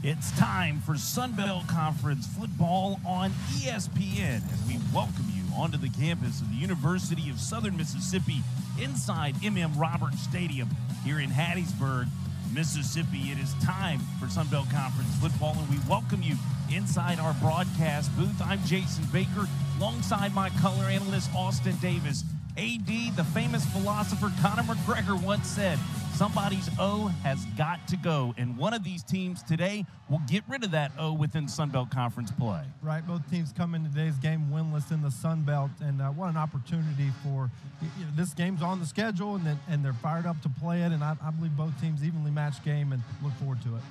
It's time for Sunbelt Conference football on ESPN, and we welcome you onto the campus of the University of Southern Mississippi inside M.M. Roberts Stadium here in Hattiesburg, Mississippi. It is time for Sunbelt Conference football, and we welcome you inside our broadcast booth. I'm Jason Baker, alongside my color analyst, Austin Davis. AD, the famous philosopher Conor McGregor once said, somebody's O has got to go, and one of these teams today will get rid of that O within Sunbelt Conference play. Right, both teams come in today's game winless in the Sunbelt, and what an opportunity for this game's on the schedule, and they're fired up to play it, and I believe both teams evenly matched game, and look forward to it.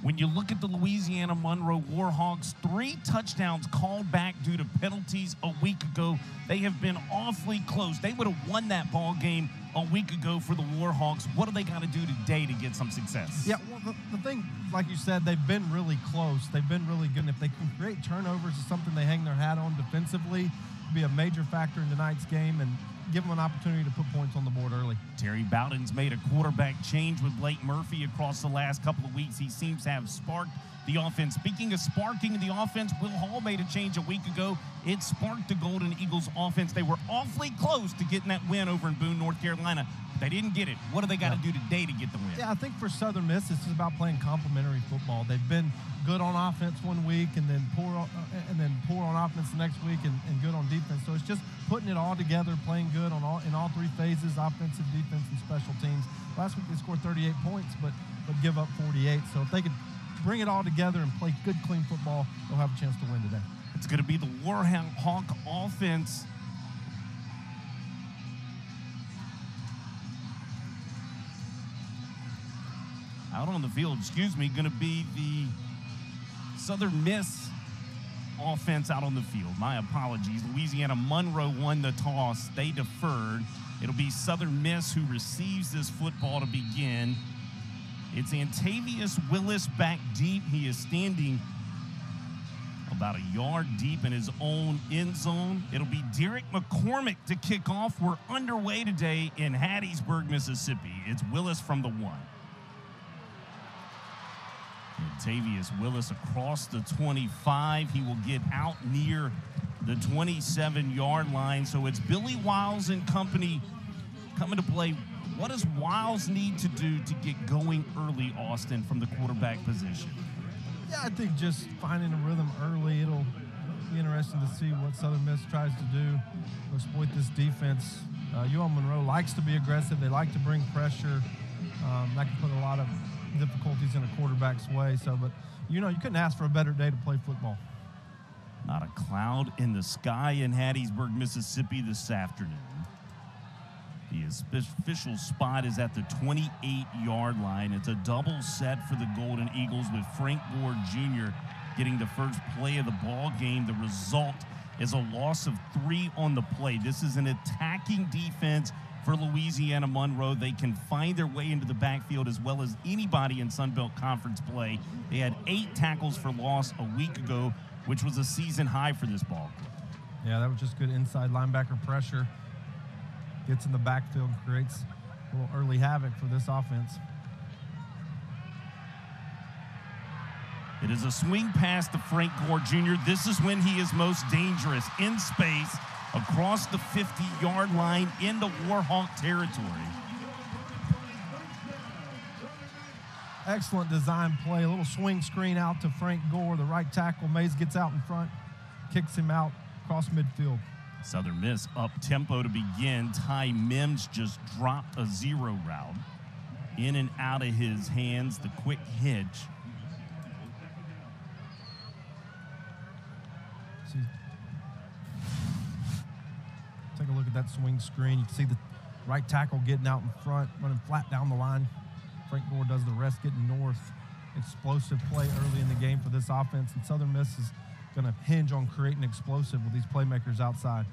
When you look at the Louisiana-Monroe Warhawks, 3 touchdowns called back due to penalties a week ago. They have been awfully close. They would have won that ball game a week ago for the Warhawks. What do they got to do today to get some success? Yeah, well, the thing, like you said, they've been really close. They've been really good. And if they can create turnovers, is something they hang their hat on defensively, be a major factor in tonight's game and give them an opportunity to put points on the board early. Terry Bowden's made a quarterback change with Blake Murphy across the last couple of weeks. He seems to have sparked the offense. Speaking of sparking the offense, Will Hall made a change a week ago. It sparked the Golden Eagles offense. They were awfully close to getting that win over in Boone, North Carolina. They didn't get it. What do they got to do today to get the win? Yeah, I think for Southern Miss, it's just about playing complementary football. They've been good on offense one week and then poor on offense the next week and good on defense. So it's just putting it all together, playing good in all 3 phases, offensive, defense, and special teams. Last week they scored 38 points, but give up 48. So if they could bring it all together and play good, clean football, they'll have a chance to win today. It's going to be the Warhawk offense. Out on the field, going to be the Southern Miss offense out on the field. My apologies. Louisiana-Monroe won the toss. They deferred. It'll be Southern Miss who receives this football to begin. It's Antavius Willis back deep. He is standing about a yard deep in his own end zone. It'll be Derek McCormick to kick off. We're underway today in Hattiesburg, Mississippi. It's Willis from the 1. Antavius Willis across the 25. He will get out near the 27-yard line. So it's Billy Wiles and company coming to play. What does Wiles need to do to get going early, Austin, from the quarterback position? Yeah, I think just finding a rhythm early. It'll be interesting to see what Southern Miss tries to do to exploit this defense. UL-Monroe likes to be aggressive. They like to bring pressure. That can put a lot of difficulties in a quarterback's way. But you couldn't ask for a better day to play football. Not a cloud in the sky in Hattiesburg, Mississippi this afternoon. The official spot is at the 28-yard line. It's a double set for the Golden Eagles with Frank Gore Jr. getting the first play of the ball game. The result is a loss of 3 on the play. This is an attacking defense for Louisiana-Monroe. They can find their way into the backfield as well as anybody in Sunbelt Conference play. They had 8 tackles for loss a week ago, which was a season high for this ball club. Yeah, that was just good inside linebacker pressure. Gets in the backfield, creates a little early havoc for this offense. It is a swing pass to Frank Gore Jr. This is when he is most dangerous, in space, across the 50-yard line into Warhawk territory. Excellent design play. A little swing screen out to Frank Gore, the right tackle. Mays gets out in front, kicks him out across midfield. Southern Miss up tempo to begin. Ty Mims just dropped a 0 route. In and out of his hands, the quick hitch. Take a look at that swing screen. You can see the right tackle getting out in front, running flat down the line. Frank Gore does the rest, getting north. Explosive play early in the game for this offense, and Southern Miss is going to hinge on creating explosive with these playmakers outside.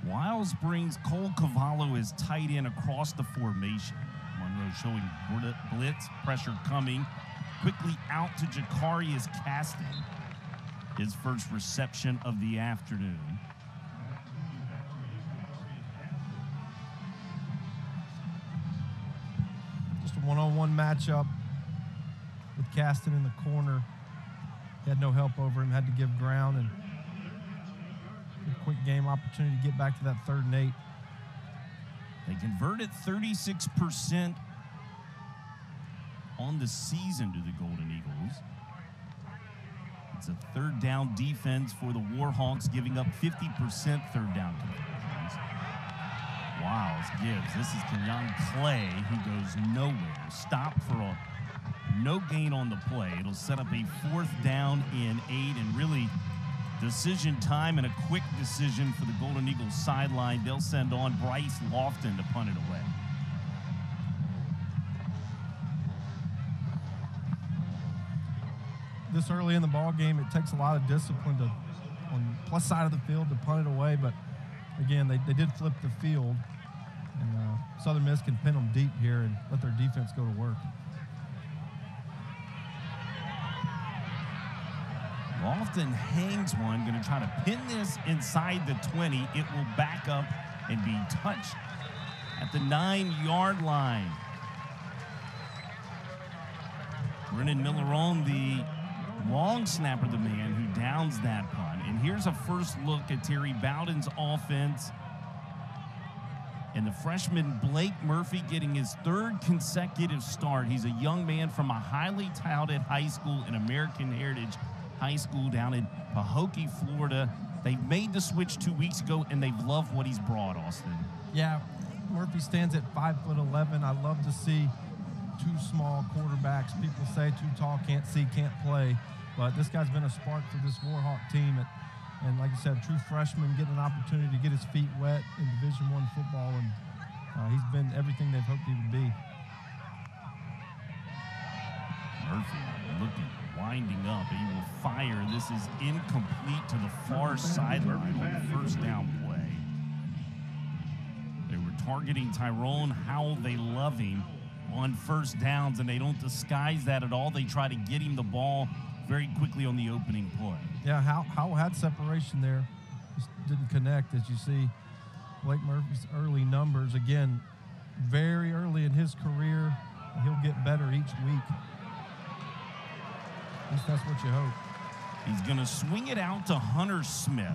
Wiles brings Cole Cavallo as tight end across the formation. Monroe showing blitz, pressure coming. Quickly out to Jacarius Caston. His first reception of the afternoon. Just a one-on-one matchup with Caston in the corner. He had no help over him, had to give ground, and a quick game opportunity to get back to that 3rd and 8. They converted 36% on the season to the Golden Eagles. It's a 3rd down defense for the Warhawks, giving up 50% 3rd down conversions. Wiles gives. This is Kenyon Clay, who goes nowhere. Stopped for a no gain on the play. It'll set up a 4th down and 8, and really decision time and a quick decision for the Golden Eagles sideline. They'll send on Bryce Lofton to punt it away. This early in the ball game, it takes a lot of discipline to, on the plus side of the field, to punt it away. But again, they did flip the field, and Southern Miss can pin them deep here and let their defense go to work. Lofton hangs one, going to try to pin this inside the 20. It will back up and be touched at the 9-yard line. Brennan Milleron, the long snapper, the man who downs that punt. And here's a first look at Terry Bowden's offense. And the freshman Blake Murphy getting his 3rd consecutive start. He's a young man from a highly touted high school in American Heritage High School down in Pahokee, Florida. They made the switch 2 weeks ago, and they've loved what he's brought, Austin. Yeah, Murphy stands at 5'11". I love to see 2 small quarterbacks. People say too tall, can't see, can't play. But this guy's been a spark for this Warhawk team. And like you said, true freshman, getting an opportunity to get his feet wet in Division I football. And he's been everything they've hoped he would be. Murphy looking, winding up. He will fire. This is incomplete to the far sideline on the 1st down play. They were targeting Tyrone Howell. They love him on 1st downs, and they don't disguise that at all. They try to get him the ball very quickly on the opening play. Yeah, Howell had separation there. Just didn't connect. As you see, Blake Murphy's early numbers, again, very early in his career. He'll get better each week. At least that's what you hope. He's going to swing it out to Hunter Smith,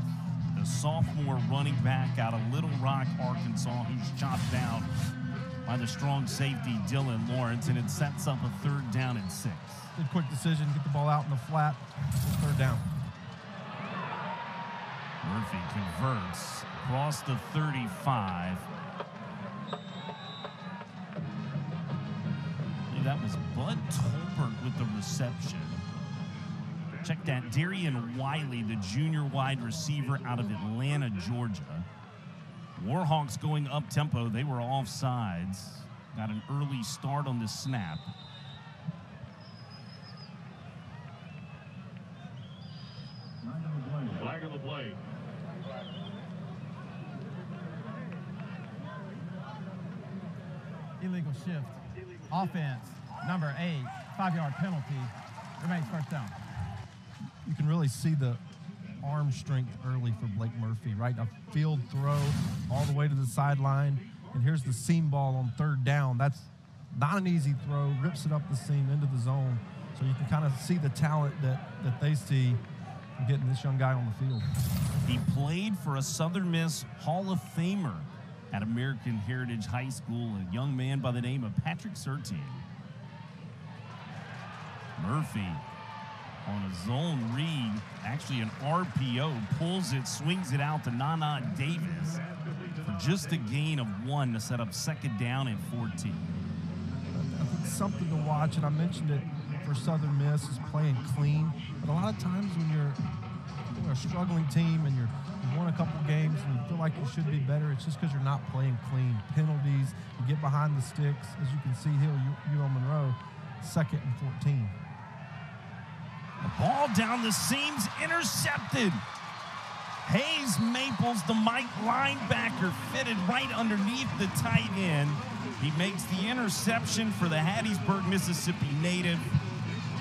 the sophomore running back out of Little Rock, Arkansas, who's chopped down by the strong safety Dylan Lawrence, and it sets up a 3rd down and 6. Good quick decision, get the ball out in the flat, 3rd down. Murphy converts across the 35. That was Bud Tolbert with the reception. Check that, Darian Wiley, the junior wide receiver out of Atlanta, Georgia. Warhawks going up-tempo. They were offsides. Got an early start on the snap. Flag on the play. Illegal shift. Offense, number 8, 5-yard penalty. Remains 1st down. You can really see the arm strength early for Blake Murphy, right? A field throw all the way to the sideline, and here's the seam ball on 3rd down. That's not an easy throw, rips it up the seam into the zone. So you can kind of see the talent that they see in getting this young guy on the field. He played for a Southern Miss Hall of Famer at American Heritage High School, a young man by the name of Patrick Surtain. Murphy on a zone read, actually an RPO, pulls it, swings it out to Nana Davis for just a gain of 1 to set up 2nd down and 14. I think something to watch, and I mentioned it for Southern Miss, is playing clean. But a lot of times when you're a struggling team and you've won a couple games and you feel like you should be better, it's just because you're not playing clean. Penalties, you get behind the sticks. As you can see here, UL-Monroe, 2nd and 14. The ball down the seams, intercepted. Hayes Maples, the Mike linebacker, fitted right underneath the tight end. He makes the interception for the Hattiesburg, Mississippi native.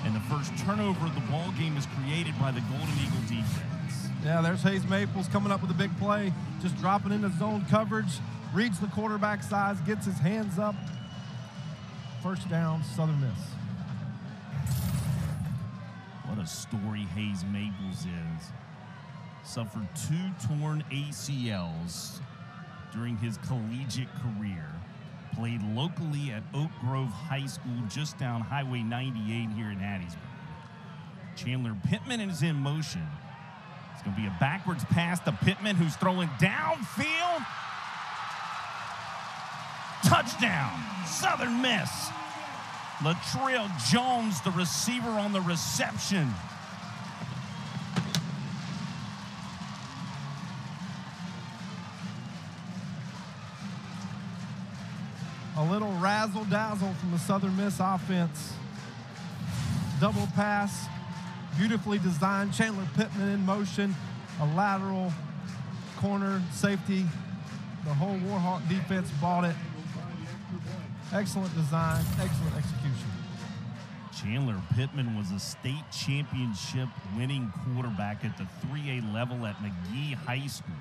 And the first turnover of the ball game is created by the Golden Eagle defense. Yeah, there's Hayes Maples coming up with a big play, just dropping into zone coverage, reads the quarterback size, gets his hands up first down, Southern Miss. What a story Hayes Maples is. Suffered 2 torn ACLs during his collegiate career. Played locally at Oak Grove High School just down Highway 98 here in Hattiesburg. Chandler Pittman is in motion. It's going to be a backwards pass to Pittman, who's throwing downfield. Touchdown, Southern Miss. Latrell Jones, the receiver, on the reception. A little razzle-dazzle from the Southern Miss offense. Double pass, beautifully designed. Chandler Pittman in motion, a lateral corner safety. The whole Warhawk defense bought it. Excellent design, excellent execution. Chandler Pittman was a state championship winning quarterback at the 3A level at McGee High School.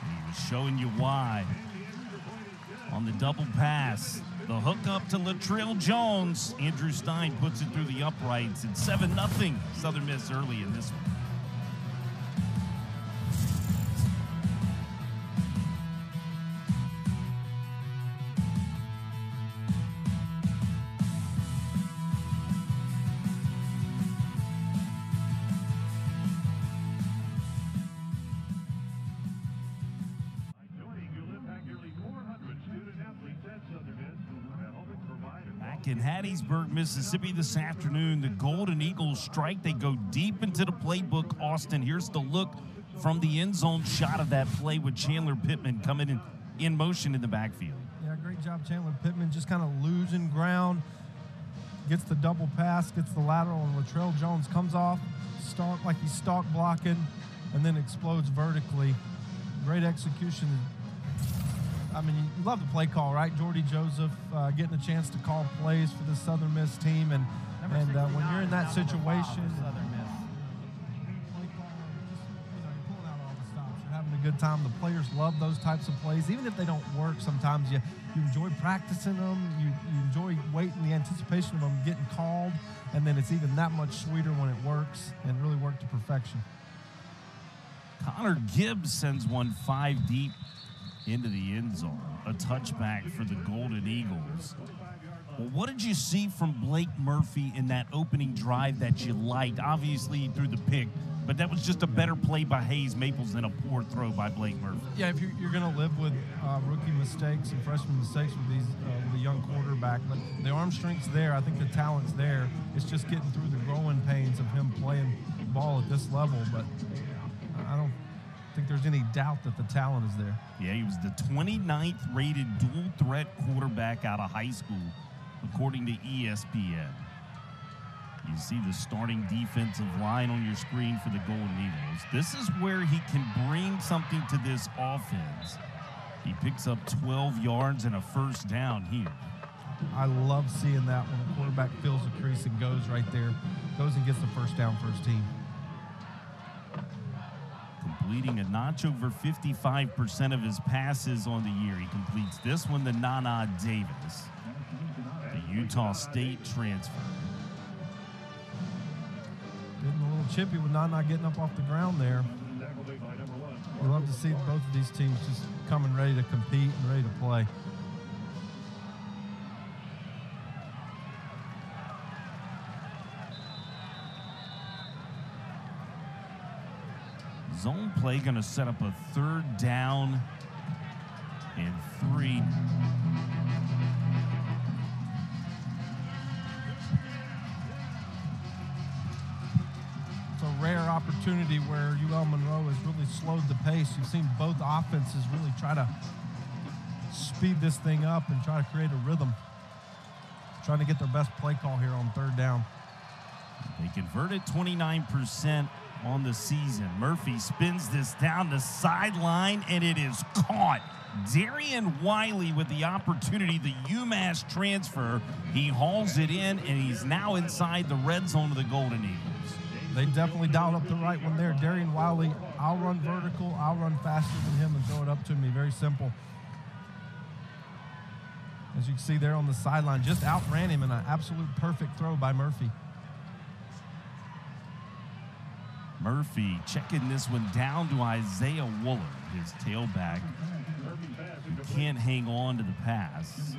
And he was showing you why. On the double pass, the hook up to Latrell Jones. Andrew Stein puts it through the uprights. It's 7-0 Southern Miss early in this one. In Hattiesburg, Mississippi this afternoon, the Golden Eagles strike. They go deep into the playbook. Austin, here's the look from the end zone shot of that play with Chandler Pittman coming in motion in the backfield. Yeah, great job, Chandler Pittman, just kind of losing ground, gets the double pass, gets the lateral, and Latrell Jones comes off, like he's stalk blocking, and then explodes vertically. Great execution. I mean, you love the play call, right? Jordy Joseph getting a chance to call plays for the Southern Miss team, and when you're in that situation, Southern Miss. play call, you're pulling out all the stops. You're having a good time. The players love those types of plays, even if they don't work. Sometimes you enjoy practicing them. You enjoy waiting, the anticipation of them getting called, and then it's even that much sweeter when it works and really worked to perfection. Connor Gibbs sends one 5 deep into the end zone. A touchback for the Golden Eagles. Well, what did you see from Blake Murphy in that opening drive that you liked? Obviously, he threw the pick, but that was just a better play by Hayes Maples than a poor throw by Blake Murphy. Yeah, if you're going to live with rookie mistakes and freshman mistakes with the young quarterback, but the arm strength's there. I think the talent's there. It's just getting through the growing pains of him playing ball at this level, but I don't think there's any doubt that the talent is there. Yeah, he was the 29th rated dual threat quarterback out of high school, according to ESPN. You see the starting defensive line on your screen for the Golden Eagles. This is where he can bring something to this offense. He picks up 12 yards and a first down here. I love seeing that when a quarterback fills the crease and goes right there, goes and gets the first down for his team. Completing a notch over 55% of his passes on the year. He completes this one to Nana Davis, the Utah State transfer. Getting a little chippy with Nana getting up off the ground there. We love to see both of these teams just coming ready to compete and ready to play. Zone play going to set up a 3rd down and 3. It's a rare opportunity where UL-Monroe has really slowed the pace. You've seen both offenses really try to speed this thing up and try to create a rhythm. Trying to get their best play call here on 3rd down. They converted 29% on the season. Murphy spins this down the sideline, and it is caught. Darian Wiley with the opportunity, the UMass transfer. He hauls it in, and he's now inside the red zone of the Golden Eagles. They definitely dialed up the right one there. Darian Wiley, I'll run vertical, I'll run faster than him and throw it up to me. Very simple. As you can see there on the sideline, just outran him in an absolute perfect throw by Murphy. Murphy checking this one down to Isaiah Wooler, his tailback. Can't hang on to the pass.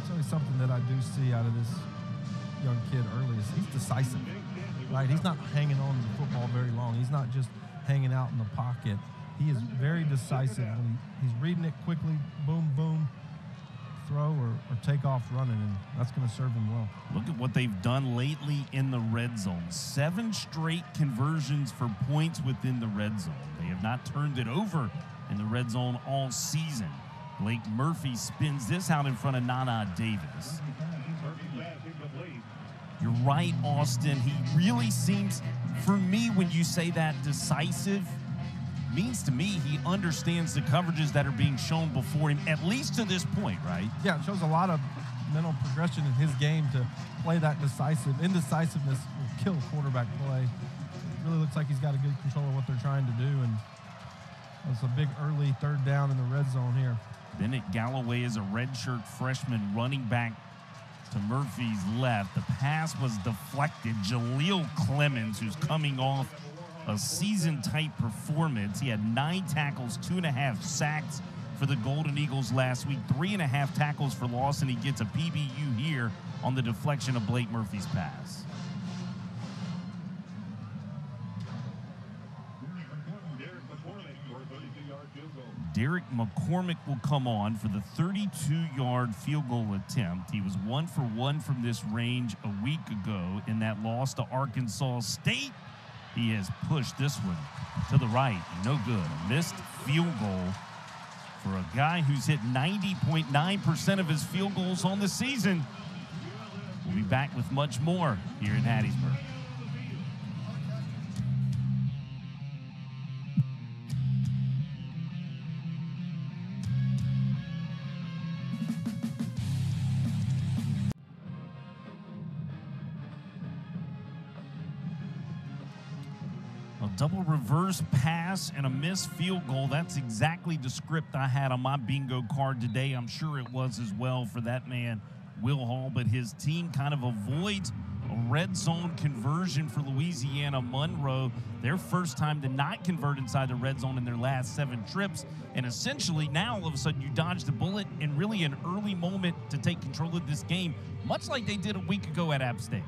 It's always something that I do see out of this young kid early is he's decisive, right? He's not hanging on to the football very long. He's not just hanging out in the pocket. He is very decisive. When he's reading it quickly, boom, boom, throw or take off running, and that's going to serve him well. Look at what they've done lately in the red zone. 7 straight conversions for points within the red zone. They have not turned it over in the red zone all season. Blake Murphy spins this out in front of Nana Davis. You're right, Austin. He really seems, for me, when you say that decisive, means to me he understands the coverages that are being shown before him, at least to this point, right? Yeah, it shows a lot of mental progression in his game to play that decisive. Indecisiveness will kill quarterback play. It really looks like he's got a good control of what they're trying to do, and it's a big early 3rd down in the red zone here. Bennett Galloway is a redshirt freshman running back to Murphy's left. The pass was deflected. Jaleel Clemens, who's coming off a season-type performance. He had 9 tackles, 2.5 sacks for the Golden Eagles last week, 3.5 tackles for loss, and he gets a PBU here on the deflection of Blake Murphy's pass. Derek McCormick will come on for the 32-yard field goal attempt. He was 1 for 1 from this range a week ago in that loss to Arkansas State. He has pushed this one to the right. No good. A missed field goal for a guy who's hit 90.9% of his field goals on the season. We'll be back with much more here in Hattiesburg. Double reverse pass and a missed field goal. That's exactly the script I had on my bingo card today. I'm sure it was as well for that man, Will Hall, but his team kind of avoids a red zone conversion for Louisiana-Monroe. Their first time to not convert inside the red zone in their last 7 trips. And essentially now all of a sudden you dodged a bullet in really an early moment to take control of this game, much like they did a week ago at App State.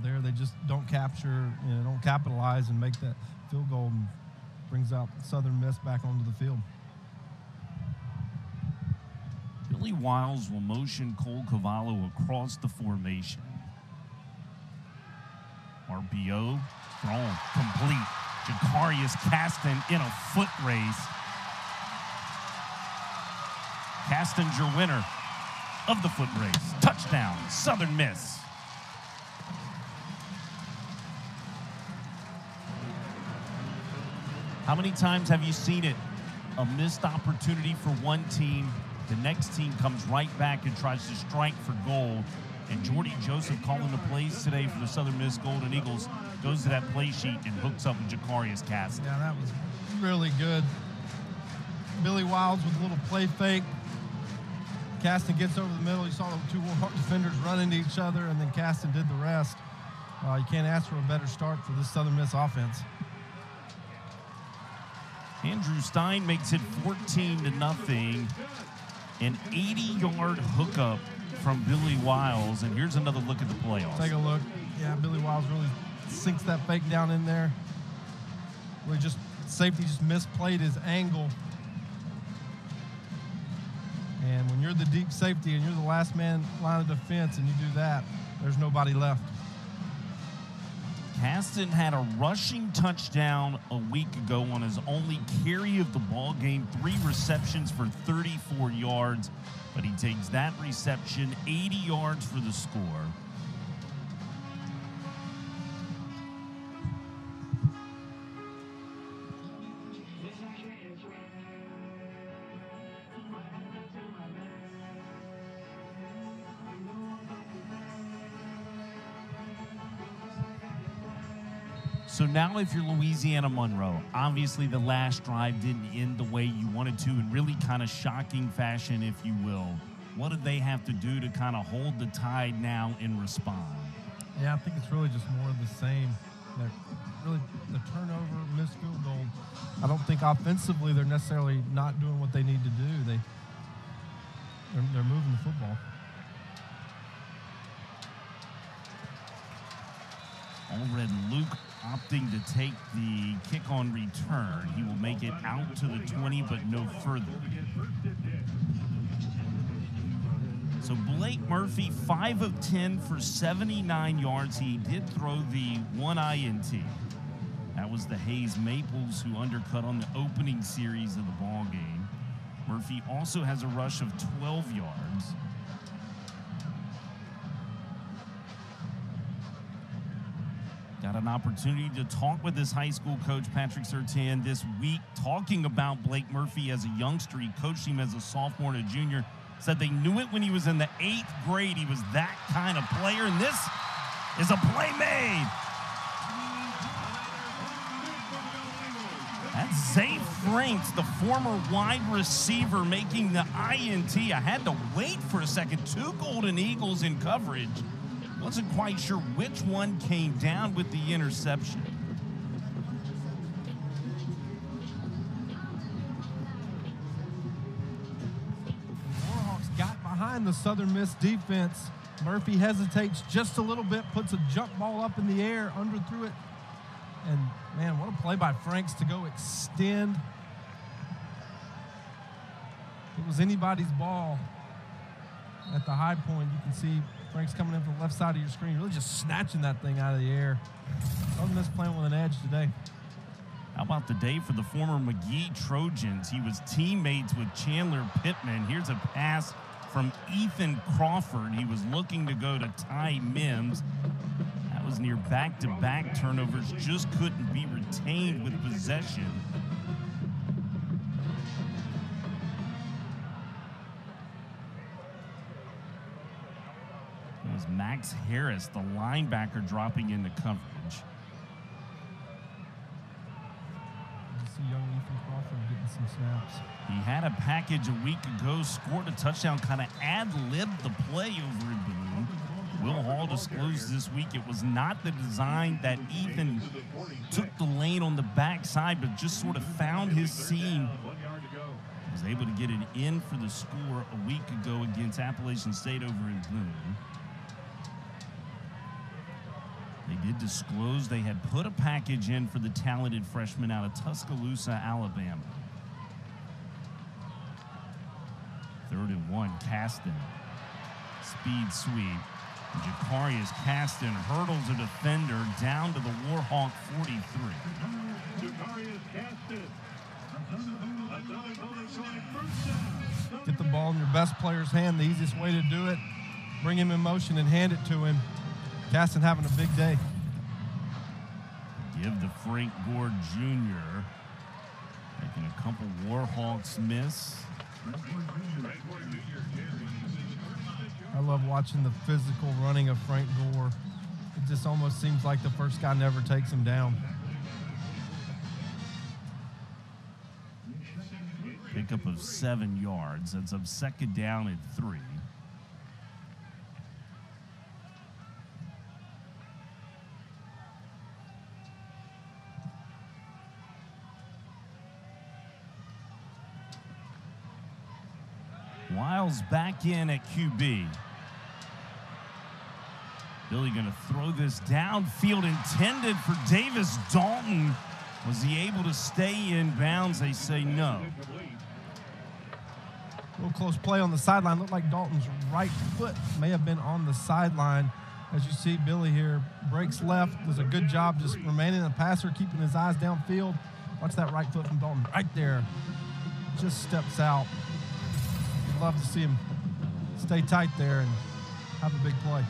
There, they just don't capture, don't capitalize and make that field goal, and brings out Southern Miss back onto the field. Billy Wiles will motion Cole Cavallo across the formation. RPO, thrown, complete. Jacarius Caston in a foot race. Caston's your winner of the foot race. Touchdown, Southern Miss. How many times have you seen it? A missed opportunity for one team, the next team comes right back and tries to strike for goal. And Jordy Joseph calling the plays today for the Southern Miss Golden Eagles goes to that play sheet and hooks up with Jacarius Caston. Yeah, that was really good. Billy Wiles with a little play fake. Caston gets over the middle. You saw the 2 defenders run into each other, and then Caston did the rest. You can't ask for a better start for this Southern Miss offense. Andrew Stein makes it 14-0. An 80-yard hookup from Billy Wiles. And here's another look at the playoffs. Take a look. Yeah, Billy Wiles really sinks that fake down in there. Really just, safety just misplayed his angle. And when you're the deep safety and you're the last man line of defense and you do that, there's nobody left. Caston had a rushing touchdown a week ago on his only carry of the ball game, 3 receptions for 34 yards, but he takes that reception, 80 yards for the score. So now if you're Louisiana-Monroe, obviously the last drive didn't end the way you wanted to in really kind of shocking fashion, if you will. What do they have to do to kind of hold the tide now and respond? Yeah, I think it's really just more of the same. That really the turnover, missed field goal. I don't think offensively they're necessarily not doing what they need to do. They're moving the football. Allred Luke opting to take the kick on return. He will make it out to the 20, but no further. So Blake Murphy, 5 of 10 for 79 yards. He did throw the one INT. That was the Hayes Maples who undercut on the opening series of the ball game. Murphy also has a rush of 12 yards. Got an opportunity to talk with his high school coach, Patrick Surtain, this week, talking about Blake Murphy as a youngster. He coached him as a sophomore and a junior. Said they knew it when he was in the 8th grade. He was that kind of player, and this is a play made. That's Zay Franks, the former wide receiver, making the INT. I had to wait for a second. 2 Golden Eagles in coverage. Wasn't quite sure which one came down with the interception. Warhawks got behind the Southern Miss defense. Murphy hesitates just a little bit, puts a jump ball up in the air, underthrew it. And, man, what a play by Franks to go extend. If it was anybody's ball at the high point, you can see Franks coming in from the left side of your screen, really just snatching that thing out of the air. Southern Miss playing with an edge today. How about the day for the former McGee Trojans? He was teammates with Chandler Pittman. Here's a pass from Ethan Crawford. He was looking to go to Ty Mims. That was near back-to-back turnovers, just couldn't be retained with possession. It was Max Harris, the linebacker, dropping into coverage. See young Ethan Crawford getting some snaps. He had a package a week ago, scored a touchdown, kind of ad-libbed the play over at Boone. Will Hall disclosed this week it was not the design that Ethan took the lane on the backside, but just sort of found his seam. Was able to get it in for the score a week ago against Appalachian State over in Boone. They did disclose they had put a package in for the talented freshman out of Tuscaloosa, Alabama. 3rd and 1, Caston. Speed sweep. Jacarius Caston hurdles a defender down to the Warhawk 43. Get the ball in your best player's hand. The easiest way to do it, bring him in motion and hand it to him. Caston having a big day. Give the Frank Gore Jr. Making a couple Warhawks miss. I love watching the physical running of Frank Gore. It just almost seems like the first guy never takes him down. Pickup of 7 yards. That's up 2nd down and 3. Wiles back in at QB. Billy going to throw this downfield, intended for Davis Dalton. Was he able to stay in bounds? They say no. Real close play on the sideline. Looked like Dalton's right foot may have been on the sideline. As you see, Billy here breaks left, does a good job just remaining a passer, keeping his eyes downfield. Watch that right foot from Dalton right there. Just steps out. You'd love to see him stay tight there and have a big play.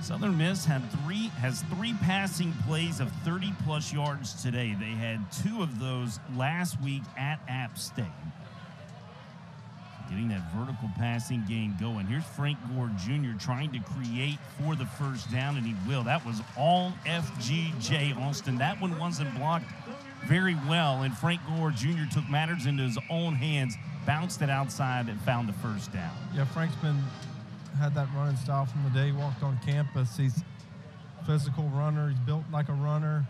Southern Miss has 3 passing plays of 30-plus yards today. They had 2 of those last week at App State. getting that vertical passing game going. Here's Frank Gore Jr. trying to create for the first down, and he will. That was all FGJ, Austin. That one wasn't blocked very well, and Frank Gore Jr. took matters into his own hands, bounced it outside, and found the first down. Yeah, Frank's had that running style from the day he walked on campus. He's a physical runner. He's built like a runner,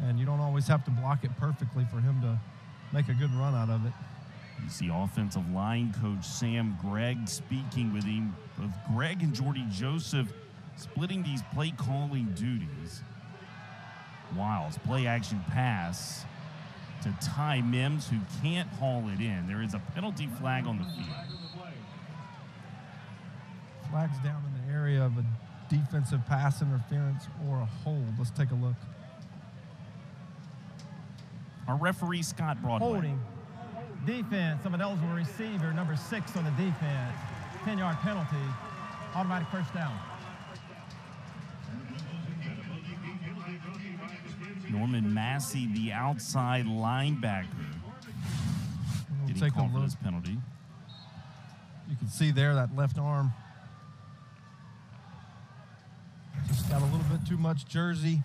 and you don't always have to block it perfectly for him to make a good run out of it. You see offensive line coach Sam Gregg speaking with him. Both Greg and Jordy Joseph splitting these play calling duties. Wiles play action pass to Ty Mims, who can't haul it in. There is a penalty flag on the field. Flags down in the area of a defensive pass interference or a hold. Let's take a look. Our referee, Scott Broadway. Holding. Defense of an eligible receiver, number 6 on the defense. 10-yard penalty. Automatic first down. Norman Massey, the outside linebacker. We'll Getting take called a for look. this penalty. You can see there that left arm just got a little bit too much jersey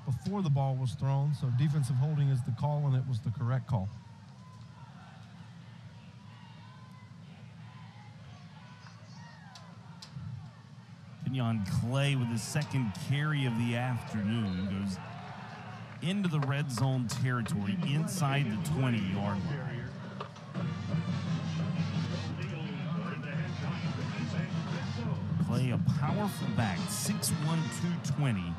before the ball was thrown, so defensive holding is the call, and it was the correct call. Kenyon Clay with his second carry of the afternoon goes into the red zone territory inside the 20-yard line. Clay, a powerful back, 6'1", 220.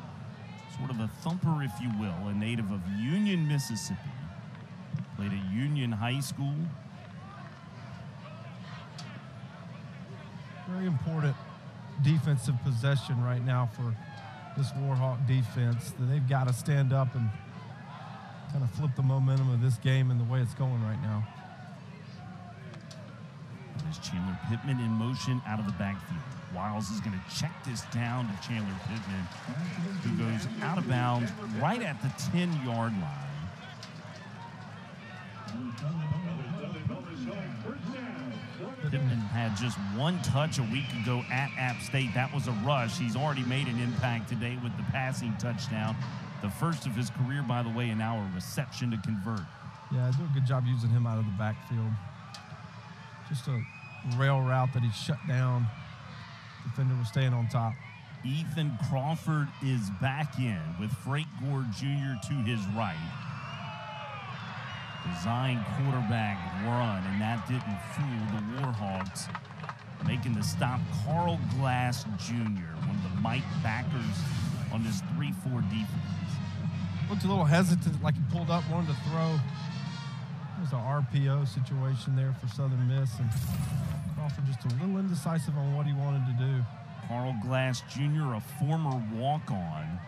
Sort of a thumper, if you will, a native of Union, Mississippi. Played at Union High School. Very important defensive possession right now for this Warhawk defense. That they've got to stand up and kind of flip the momentum of this game and the way it's going right now. There's Chandler Pittman in motion out of the backfield. Wiles is going to check this down to Chandler Pittman, who goes out of bounds right at the 10-yard line. Pittman had just one touch a week ago at App State. That was a rush. He's already made an impact today with the passing touchdown. The first of his career, by the way, and now a reception to convert. Yeah, do a good job using him out of the backfield. Just a rail route that he shut down. Defender was staying on top. Ethan Crawford is back in with Frank Gore Jr. to his right. Design quarterback run, and that didn't fool the Warhawks. Making the stop, Carl Glass Jr., one of the Mike backers on this 3-4 defense. Looked a little hesitant, like he pulled up, wanted to throw. There's an RPO situation there for Southern Miss, and Crawford just a little indecisive on what he wanted to do. Carl Glass Jr., a former walk-on.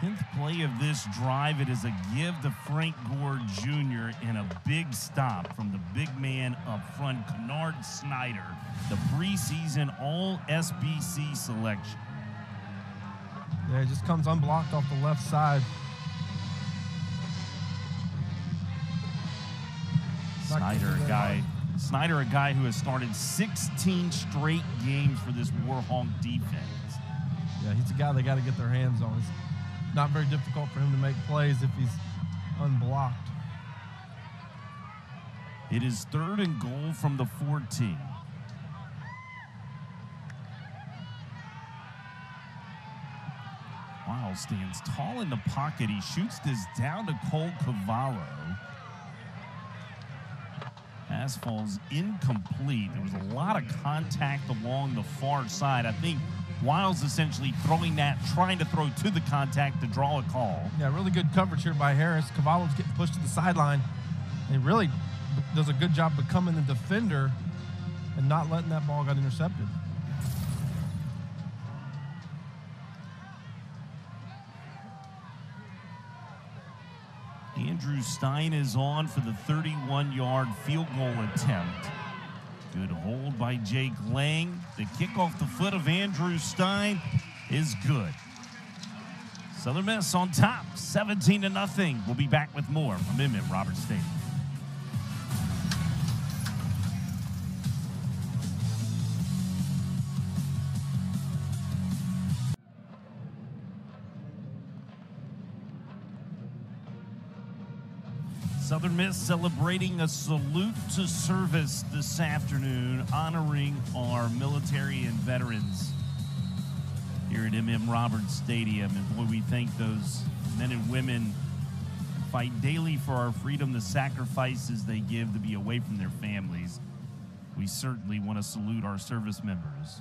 Tenth play of this drive. It is a give to Frank Gore Jr. and a big stop from the big man up front, Kennard Snyder, the preseason All-SBC selection. Yeah, it just comes unblocked off the left side. Snyder, a guy who has started 16 straight games for this Warhawk defense. Yeah, he's a guy they got to get their hands on. It's not very difficult for him to make plays if he's unblocked. It is 3rd and goal from the 14. Wiles stands tall in the pocket. He shoots this down to Cole Cavallo. Pass falls incomplete. There was a lot of contact along the far side. I think Wiles essentially throwing that, trying to throw to the contact to draw a call. Yeah, really good coverage here by Harris. Cavallo's getting pushed to the sideline. And he really does a good job becoming the defender and not letting that ball get intercepted. Andrew Stein is on for the 31-yard field goal attempt. Good hold by Jake Lang. The kick off the foot of Andrew Stein is good. Southern Miss on top, 17-0. We'll be back with more from M.M. Stadium. Southern Miss celebrating a salute to service this afternoon, honoring our military and veterans here at M.M. Roberts Stadium. And boy, we thank those men and women who fight daily for our freedom, the sacrifices they give to be away from their families. We certainly want to salute our service members.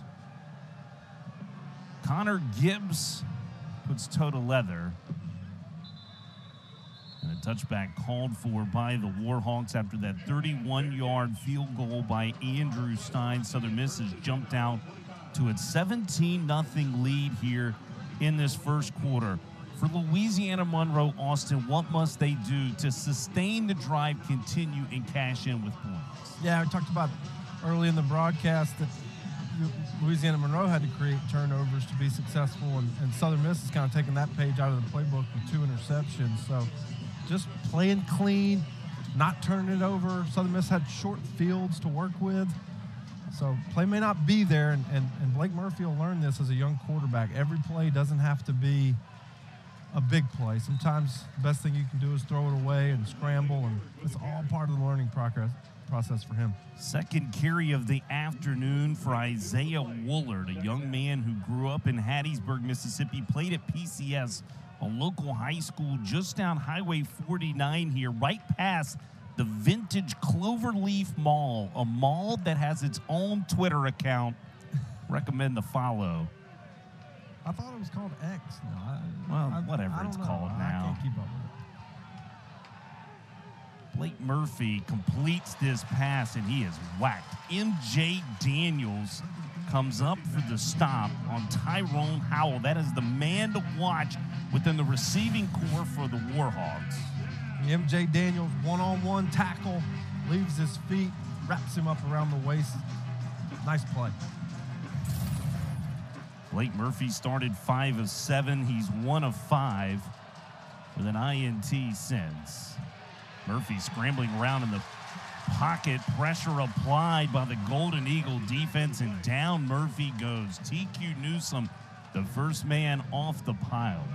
Connor Gibbs puts toe to leather. And a touchback called for by the Warhawks after that 31-yard field goal by Andrew Stein. Southern Miss has jumped out to its 17-0 lead here in this first quarter. For Louisiana-Monroe, Austin, what must they do to sustain the drive, continue, and cash in with points? Yeah, we talked about early in the broadcast that Louisiana-Monroe had to create turnovers to be successful, and Southern Miss has kind of taken that page out of the playbook with 2 interceptions. So just playing clean, not turning it over. Southern Miss had short fields to work with. So play may not be there, and Blake Murphy will learn this as a young quarterback. Every play doesn't have to be a big play. Sometimes the best thing you can do is throw it away and scramble, and it's all part of the learning process for him. Second carry of the afternoon for Isaiah Woolard, a young man who grew up in Hattiesburg, Mississippi, played at PCS, a local high school just down Highway 49 here, right past the vintage Cloverleaf Mall, a mall that has its own Twitter account. Recommend the follow. I thought it was called X. Whatever it's called now. I can't keep up with it. Blake Murphy completes this pass, and he is whacked. MJ Daniels comes up for the stop on Tyrone Howell. That is the man to watch within the receiving core for the Warhawks. MJ Daniels, one-on-one tackle, leaves his feet, wraps him up around the waist. Nice play. Blake Murphy started 5 of 7. He's 1 of 5 with an INT since. Murphy scrambling around in the pocket, pressure applied by the Golden Eagle defense, and down Murphy goes. TQ Newsome, the first man off the pile.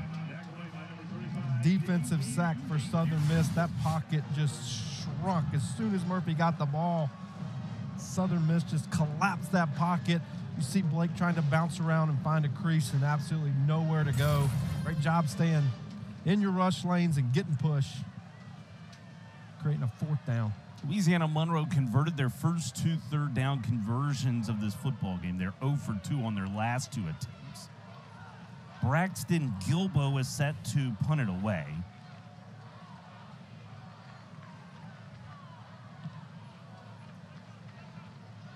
Defensive sack for Southern Miss. That pocket just shrunk. As soon as Murphy got the ball, Southern Miss just collapsed that pocket. You see Blake trying to bounce around and find a crease and absolutely nowhere to go. Great job staying in your rush lanes and getting push, creating a 4th down. Louisiana-Monroe converted their first 2 third-down conversions of this football game. They're 0 for 2 on their last 2 attempts. Braxton Gilbo is set to punt it away.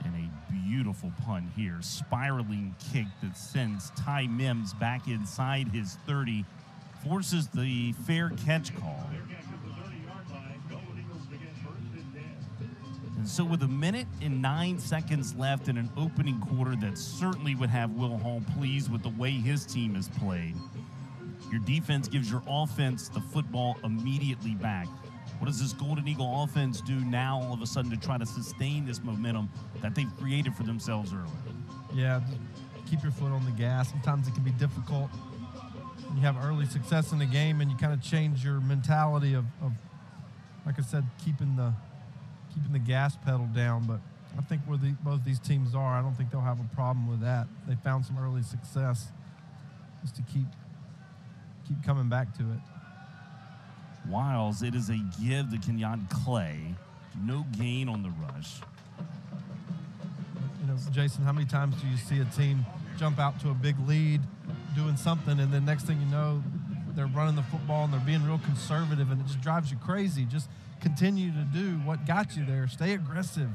And a beautiful punt here. Spiraling kick that sends Ty Mims back inside his 30. Forces the fair catch call. And so with 1 minute and 9 seconds left in an opening quarter that certainly would have Will Hall pleased with the way his team has played, your defense gives your offense the football immediately back. What does this Golden Eagle offense do now all of a sudden to try to sustain this momentum that they've created for themselves early? Yeah, keep your foot on the gas. Sometimes it can be difficult when you have early success in the game and you kind of change your mentality of like I said, keeping the gas pedal down, but I think where both these teams are, I don't think they'll have a problem with that. They found some early success just to keep coming back to it. Wiles, it is a give to Kenyon Clay. No gain on the rush. You know, Jason, how many times do you see a team jump out to a big lead, doing something, and then next thing you know, they're running the football and they're being real conservative, and it just drives you crazy. Just continue to do what got you there. Stay aggressive,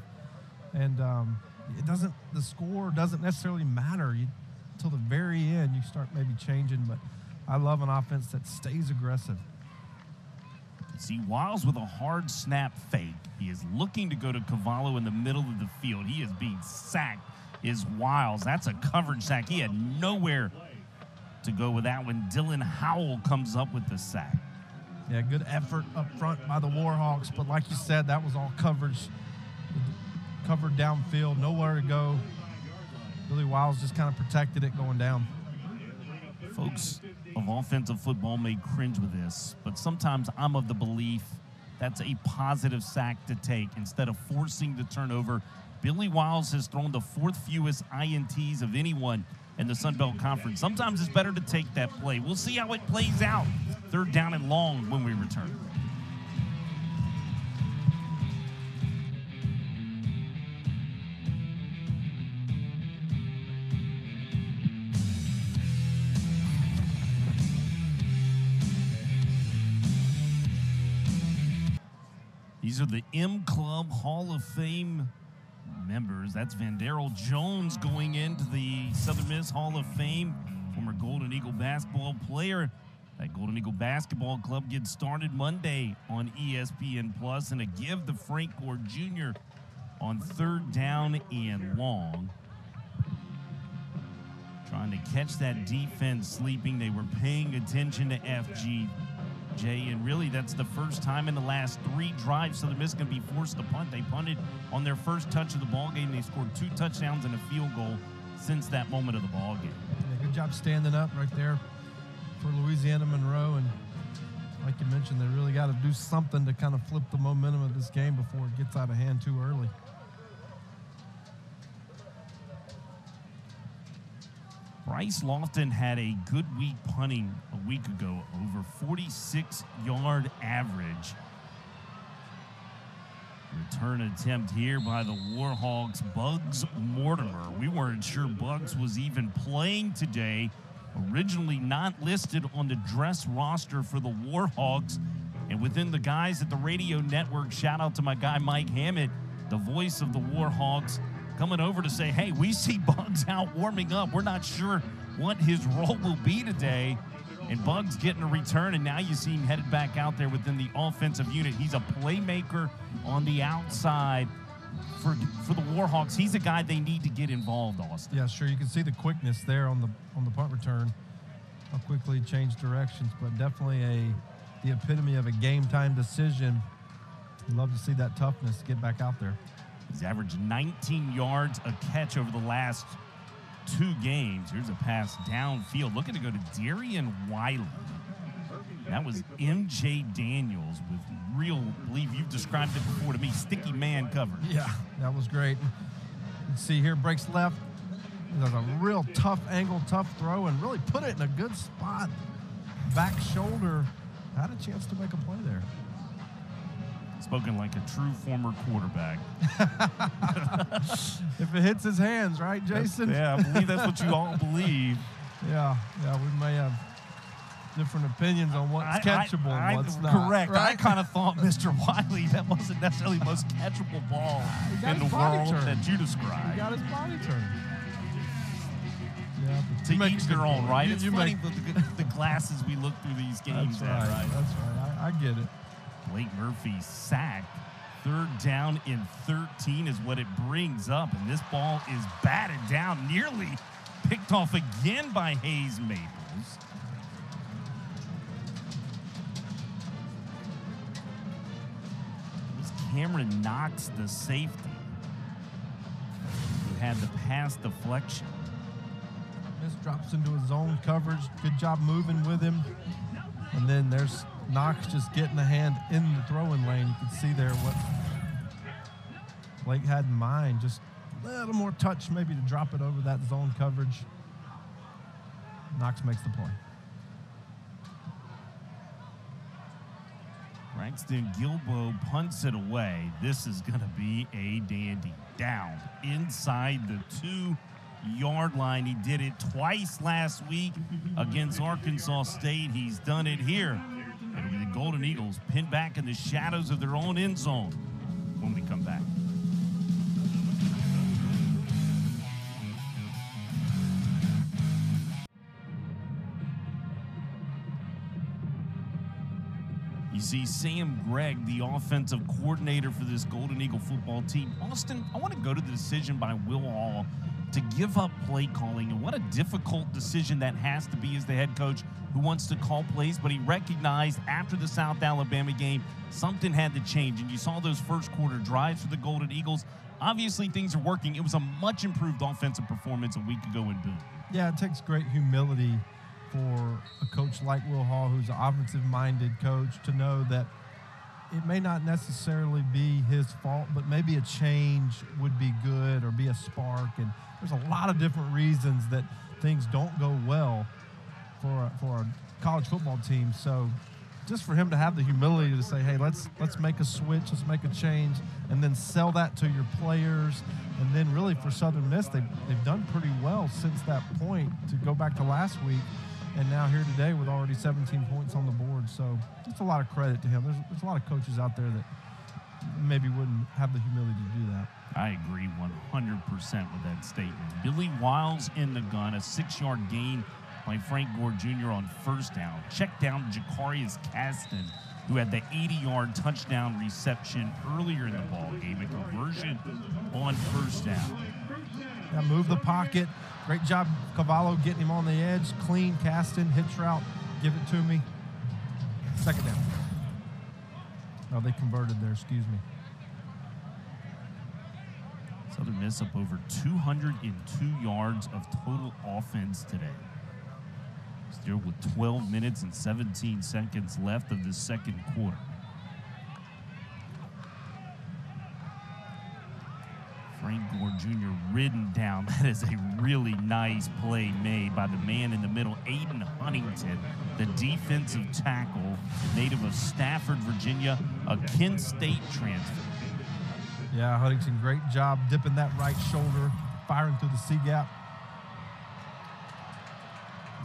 and the score doesn't necessarily matter until the very end. You start maybe changing, but I love an offense that stays aggressive. See Wiles with a hard snap fake. He is looking to go to Cavallo in the middle of the field. He is being sacked. Is Wiles. That's a coverage sack. He had nowhere to go with that one. Dylan Howell comes up with the sack. Yeah, good effort up front by the Warhawks, but like you said, that was all coverage, covered downfield, nowhere to go. Billy Wiles just kind of protected it going down. Folks of offensive football may cringe with this, but sometimes I'm of the belief that's a positive sack to take instead of forcing the turnover. Billy Wiles has thrown the 4th fewest INTs of anyone in the Sun Belt Conference. Sometimes it's better to take that play. We'll see how it plays out. 3rd down and long when we return. These are the M Club Hall of Fame members. That's Vandero Jones going into the Southern Miss Hall of Fame, former Golden Eagle basketball player. That Golden Eagle Basketball Club gets started Monday on ESPN Plus, and a give to Frank Gore Jr. on 3rd down and long. Trying to catch that defense sleeping. They were paying attention to FGJ, and really that's the first time in the last 3 drives Southern Miss going to be forced to punt. They punted on their first touch of the ball game. They scored 2 touchdowns and a field goal since that moment of the ball game. Yeah, good job standing up right there for Louisiana-Monroe, and like you mentioned, they really got to do something to kind of flip the momentum of this game before it gets out of hand too early. Bryce Lofton had a good week punting a week ago, over 46-yard average. Return attempt here by the Warhawks, Bugs Mortimer. We weren't sure Bugs was even playing today. Originally not listed on the dress roster for the Warhawks. And within the guys at the radio network, shout out to my guy Mike Hammett, the voice of the Warhawks, coming over to say, hey, we see Bugs out warming up. We're not sure what his role will be today. And Bugs getting a return, and now you see him headed back out there within the offensive unit. He's a playmaker on the outside for the Warhawks. He's a guy they need to get involved, Austin. Yeah, sure. You can see the quickness there on the punt return, how quickly he changed directions, but definitely the epitome of a game-time decision. You love to see that toughness get back out there. He's averaged 19 yards a catch over the last 2 games. Here's a pass downfield, looking to go to Darian Wiley. That was MJ Daniels with real, believe you've described it before to me, sticky man coverage. Yeah, that was great. You can see here, breaks left. Does a real tough angle, tough throw, and really put it in a good spot. Back shoulder, had a chance to make a play there. Spoken like a true former quarterback. If it hits his hands, right, Jason? Yeah, I believe that's what you all believe. Yeah, we may have different opinions on what's catchable and what's not. Correct. Right? I kind of thought, Mr. Wiley, that wasn't necessarily the most catchable ball in the world that you described. He got his body turned. Yeah, to each their own, right? It's funny make the glasses we look through these games That's right. at, right? That's right. I get it. Blake Murphy sacked. 3rd down and 13 is what it brings up, and this ball is batted down, nearly picked off again by Hayes Maples. It was Cameron Knox, the safety, who had the pass deflection. This drops into his zone coverage. Good job moving with him. And then there's Knox just getting a hand in the throwing lane. You can see there what Blake had in mind. Just a little more touch maybe to drop it over that zone coverage. Knox makes the play. Braxton Gilbo punts it away. This is going to be a dandy. Down inside the 2-yard line. He did it twice last week against Arkansas State. He's done it here. It'll be the Golden Eagles pinned back in the shadows of their own end zone when we come back. You see Sam Gregg, the offensive coordinator for this Golden Eagle football team. Austin, I want to go to the decision by Will Hall to give up play calling, and what a difficult decision that has to be as the head coach who wants to call plays, but he recognized after the South Alabama game something had to change, and you saw those first quarter drives for the Golden Eagles. Obviously, things are working. It was a much improved offensive performance a week ago in Boone. Yeah, it takes great humility for a coach like Will Hall, who's an offensive-minded coach, to know that it may not necessarily be his fault, but maybe a change would be good or be a spark. And there's a lot of different reasons that things don't go well for a college football team. So just for him to have the humility to say, hey, let's make a switch, let's make a change, and then sell that to your players. And then really for Southern Miss, they've done pretty well since that point, to go back to last week. And now here today with already 17 points on the board. So it's a lot of credit to him. There's a lot of coaches out there that maybe wouldn't have the humility to do that. I agree 100% with that statement. Billy Wiles in the gun, a 6-yard gain by Frank Gore Jr. on first down. Check down Jacarius Caston, who had the 80-yard touchdown reception earlier in the ball game, a conversion on first down. Yeah, move the pocket. Great job, Cavallo, getting him on the edge. Clean, Caston, hitch route. Give it to me. Second down. Oh, they converted there, excuse me. Southern Miss up over 202 yards of total offense today. Still with 12 minutes and 17 seconds left of the second quarter. Frank Gore Jr. ridden down. That is a really nice play made by the man in the middle, Aiden Huntington, the defensive tackle, native of Stafford, Virginia, a Kent State transfer. Yeah, Huntington, great job dipping that right shoulder, firing through the C-gap.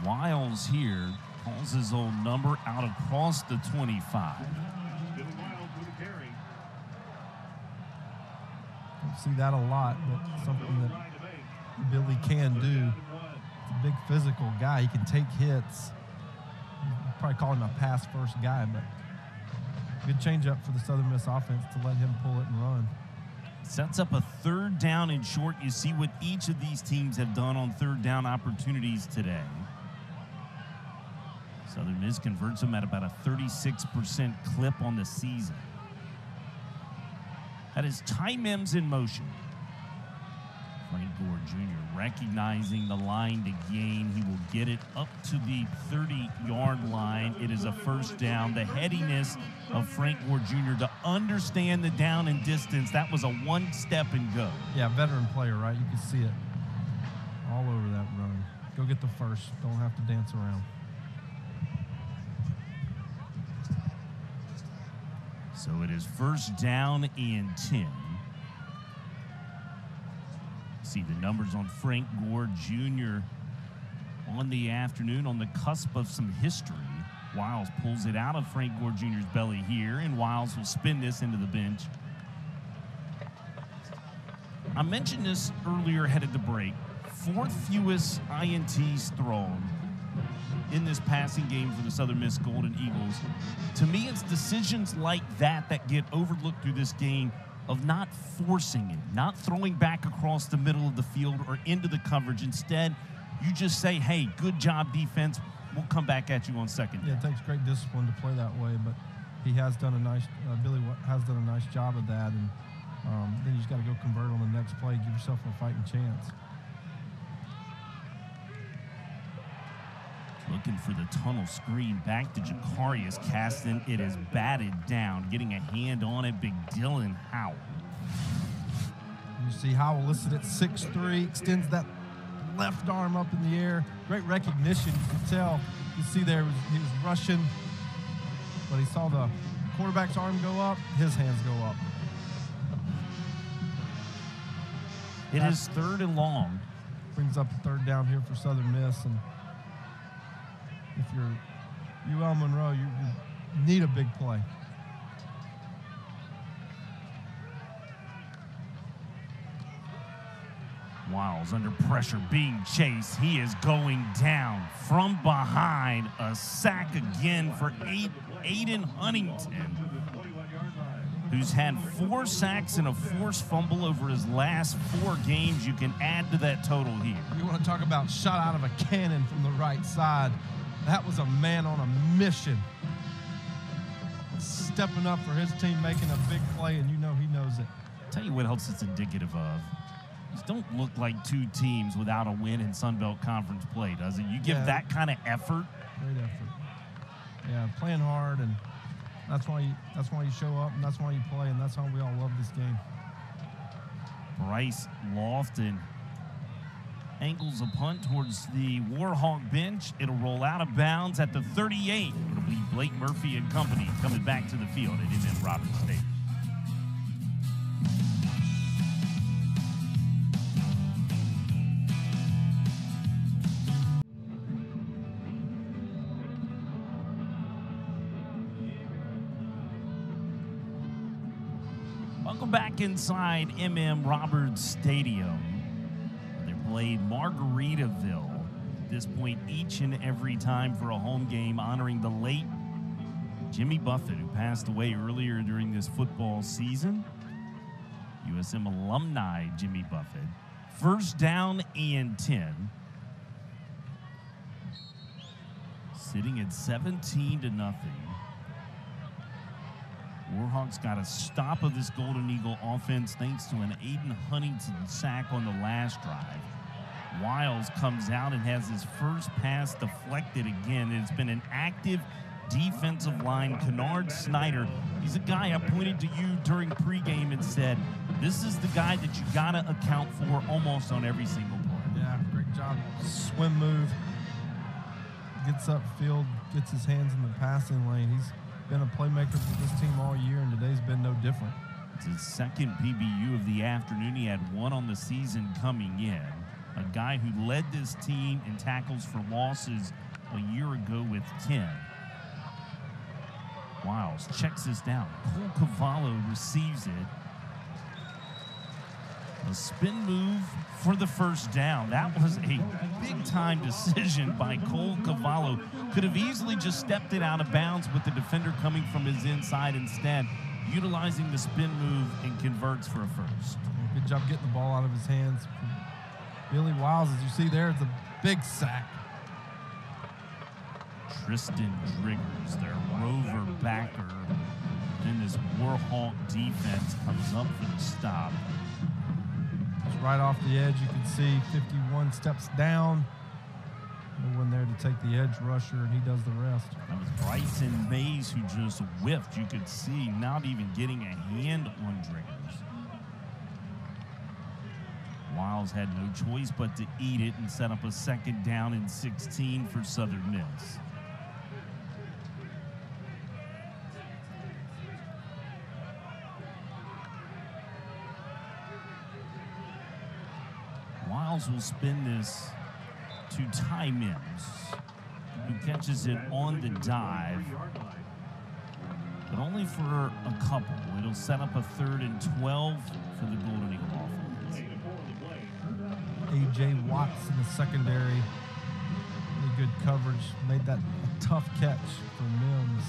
Wiles here calls his old number out across the 25. Don't see that a lot, but something that Billy can do. He's a big physical guy. He can take hits. You'd probably call him a pass-first guy, but good change-up for the Southern Miss offense to let him pull it and run. Sets up a third down and short. You see what each of these teams have done on third down opportunities today. Southern Miss converts them at about a 36% clip on the season. That is Ty Mims in motion. Frank Gore Jr. recognizing the line to gain. He will get it up to the 30-yard line. It is a first down. The headiness of Frank Gore Jr. to understand the down and distance. That was a one-step and go. Yeah, veteran player, right? You can see it all over that run. Go get the first. Don't have to dance around. So it is first down and 10. See the numbers on Frank Gore Jr. on the afternoon, on the cusp of some history. Wiles pulls it out of Frank Gore Jr.'s belly here, and Wiles will spin this into the bench. I mentioned this earlier headed to break. Fourth fewest INTs thrown in this passing game for the Southern Miss Golden Eagles. To me, it's decisions like that that get overlooked through this game, of not forcing it, not throwing back across the middle of the field or into the coverage. Instead, you just say, hey, good job, defense. We'll come back at you on second. Yeah, it takes great discipline to play that way, but he has done a nice, Billy has done a nice job of that. And then you just got to go convert on the next play, give yourself a fighting chance. Looking for the tunnel screen, back to Jacarius Caston. It is batted down, getting a hand on it, Big Dylan Howell. You see Howell listed at 6'3", extends that left arm up in the air. Great recognition, you can tell. You see there, he was rushing, but he saw the quarterback's arm go up, his hands go up. It is third and long. Brings up a third down here for Southern Miss, and if you're UL-Monroe, you need a big play. Wiles under pressure, being chased. He is going down from behind. A sack again for Aiden Huntington, who's had 4 sacks and a forced fumble over his last 4 games. You can add to that total here. You want to talk about shot out of a cannon from the right side. That was a man on a mission. Stepping up for his team, making a big play, and you know he knows it. Tell you what else it's indicative of. These don't look like 2 teams without a win in Sun Belt Conference play, does it? You give that kind of effort. Great effort. Yeah, playing hard, and that's why you show up, and that's why you play, and that's how we all love this game. Bryce Lofton angles a punt towards the Warhawk bench. It'll roll out of bounds at the 38. It'll be Blake Murphy and company coming back to the field at MM Roberts Stadium. Welcome back inside MM Roberts Stadium. They played Margaritaville at this point each and every time for a home game, honoring the late Jimmy Buffett, who passed away earlier during this football season. USM alumni Jimmy Buffett. First down and 10. Sitting at 17-0. Warhawks got a stop of this Golden Eagle offense thanks to an Aiden Huntington sack on the last drive. Wiles comes out and has his first pass deflected again. It's been an active defensive line. Kennard Snyder, he's a guy I pointed to you during pregame and said, this is the guy that you got to account for almost on every single play. Yeah, great job. Swim move. Gets upfield, gets his hands in the passing lane. He's been a playmaker for this team all year, and today's been no different. It's his second PBU of the afternoon. He had 1 on the season coming in. A guy who led this team in tackles for losses a year ago with 10. Wiles checks this down. Cole Cavallo receives it. A spin move for the first down. That was a big-time decision by Cole Cavallo. Could have easily just stepped it out of bounds with the defender coming from his inside. Instead, utilizing the spin move and converts for a first. Good job getting the ball out of his hands. Billy Wiles, as you see there, it's a big sack. Tristan Driggers, their rover backer. Then this Warhawk defense comes up for the stop. It's right off the edge. You can see 51 steps down. No one there to take the edge rusher, and he does the rest. That was Bryson Mays who just whiffed. You could see not even getting a hand on Driggers. Wiles had no choice but to eat it and set up a second down and 16 for Southern Miss. Wiles will spin this to Ty Mims, who catches it on the dive, but only for a couple. It'll set up a 3rd and 12 for the Golden Eagle offense. A.J. Watts in the secondary. Really good coverage. Made that a tough catch for Mims.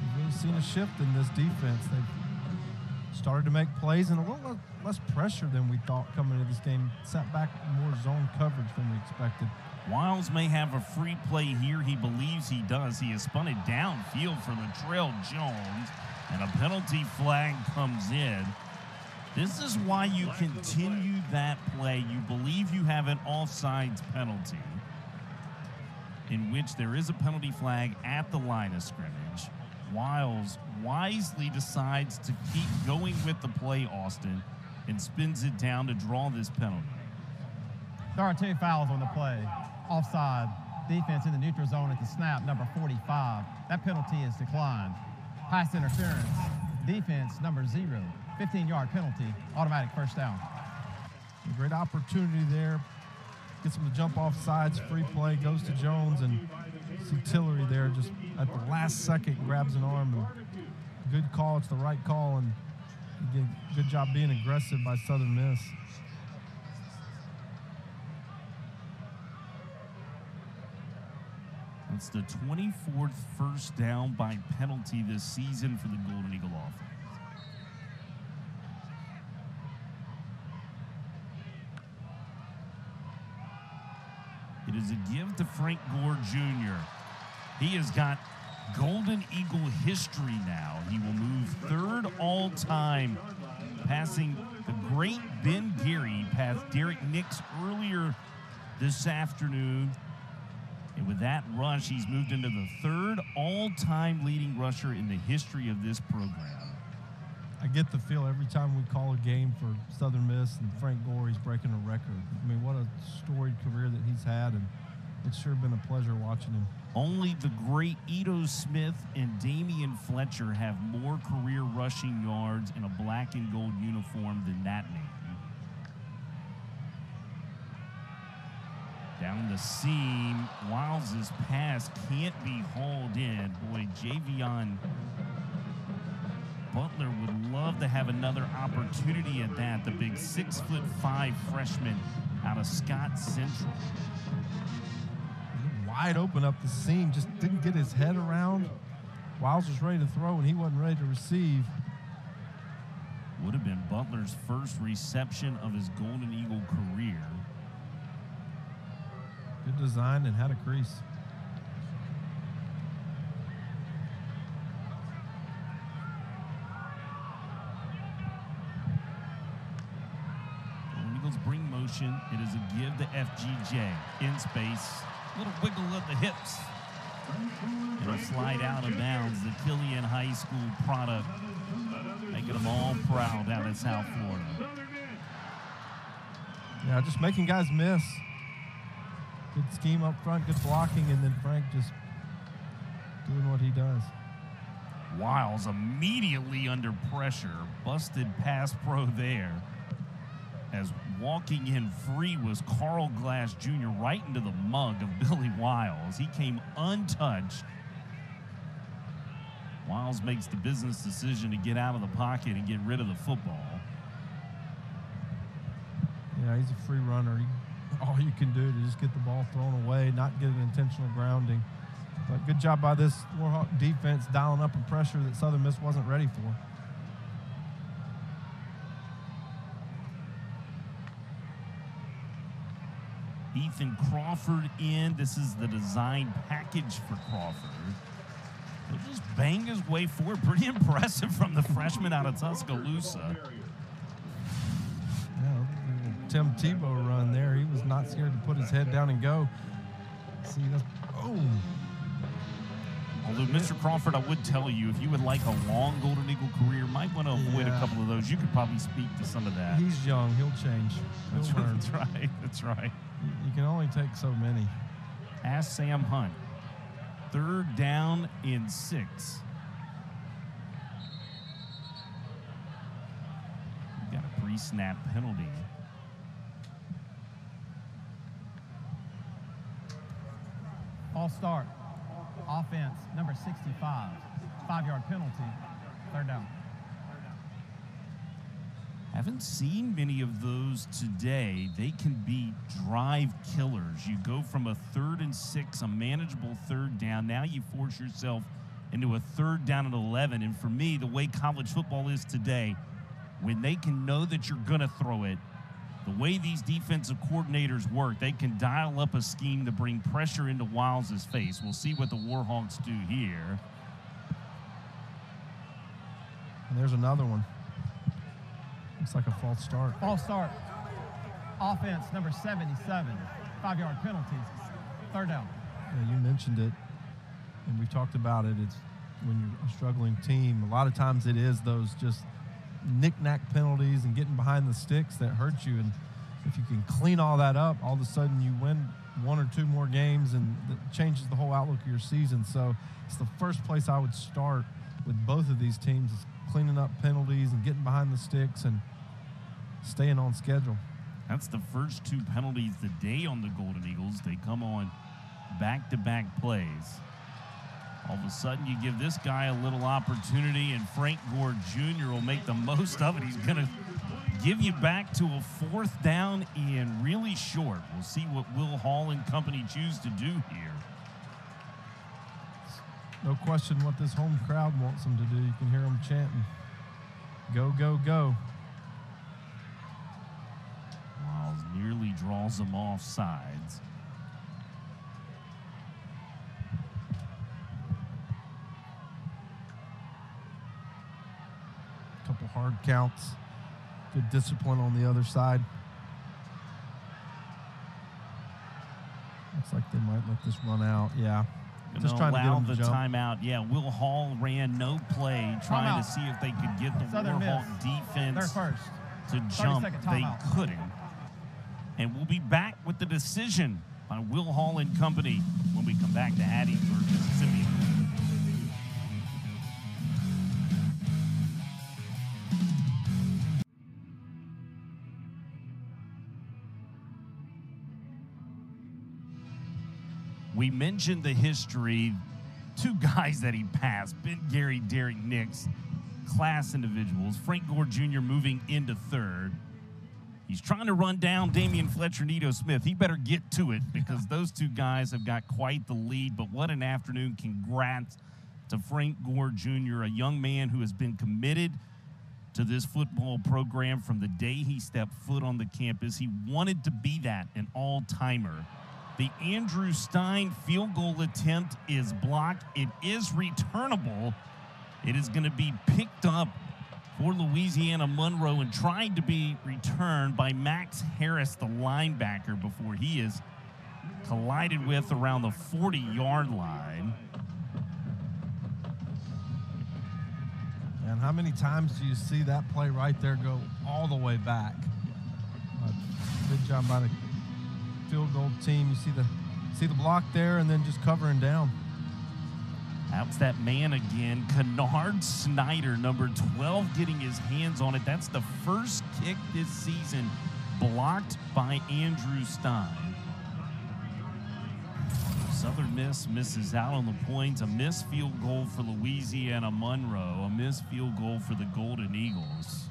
We've really seen a shift in this defense. They've started to make plays and a little less pressure than we thought coming into this game. Sat back more zone coverage than we expected. Wiles may have a free play here. He believes he does. He has spun it downfield for Latrell Jones, and a penalty flag comes in. This is why you continue that play. You believe you have an offsides penalty, in which there is a penalty flag at the line of scrimmage. Wiles wisely decides to keep going with the play, Austin, and spins it down to draw this penalty. There are 2 fouls on the play. Offside, defense in the neutral zone at the snap, number 45. That penalty is declined. Pass interference, defense, number 0. 15-yard penalty, automatic first down. A great opportunity there. Gets him to jump off sides, free play, goes to Jones, and see Tillery there just at the last second grabs an arm. And good call, it's the right call, and again, good job being aggressive by Southern Miss. That's the 24th first down by penalty this season for the Golden Eagle offense. It is a give to Frank Gore Jr. He has got Golden Eagle history now. He will move third all-time, passing the great Ben Geary, passed Derek Nix earlier this afternoon. And with that rush, he's moved into the third all-time leading rusher in the history of this program. I get the feel every time we call a game for Southern Miss and Frank Gore, he's breaking a record. I mean, what a storied career that he's had, and it's sure been a pleasure watching him. Only the great Ito Smith and Damian Fletcher have more career rushing yards in a black and gold uniform than that name. Down the seam, Wiles' pass can't be hauled in. Boy, Javion Butler would love to have another opportunity at that. The big 6'5" freshman out of Scott Central. Wide open up the seam, just didn't get his head around. Wiles was ready to throw and he wasn't ready to receive. Would have been Butler's first reception of his Golden Eagle career. Good design and had a crease. Golden Eagles bring motion. It is a give to FGJ. In space, little wiggle of the hips. It'll slide out of bounds. The Killian High School product, making them all proud out in South Florida. Yeah, just making guys miss. Good scheme up front, good blocking, and then Frank just doing what he does. Wiles immediately under pressure. Busted pass pro there. As walking in free was Carl Glass Jr. right into the mug of Billy Wiles. He came untouched. Wiles makes the business decision to get out of the pocket and get rid of the football. Yeah, he's a free runner. All you can do to just get the ball thrown away, not get an intentional grounding. But good job by this Warhawk defense dialing up a pressure that Southern Miss wasn't ready for. Ethan Crawford in. This is the design package for Crawford. He'll just bang his way forward. Pretty impressive from the freshman out of Tuscaloosa. Yeah, Tim Tebow run there. He was not scared to put his head down and go. See, that's, oh. Although, Mr. Crawford, I would tell you, if you would like a long Golden Eagle career, might want to avoid a couple of those. You could probably speak to some of that. He's young. He'll change. That's right. That's right. That's right. You can only take so many. Ask Sam Hunt. Third down and 6. We've got a pre-snap penalty. All start. Offense, number 65. 5-yard penalty. Third down. Haven't seen many of those today. They can be drive killers. You go from a 3rd and 6, a manageable third down. Now you force yourself into a 3rd down and 11. And for me, the way college football is today, when they can know that you're going to throw it, the way these defensive coordinators work, they can dial up a scheme to bring pressure into Wiles' face. We'll see what the Warhawks do here. And there's another one. Looks like a false start. False start. Offense, number 77. 5-yard penalty. Third down. Yeah, you mentioned it, and we talked about it. It's when you're a struggling team, a lot of times it is those just knick-knack penalties and getting behind the sticks that hurt you. And if you can clean all that up, all of a sudden you win 1 or 2 more games, and it changes the whole outlook of your season. So it's the first place I would start with both of these teams is cleaning up penalties and getting behind the sticks and staying on schedule. That's the first 2 penalties today on the Golden Eagles. They come on back-to-back plays. All of a sudden, you give this guy a little opportunity, and Frank Gore Jr. will make the most of it. He's going to give you back to a 4th down and really short. We'll see what Will Hall and company choose to do here. No question what this home crowd wants them to do. You can hear them chanting, "Go, go, go." Wiles nearly draws them off sides. Couple hard counts. Good discipline on the other side. Looks like they might let this run out. Yeah. Just trying to get them to jump. Timeout. Yeah, Will Hall ran no play, trying to see if they could get the Warhawk defense to jump. They couldn't. And we'll be back with the decision by Will Hall and company when we come back to Hattiesburg, Mississippi. We mentioned the history, two guys that he passed, Ben Gary, Derek Nix, class individuals. Frank Gore Jr. moving into third. He's trying to run down Damian Fletcher, Nito Smith. He better get to it because those two guys have got quite the lead. But what an afternoon. Congrats to Frank Gore Jr., a young man who has been committed to this football program from the day he stepped foot on the campus. He wanted to be that, an all-timer. The Andrew Stein field goal attempt is blocked. It is returnable. It is going to be picked up for Louisiana-Monroe and trying to be returned by Max Harris, the linebacker, before he is collided with around the 40-yard line. And how many times do you see that play right there go all the way back? Good job by the field goal team. You see the block there and then just covering down. That was that man again, Kennard Snyder, number 12, getting his hands on it. That's the first kick this season blocked by Andrew Stein. Southern Miss misses out on the points. A missed field goal for Louisiana-Monroe. A missed field goal for the Golden Eagles.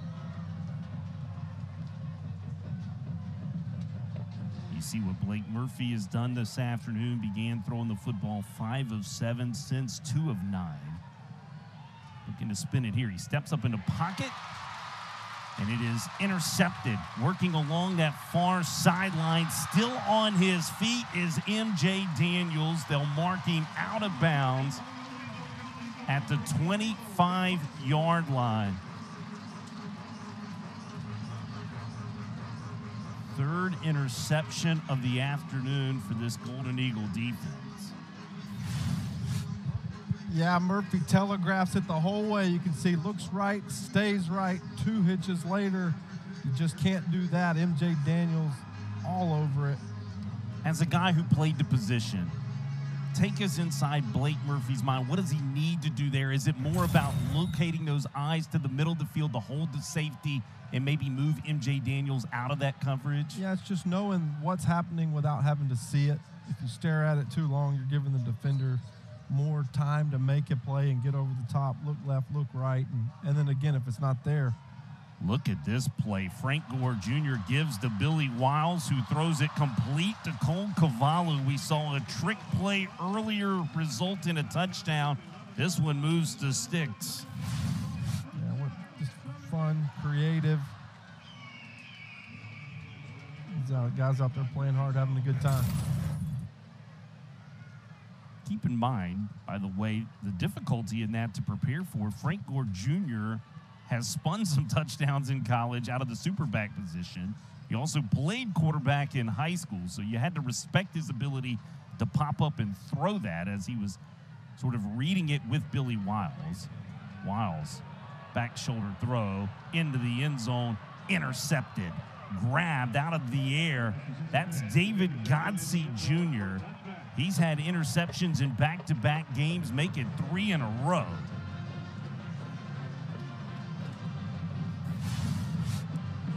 You see what Blake Murphy has done this afternoon. Began throwing the football 5 of 7 since 2 of 9. Looking to spin it here. He steps up into pocket, and it is intercepted. Working along that far sideline, still on his feet is M.J. Daniels. They'll mark him out of bounds at the 25-yard line. Third interception of the afternoon for this Golden Eagle defense. Yeah, Murphy telegraphs it the whole way. You can see looks right, stays right. 2 hitches later, you just can't do that. M.J. Daniels all over it. As a guy who played the position, take us inside Blake Murphy's mind. What does he need to do there? Is it more about locating those eyes to the middle of the field to hold the safety and maybe move M.J. Daniels out of that coverage? Yeah, it's just knowing what's happening without having to see it. If you stare at it too long, you're giving the defender more time to make a play and get over the top, look left, look right, and then again, if it's not there. Look at this play. Frank Gore Jr. gives to Billy Wiles, who throws it complete to Cole Cavallo. We saw a trick play earlier result in a touchdown. This one moves to sticks. Yeah, just fun, creative. These guys out there playing hard, having a good time. Keep in mind, by the way, the difficulty in that to prepare for. Frank Gore Jr. has spun some touchdowns in college out of the superback position. He also played quarterback in high school, so you had to respect his ability to pop up and throw that as he was sort of reading it with Billy Wiles. Wiles, back shoulder throw into the end zone, intercepted, grabbed out of the air. That's David Godsey Jr. He's had interceptions in back-to-back games, making 3 in a row.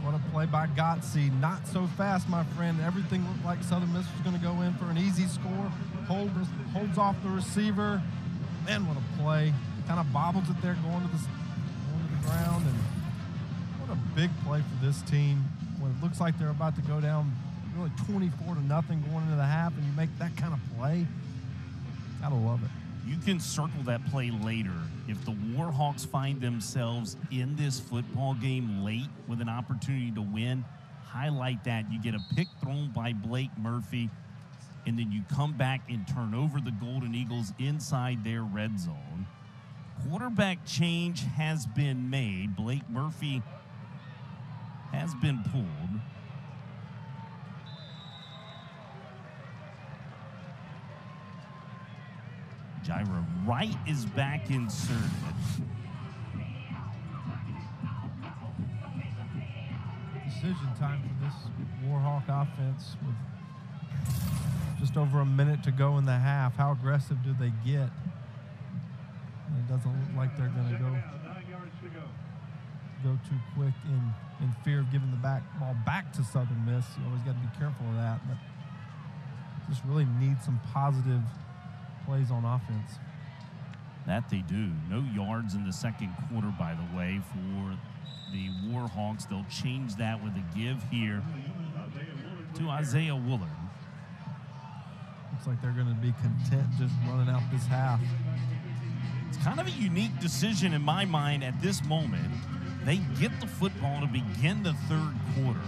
What a play by Godsey. Not so fast, my friend. Everything looked like Southern Miss was going to go in for an easy score. Holds off the receiver. Man, what a play. Kind of bobbles it there going to the ground. And what a big play for this team when it looks like they're about to go down really 24-0 going into the half, and you make that kind of play. Gotta love it. You can circle that play later. If the Warhawks find themselves in this football game late with an opportunity to win, highlight that. You get a pick thrown by Blake Murphy, and then you come back and turn over the Golden Eagles inside their red zone. Quarterback change has been made. Blake Murphy has been pulled. Jaira Wright is back inserted. Decision time for this Warhawk offense with just over a minute to go in the half. How aggressive do they get? It doesn't look like they're going to go too quick in fear of giving the ball back to Southern Miss. You always got to be careful of that, but just really need some positive plays on offense. That they do. No yards in the second quarter, by the way, for the Warhawks. They'll change that with a give here to Isaiah Woolard. Looks like they're going to be content just running out this half. It's kind of a unique decision in my mind at this moment. They get the football to begin the third quarter.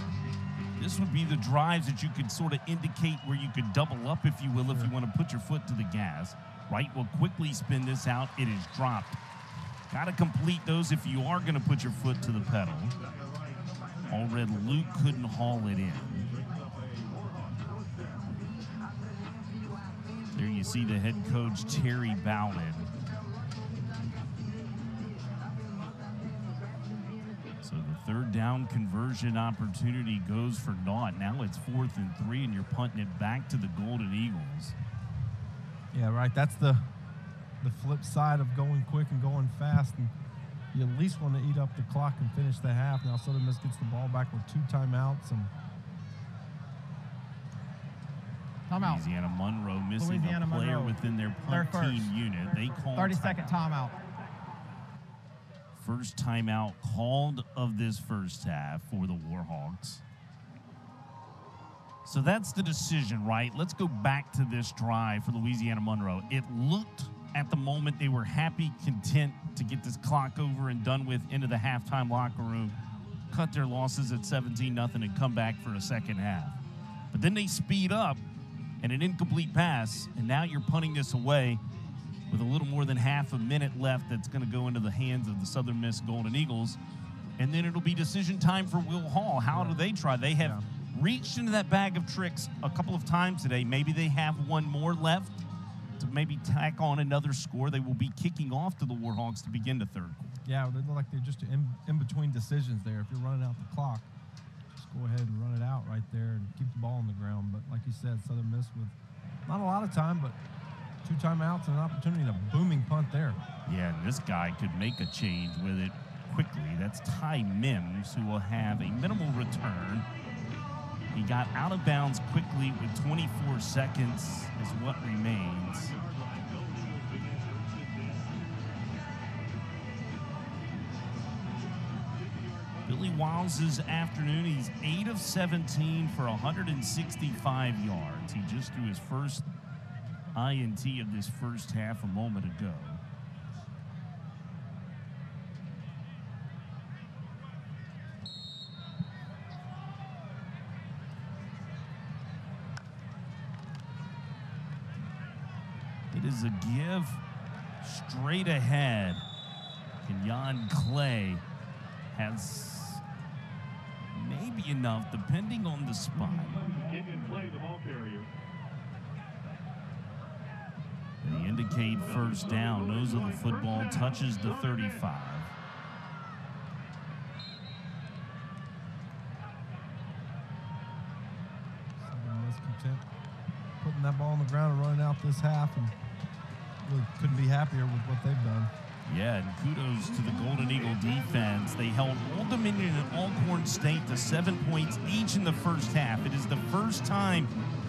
This would be the drives that you could sort of indicate where you could double up, if you will, if you want to put your foot to the gas. Wright will quickly spin this out. It is dropped. Got to complete those if you are going to put your foot to the pedal. Already Luke couldn't haul it in. There you see the head coach, Terry Bowden. So the third down conversion opportunity goes for naught. Now it's 4th and 3, and you're punting it back to the Golden Eagles. Yeah, right. That's the flip side of going quick and going fast. And you at least want to eat up the clock and finish the half. Now Southern Miss gets the ball back with 2 timeouts. And timeout. Louisiana-Monroe missing a player within their punt team unit. They called 30-second timeout. First timeout called of this first half for the Warhawks. So that's the decision, right? Let's go back to this drive for Louisiana-Monroe. It looked at the moment they were happy, content to get this clock over and done with into the halftime locker room, cut their losses at 17-0 and come back for a second half. But then they speed up and an incomplete pass, and now you're punting this away with a little more than half a minute left. That's going to go into the hands of the Southern Miss Golden Eagles. And then it'll be decision time for Will Hall. How do they try? They have reached into that bag of tricks a couple of times today. Maybe they have one more left to maybe tack on another score. They will be kicking off to the Warhawks to begin the third quarter. Yeah, they look like they're just in between decisions there. If you're running out the clock, just go ahead and run it out right there and keep the ball on the ground. But like you said, Southern Miss with not a lot of time, but 2 timeouts and an opportunity and a booming punt there. Yeah, and this guy could make a change with it quickly. That's Ty Mims, who will have a minimal return. He got out of bounds quickly with 24 seconds is what remains. Billy Wiles' afternoon, he's 8 of 17 for 165 yards. He just threw his first INT of this first half a moment ago. It is a give straight ahead. And Jan Clay has maybe enough, depending on the spot. They indicate first down. Nose of the football touches the 35. Content putting that ball on the ground and running out this half, and really couldn't be happier with what they've done. Yeah, and kudos to the Golden Eagle defense. They held Old Dominion and Alcorn State to 7 points each in the first half. It is the first time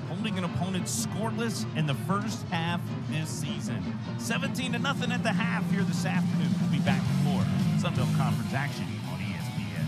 holding an opponent scoreless in the first half this season. 17-0 at the half here this afternoon. We'll be back with more Sun Belt Conference action on ESPN.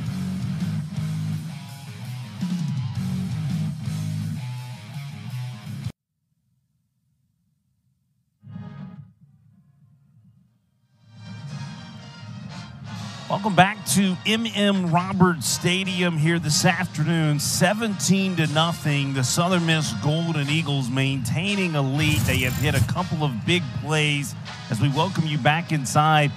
Welcome back to M.M. Stadium here this afternoon. 17-0. The Southern Miss Golden Eagles maintaining a lead. They have hit a couple of big plays as we welcome you back inside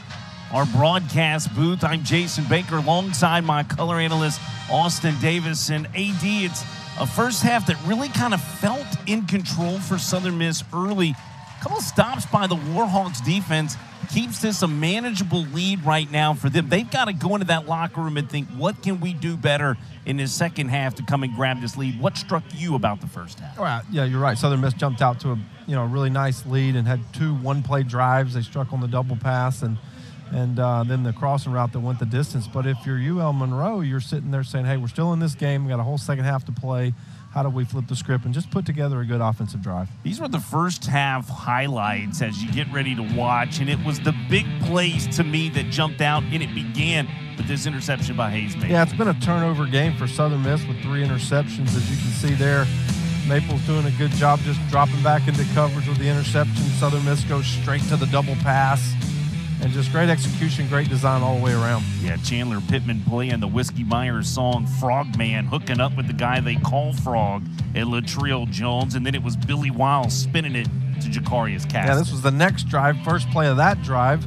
our broadcast booth. I'm Jason Baker alongside my color analyst, Austin Davis. And AD, it's a first half that really kind of felt in control for Southern Miss early. A couple stops by the Warhawks defense keeps this a manageable lead right now for them. They've got to go into that locker room and think, what can we do better in the second half to come and grab this lead? What struck you about the first half? Well, yeah, you're right. Southern Miss jumped out to a really nice lead and had 2 one-play drives. They struck on the double pass and then the crossing route that went the distance. But if you're UL-Monroe, you're sitting there saying, hey, we're still in this game. We got a whole second half to play. How do we flip the script and just put together a good offensive drive? These were the first half highlights as you get ready to watch, and it was the big plays to me that jumped out, and it began with this interception by Hayes Maples. Yeah, it's been a turnover game for Southern Miss with 3 interceptions, as you can see there. Maples doing a good job just dropping back into coverage with the interception. Southern Miss goes straight to the double pass. And just great execution, great design all the way around. Yeah, Chandler Pittman playing the Whiskey Myers song Frogman, hooking up with the guy they call Frog at Latrell Jones. And then it was Billy Wiles spinning it to Jacarius Caston. Yeah, this was the next drive, first play of that drive.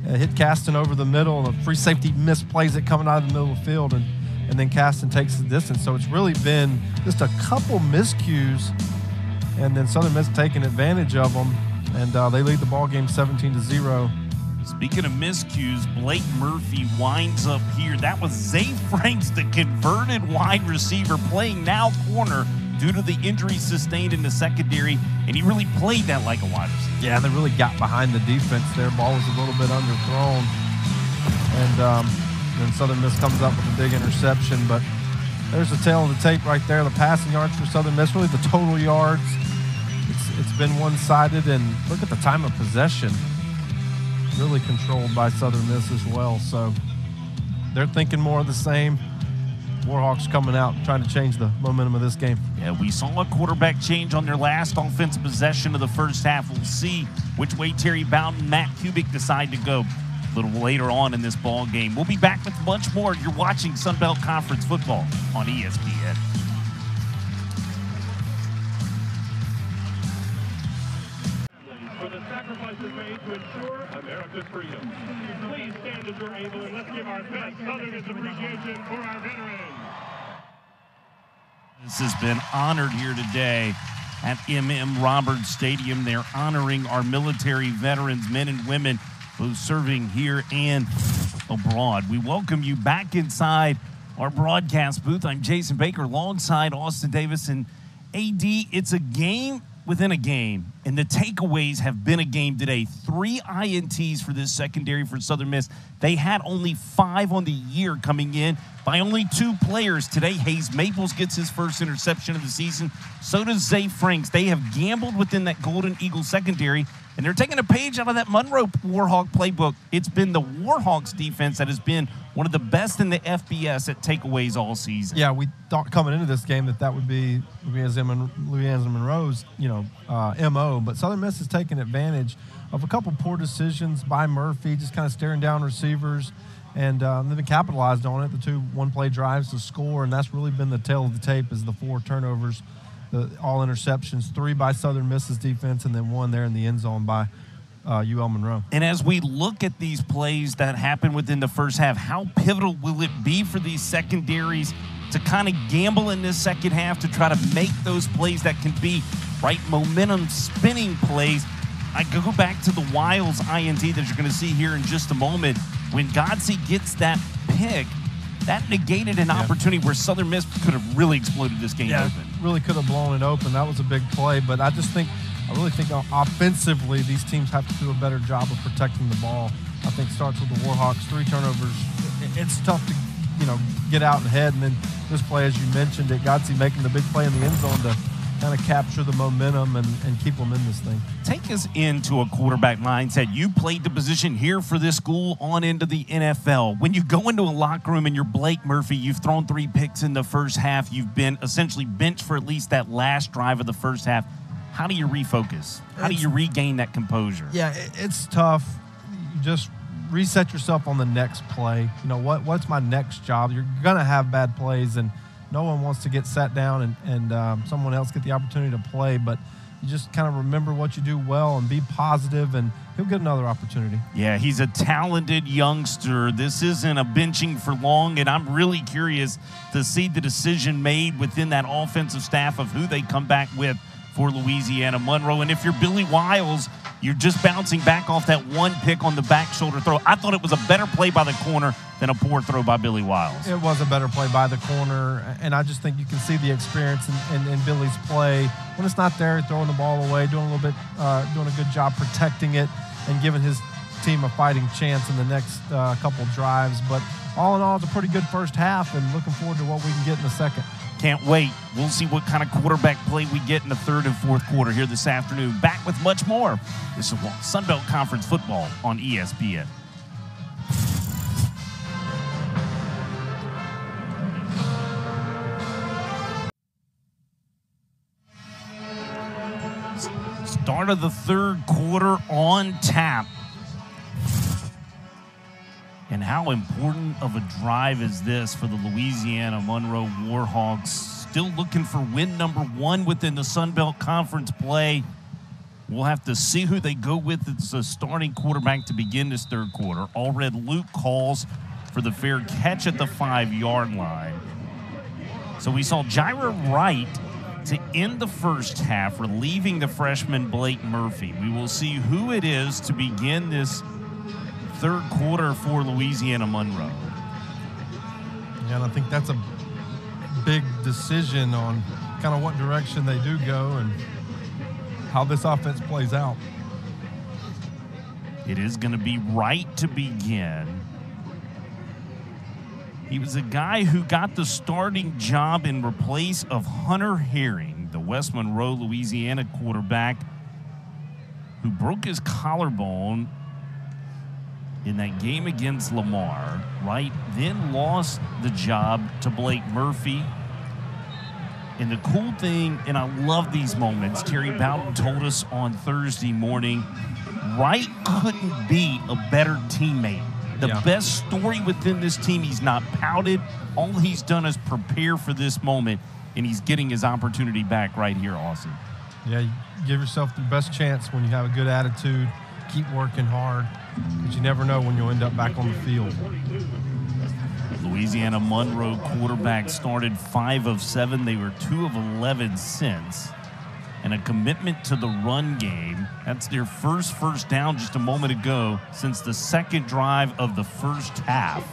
Hit Caston over the middle, and the free safety misplays it coming out of the middle of the field, and then Caston takes the distance. So it's really been just a couple miscues, and then Southern Miss taking advantage of them, and they lead the ball game 17-0. Speaking of miscues, Blake Murphy winds up here. That was Zay Franks, the converted wide receiver, playing now corner due to the injury sustained in the secondary, and he really played that like a wide receiver. Yeah, they really got behind the defense there. Ball was a little bit underthrown, and then Southern Miss comes up with a big interception, but there's the tail of the tape right there. The passing yards for Southern Miss, really the total yards. It's been one-sided, and look at the time of possession. Really controlled by Southern Miss as well. So they're thinking more of the same. Warhawks coming out trying to change the momentum of this game. Yeah, we saw a quarterback change on their last offensive possession of the first half. We'll see which way Terry Bowden and Matt Kubik decide to go a little later on in this ball game. We'll be back with much more. You're watching Sunbelt Conference football on ESPN. To ensure America's freedom. Please stand as you're able, and let's give our best Southern Miss appreciation for our veterans. This has been honored here today at M.M. Roberts Stadium. They're honoring our military veterans, men and women, both serving here and abroad. We welcome you back inside our broadcast booth. I'm Jason Baker alongside Austin Davis. And AD, it's a game within a game, and the takeaways have been a game today. 3 INTs for this secondary for Southern Miss. They had only 5 on the year coming in by only 2 players today. Hayes Maples gets his first interception of the season. So does Zay Franks. They have gambled within that Golden Eagle secondary, and they're taking a page out of that Monroe Warhawk playbook. It's been the Warhawks defense that has been one of the best in the FBS at takeaways all season. Yeah, we thought coming into this game that would be Louisiana-Monroe's, MO, but Southern Miss has taken advantage of a couple poor decisions by Murphy, just kind of staring down receivers, and they've capitalized on it. The 2 one-play drives to score, and that's really been the tail of the tape is the 4 turnovers, all interceptions, 3 by Southern Miss's defense, and then 1 there in the end zone by UL-Monroe. And as we look at these plays that happened within the first half, how pivotal will it be for these secondaries to kind of gamble in this second half to try to make those plays that can be, right, momentum spinning plays? I go back to the Wiles INT that you're going to see here in just a moment. When Godsey gets that pick, that negated an opportunity where Southern Miss could have really exploded this game open. Really could have blown it open. That was a big play, but I really think offensively these teams have to do a better job of protecting the ball. I think it starts with the Warhawks. 3 turnovers. It's tough to, get out and head, and then this play, as you mentioned, Godsey making the big play in the end zone to kind of capture the momentum and keep them in this thing. Take us into a quarterback mindset. You played the position here for this school on into the NFL. When you go into a locker room and you're Blake Murphy, you've thrown 3 picks in the first half. You've been essentially benched for at least that last drive of the first half. How do you refocus? How do you regain that composure? Yeah, it's tough. You just reset yourself on the next play. You know, what's my next job? You're going to have bad plays, and no one wants to get sat down and someone else get the opportunity to play, but you just kind of remember what you do well and be positive, and he'll get another opportunity. Yeah, he's a talented youngster. This isn't a benching for long, and I'm really curious to see the decision made within that offensive staff of who they come back with for Louisiana-Monroe. And if you're Billy Wiles, you're just bouncing back off that one pick on the back shoulder throw. I thought it was a better play by the corner than a poor throw by Billy Wiles. It was a better play by the corner, and I just think you can see the experience in Billy's play. When it's not there, throwing the ball away, doing a good job protecting it and giving his team a fighting chance in the next couple drives. But all in all, it's a pretty good first half, and looking forward to what we can get in the second. Can't wait. We'll see what kind of quarterback play we get in the third and fourth quarter here this afternoon. Back with much more. This is Sunbelt Conference football on ESPN. Start of the third quarter on tap. And how important of a drive is this for the Louisiana-Monroe Warhawks? Still looking for win number 1 within the Sunbelt Conference play. We'll have to see who they go with as a starting quarterback to begin this third quarter. All-red Luke calls for the fair catch at the 5-yard line. So we saw Jaira Wright to end the first half, relieving the freshman Blake Murphy. We will see who it is to begin this third quarter for Louisiana-Monroe. Yeah, and I think that's a big decision on kind of what direction they do go and how this offense plays out. It is going to be Wright to begin. He was a guy who got the starting job in replace of Hunter Herring, the West Monroe, Louisiana quarterback who broke his collarbone in that game against Lamar. Wright then lost the job to Blake Murphy. And the cool thing, and I love these moments, Terry Bowden told us on Thursday morning, Wright couldn't be a better teammate. The best story within this team, he's not pouted. All he's done is prepare for this moment, and he's getting his opportunity back right here, Austin. Yeah, you give yourself the best chance when you have a good attitude. Keep working hard, because you never know when you'll end up back on the field. Louisiana-Monroe quarterback started 5 of 7. They were 2 of 11 since. And a commitment to the run game. That's their first down just a moment ago since the second drive of the first half.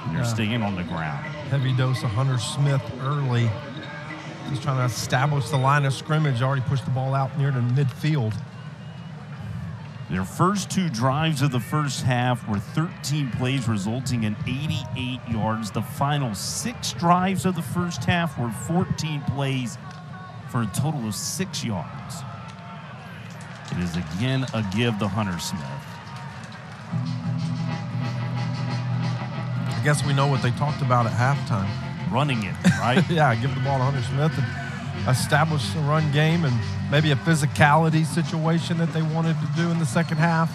And they're staying on the ground. Heavy dose of Hunter Smith early. Just trying to establish the line of scrimmage. Already pushed the ball out near the midfield. Their first 2 drives of the first half were 13 plays, resulting in 88 yards. The final 6 drives of the first half were 14 plays for a total of 6 yards. It is again a give to Hunter Smith. I guess we know what they talked about at halftime. Running it, right? Yeah, give the ball to Hunter Smith and establish a run game and maybe a physicality situation that they wanted to do in the second half.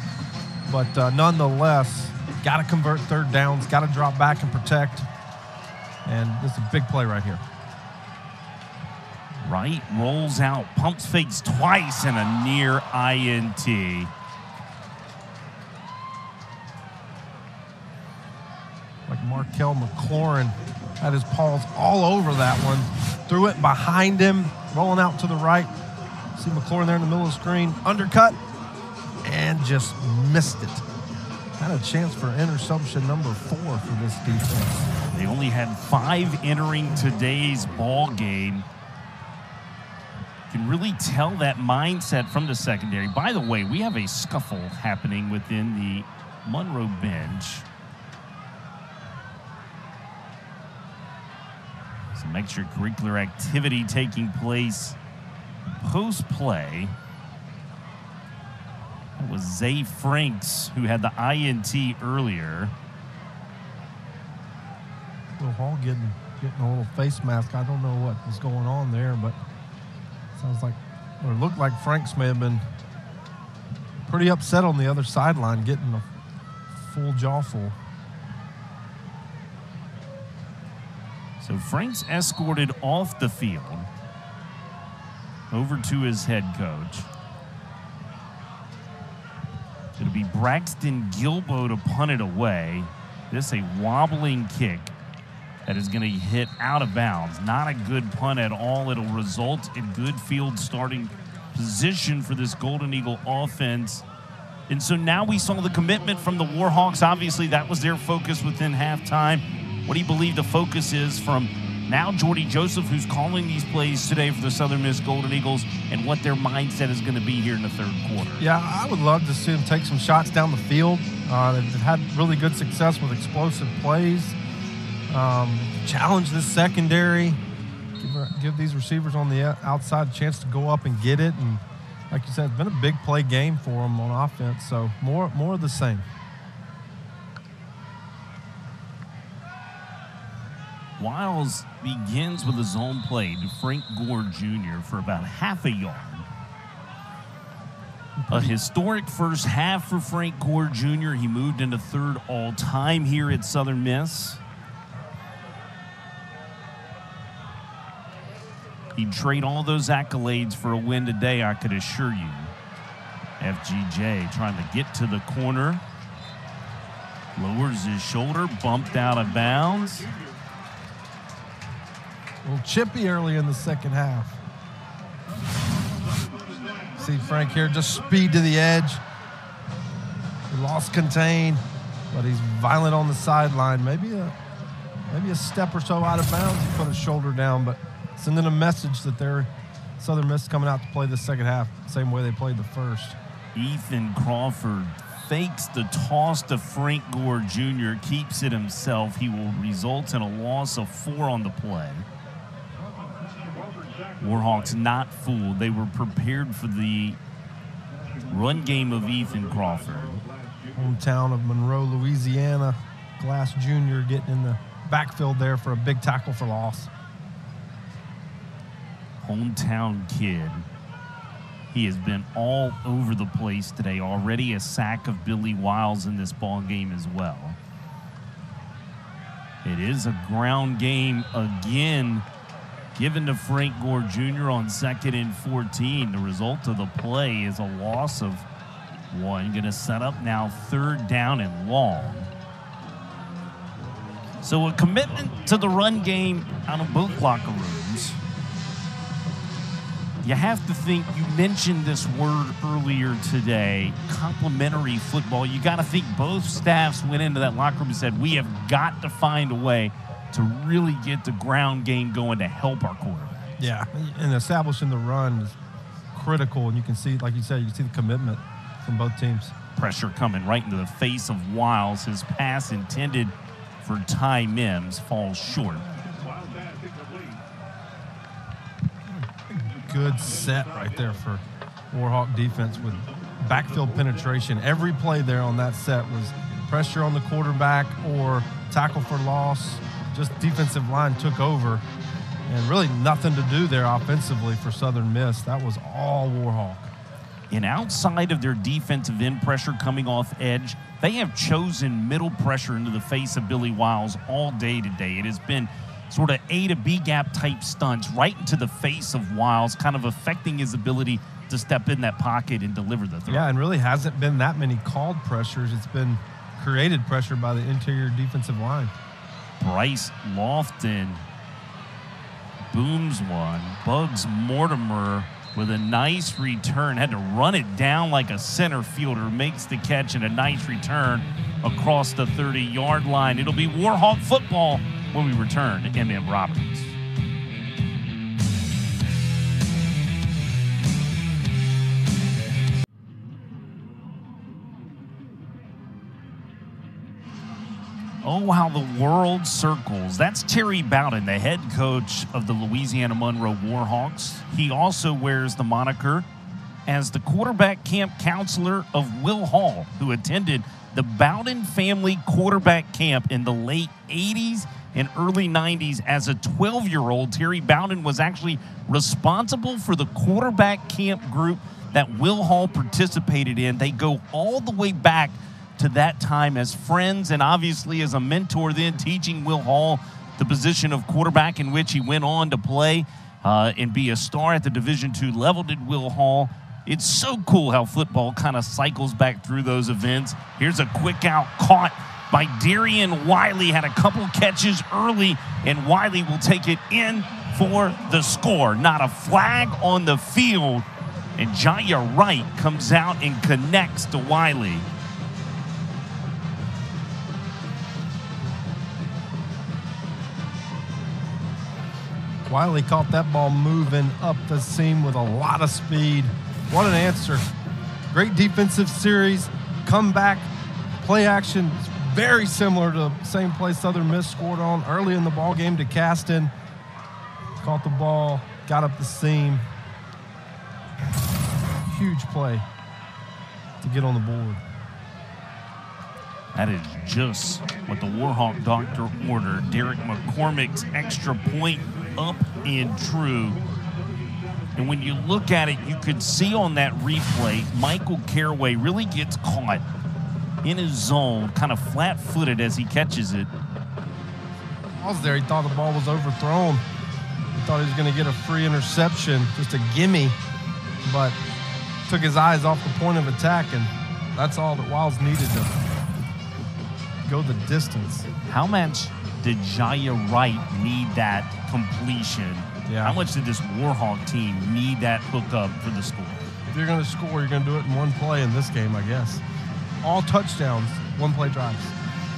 But nonetheless, got to convert third downs, got to drop back and protect. And this is a big play right here. Wright rolls out, pumps fakes twice, and a near INT. Like Markel McLaurin had his paws all over that one. Threw it behind him, rolling out to the right. See McLaurin there in the middle of the screen. Undercut, and just missed it. Had a chance for interception number 4 for this defense. They only had 5 entering today's ball game. Can really tell that mindset from the secondary. By the way, we have a scuffle happening within the Monroe bench. Some extracurricular activity taking place post-play. That was Zay Franks who had the INT earlier. Will Hall getting a little face mask. I don't know what was going on there, but sounds like, or it looked like Franks may have been pretty upset on the other sideline, getting a full jawful. So Frank's escorted off the field over to his head coach. It'll be Braxton Gilbo to punt it away. This a wobbling kick that is going to hit out of bounds. Not a good punt at all. It'll result in good field starting position for this Golden Eagle offense. And so now we saw the commitment from the Warhawks. Obviously, that was their focus within halftime. What do you believe the focus is from now Jordy Joseph, who's calling these plays today for the Southern Miss Golden Eagles, and what their mindset is going to be here in the third quarter? Yeah, I would love to see them take some shots down the field. They've had really good success with explosive plays. Challenge this secondary. Give these receivers on the outside a chance to go up and get it. And like you said, it's been a big play game for them on offense. So more of the same. Wiles begins with a zone play to Frank Gore Jr. for about half a yard. A historic first half for Frank Gore Jr. He moved into third all-time here at Southern Miss. He'd trade all those accolades for a win today, I could assure you. FGJ trying to get to the corner. Lowers his shoulder, bumped out of bounds. A little chippy early in the second half. See Frank here, just speed to the edge. He lost contain, but he's violent on the sideline. Maybe a step or so out of bounds. He put his shoulder down, but sending a message that they're Southern Miss coming out to play the second half same way they played the first. Ethan Crawford fakes the toss to Frank Gore Jr., keeps it himself. He will result in a loss of 4 on the play. Warhawks not fooled. They were prepared for the run game of Ethan Crawford. Hometown of Monroe, Louisiana. Glass Jr. getting in the backfield there for a big tackle for loss. Hometown kid. He has been all over the place today. Already a sack of Billy Wiles in this ball game as well. It is a ground game again, given to Frank Gore Jr. on 2nd and 14. The result of the play is a loss of 1. Going to set up now 3rd down and long. So a commitment to the run game out of both locker rooms. You have to think, you mentioned this word earlier today, complementary football. You got to think both staffs went into that locker room and said, we have got to find a way to really get the ground game going to help our quarterback. Yeah, and establishing the run is critical, and you can see, like you said, you can see the commitment from both teams. Pressure coming right into the face of Wiles. His pass intended for Ty Mims falls short. Good set right there for Warhawk defense with backfield penetration. Every play there on that set was pressure on the quarterback or tackle for loss. Just defensive line took over, and really nothing to do there offensively for Southern Miss. That was all Warhawk. And outside of their defensive end pressure coming off edge, they have chosen middle pressure into the face of Billy Wiles all day today. It has been sort of A to B gap type stunts right into the face of Wiles, kind of affecting his ability to step in that pocket and deliver the throw. Yeah, and really hasn't been that many called pressures. It's been created pressure by the interior defensive line. Bryce Lofton booms one. Bugs Mortimer with a nice return. Had to run it down like a center fielder. Makes the catch and a nice return across the 30-yard line. It'll be Warhawk football when we return to MM Roberts. Oh, how the world circles. That's Terry Bowden, the head coach of the Louisiana Monroe Warhawks. He also wears the moniker as the quarterback camp counselor of Will Hall, who attended the Bowden family quarterback camp in the late 80s and early 90s. As a 12-year-old, Terry Bowden was actually responsible for the quarterback camp group that Will Hall participated in. They go all the way back to that time as friends and obviously as a mentor, then teaching Will Hall the position of quarterback, in which he went on to play and be a star at the Division II level, did Will Hall. It's so cool how football kind of cycles back through those events. Here's a quick out caught by Darian Wiley. Had a couple catches early, and Wiley will take it in for the score. Not a flag on the field, and Jaya Wright comes out and connects to Wiley. Wiley caught that ball moving up the seam with a lot of speed. What an answer. Great defensive series, comeback, play action. It's very similar to the same play Southern Miss scored on early in the ball game to Caston. Caught the ball, got up the seam. Huge play to get on the board. That is just what the Warhawk doctor ordered. Derek McCormick's extra point up and true. And when you look at it, you could see on that replay, Michael Caraway really gets caught in his zone, kind of flat-footed as he catches it. I was there. He thought the ball was overthrown. He thought he was going to get a free interception, just a gimme, but took his eyes off the point of attack, and that's all that Wiles needed to go the distance. How much did Jaya Wright need that completion? Yeah. How much did this Warhawk team need that hookup for the score? If you're going to score, you're going to do it in one play in this game, I guess. All touchdowns, one-play drives.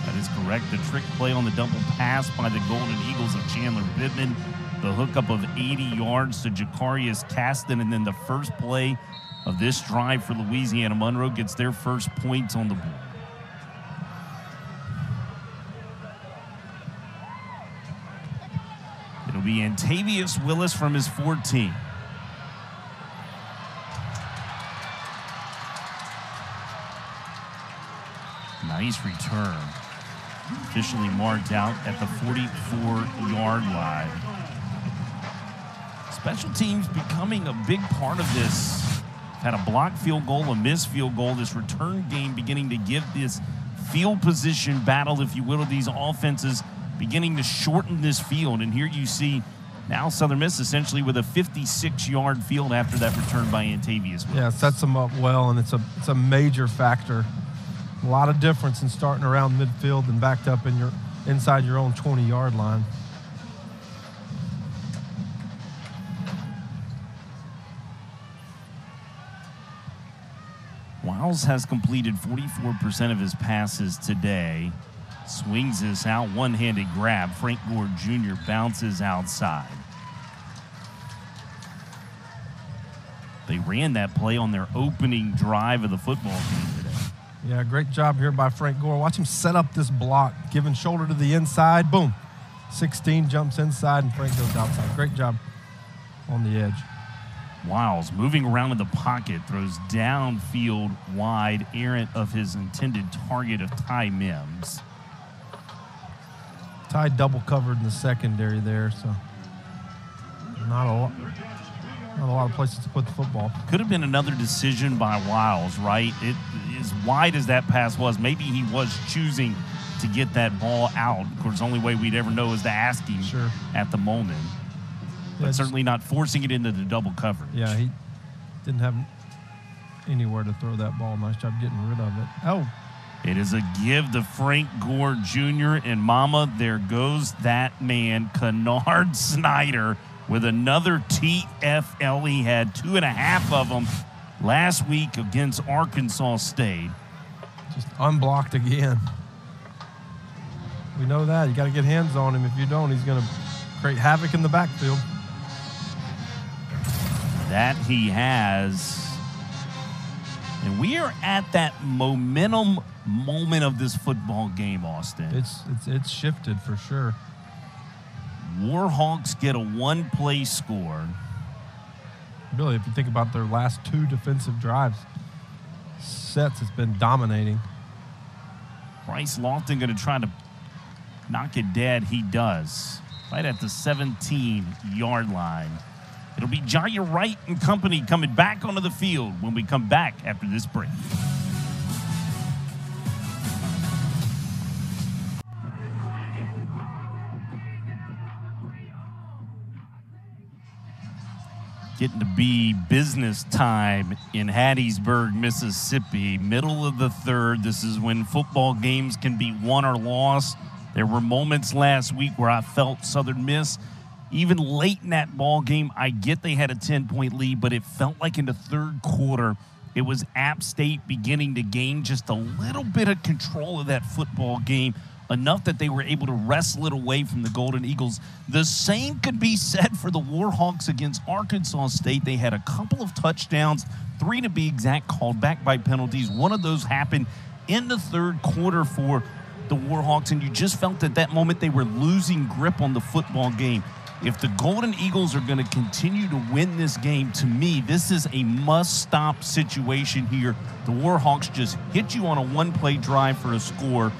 That is correct. The trick play on the double pass by the Golden Eagles of Chandler Pittman. The hookup of 80 yards to Jacarius Caston, and then the first play of this drive for Louisiana Monroe gets their first points on the board. It'll be Antavius Willis from his 14. Nice return. Officially marked out at the 44-yard line. Special teams becoming a big part of this. Had a blocked field goal, a missed field goal. This return game beginning to give this field position battle, if you will, of these offenses, beginning to shorten this field. And here you see now Southern Miss essentially with a 56-yard field after that return by Antavius Willis. Yeah, sets them up well, and it's a major factor. A lot of difference in starting around midfield and backed up in inside your own 20-yard line. Wiles has completed 44% of his passes today. Swings this out, one-handed grab. Frank Gore Jr. bounces outside. They ran that play on their opening drive of the football game today. Yeah, great job here by Frank Gore. Watch him set up this block, giving shoulder to the inside. Boom. 16 jumps inside, and Frank goes outside. Great job on the edge. Wiles moving around in the pocket, throws downfield wide, errant of his intended target of Ty Mims. Ty double covered in the secondary there, so not a lot of places to put the football. Could have been another decision by Wiles, right? As wide as that pass was, maybe he was choosing to get that ball out. Of course, the only way we'd ever know is to ask him at the moment. But certainly not forcing it into the double coverage. Yeah, he didn't have anywhere to throw that ball. Nice job getting rid of it. Oh. It is a give to Frank Gore Jr. And, mama, there goes that man, Kennard Snyder, with another TFL. He had 2.5 of them last week against Arkansas State. Just unblocked again. We know that. You got to get hands on him. If you don't, he's going to create havoc in the backfield. That he has. And we are at that momentum moment of this football game, Austin. It's shifted for sure. Warhawks get a one-play score. Really, if you think about their last 2 defensive drives, sets has been dominating. Bryce Lofton going to try to knock it dead. He does. Right at the 17-yard line. It'll be Jaya Wright and company coming back onto the field when we come back after this break. Getting to be business time in Hattiesburg, Mississippi. Middle of the third. This is when football games can be won or lost. There were moments last week where I felt Southern Miss, even late in that ball game, I get they had a 10-point lead, but it felt like in the third quarter, it was App State beginning to gain just a little bit of control of that football game, enough that they were able to wrestle it away from the Golden Eagles. The same could be said for the Warhawks against Arkansas State. They had a couple of touchdowns, 3 to be exact, called back by penalties. One of those happened in the third quarter for the Warhawks, and you just felt at that moment they were losing grip on the football game. If the Golden Eagles are going to continue to win this game, to me, this is a must-stop situation here. The Warhawks just hit you on a one-play drive for a score.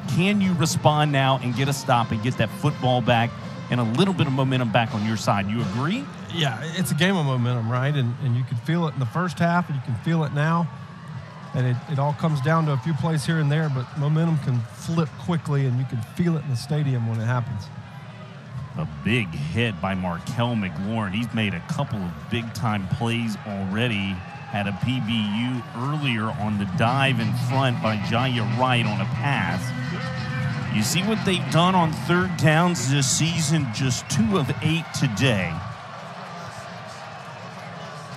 Can you respond now and get a stop and get that football back and a little bit of momentum back on your side? You agree? Yeah, it's a game of momentum, right? And you can feel it in the first half, and you can feel it now. And it all comes down to a few plays here and there, but momentum can flip quickly, and you can feel it in the stadium when it happens. A big hit by Markel McLaurin. He's made a couple of big-time plays already. Had a PBU earlier on the dive in front by Jaya Wright on a pass. You see what they've done on third downs this season, just 2 of 8 today.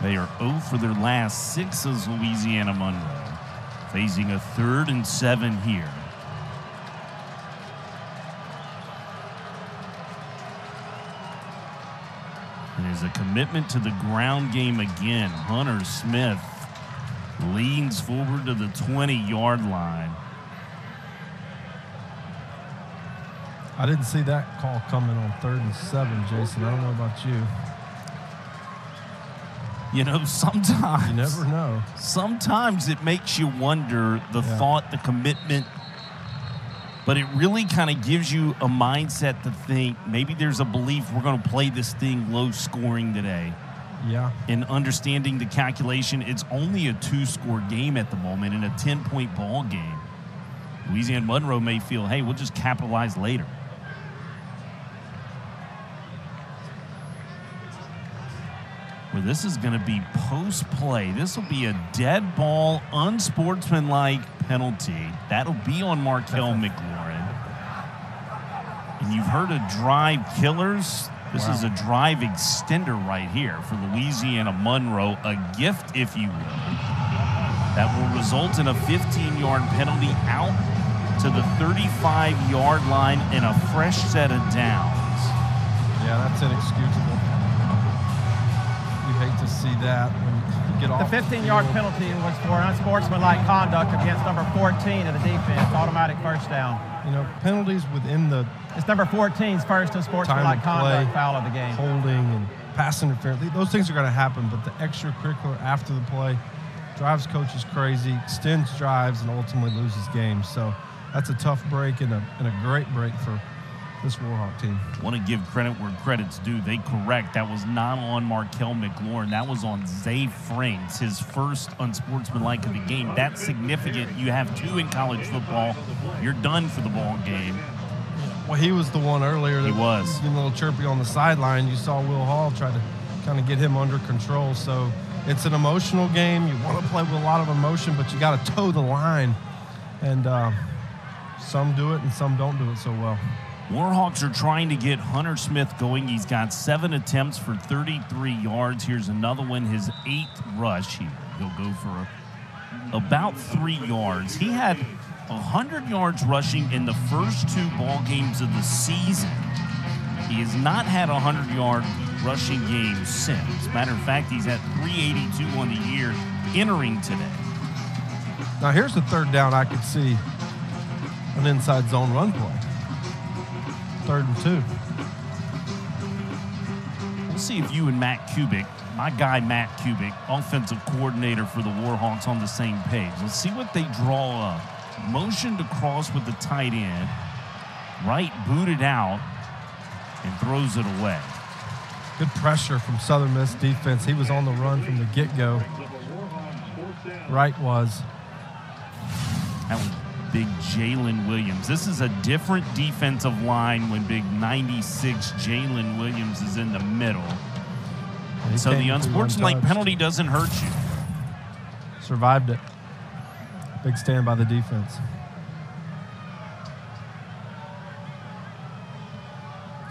They are 0 for their last 6 as Louisiana-Monroe, facing a 3rd and 7 here. It is a commitment to the ground game again. Hunter Smith leans forward to the 20-yard line. I didn't see that call coming on 3rd and 7, Jason. I don't know about you. You know, sometimes. You never know. Sometimes it makes you wonder the thought, the commitment. But it really kind of gives you a mindset to think maybe there's a belief we're going to play this thing low scoring today. Yeah. And understanding the calculation, it's only a 2-score game at the moment in a 10-point ball game. Louisiana-Monroe may feel, hey, we'll just capitalize later. Where this is going to be post-play. This will be a dead ball, unsportsmanlike penalty. That'll be on Markel McLaurin. And you've heard of drive killers. This is a drive extender right here for Louisiana-Monroe, a gift, if you will. That will result in a 15-yard penalty out to the 35-yard line and a fresh set of downs. Yeah, that's inexcusable. You hate to see that when you get off. The 15-yard penalty was for unsportsmanlike conduct against number 14 of the defense, automatic first down. You know, penalties within the It's number 14's first unsportsmanlike conduct foul of the game. Holding and pass interference, those things are going to happen, but the extracurricular after the play drives coaches crazy, extends drives, and ultimately loses games. So that's a tough break and a great break for this Warhawk team. Want to give credit where credit's due. They correct. That was not on Markel McLaurin. That was on Zay Franks, his first unsportsmanlike of the game. That's significant. You have 2 in college football. You're done for the ball game. Well, he was the one earlier. He was. Getting a little chirpy on the sideline. You saw Will Hall try to kind of get him under control. So it's an emotional game. You want to play with a lot of emotion, but you got to toe the line. And some do it and some don't do it so well. Warhawks are trying to get Hunter Smith going. He's got 7 attempts for 33 yards. Here's another one, his 8th rush here. He'll go for about 3 yards. He had 100 yards rushing in the first 2 ball games of the season. He has not had a 100-yard rushing game since. Matter of fact, he's at 382 on the year entering today. Now here's the 3rd down I could see an inside zone run play. 3rd and 2. We'll see if you and Matt Kubik, my guy Matt Kubik, offensive coordinator for the Warhawks, on the same page. Let's see what they draw up. Motion to cross with the tight end. Wright booted out and throws it away. Good pressure from Southern Miss defense. He was on the run from the get-go. Wright was. That was big Jalen Williams. This is a different defensive line when big 96 Jalen Williams is in the middle. So the unsportsmanlike penalty doesn't hurt you. Survived it. Big stand by the defense.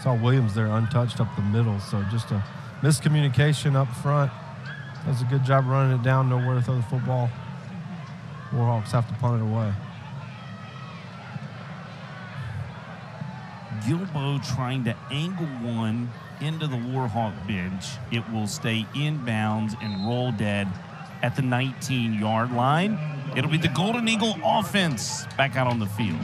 Saw Williams there untouched up the middle, so just a miscommunication up front. Does a good job running it down, know where to throw the football. Warhawks have to punt it away. Gilbo trying to angle one into the Warhawk bench. It will stay inbounds and roll dead at the 19-yard line. It'll be the Golden Eagle offense back out on the field.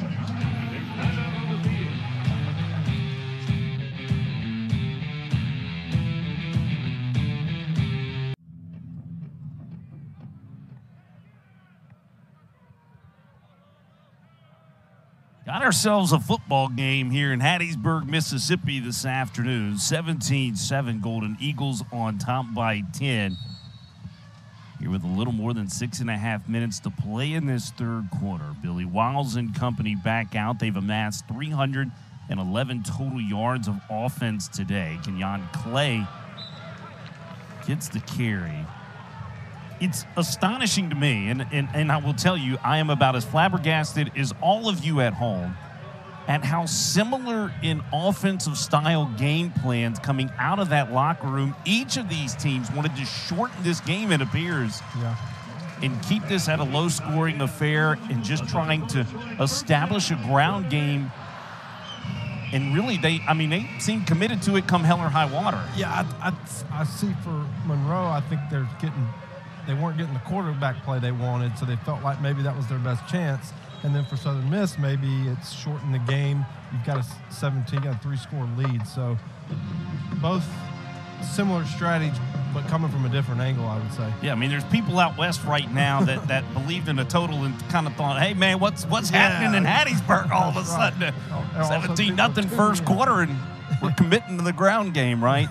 Got ourselves a football game here in Hattiesburg, Mississippi this afternoon. 17-7 Golden Eagles on top by 10. Here with a little more than 6.5 minutes to play in this third quarter. Billy Wiles and company back out. They've amassed 311 total yards of offense today. Kenyon Clay gets the carry. It's astonishing to me, and I will tell you, I am about as flabbergasted as all of you at home at how similar in offensive style game plans coming out of that locker room. Each of these teams wanted to shorten this game, it appears, and keep this at a low-scoring affair and just trying to establish a ground game. And really, they seem committed to it come hell or high water. Yeah, I see for Monroe, I think they weren't getting the quarterback play they wanted, so they felt like maybe that was their best chance. And then for Southern Miss, maybe it's shortened the game. You've got a 3-score lead. So both similar strategies, but coming from a different angle, I would say. Yeah, there's people out west right now that believed in a total and kind of thought, hey, man, what's happening in Hattiesburg all of a sudden? 17-0 first quarter, and we're committing to the ground game, right?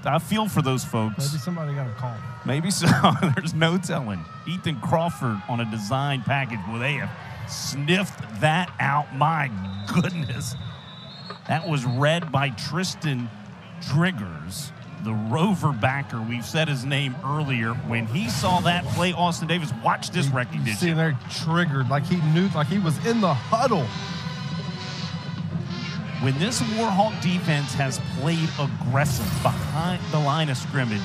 I feel for those folks. Maybe somebody got a call. Maybe so. There's no telling. Ethan Crawford on a design package. Well, they have sniffed that out. My goodness. That was read by Tristan Driggers, the Rover backer. We've said his name earlier. When he saw that play, Austin Davis, watch this recognition. See, they're triggered, like he knew, like he was in the huddle. When this Warhawk defense has played aggressive behind the line of scrimmage,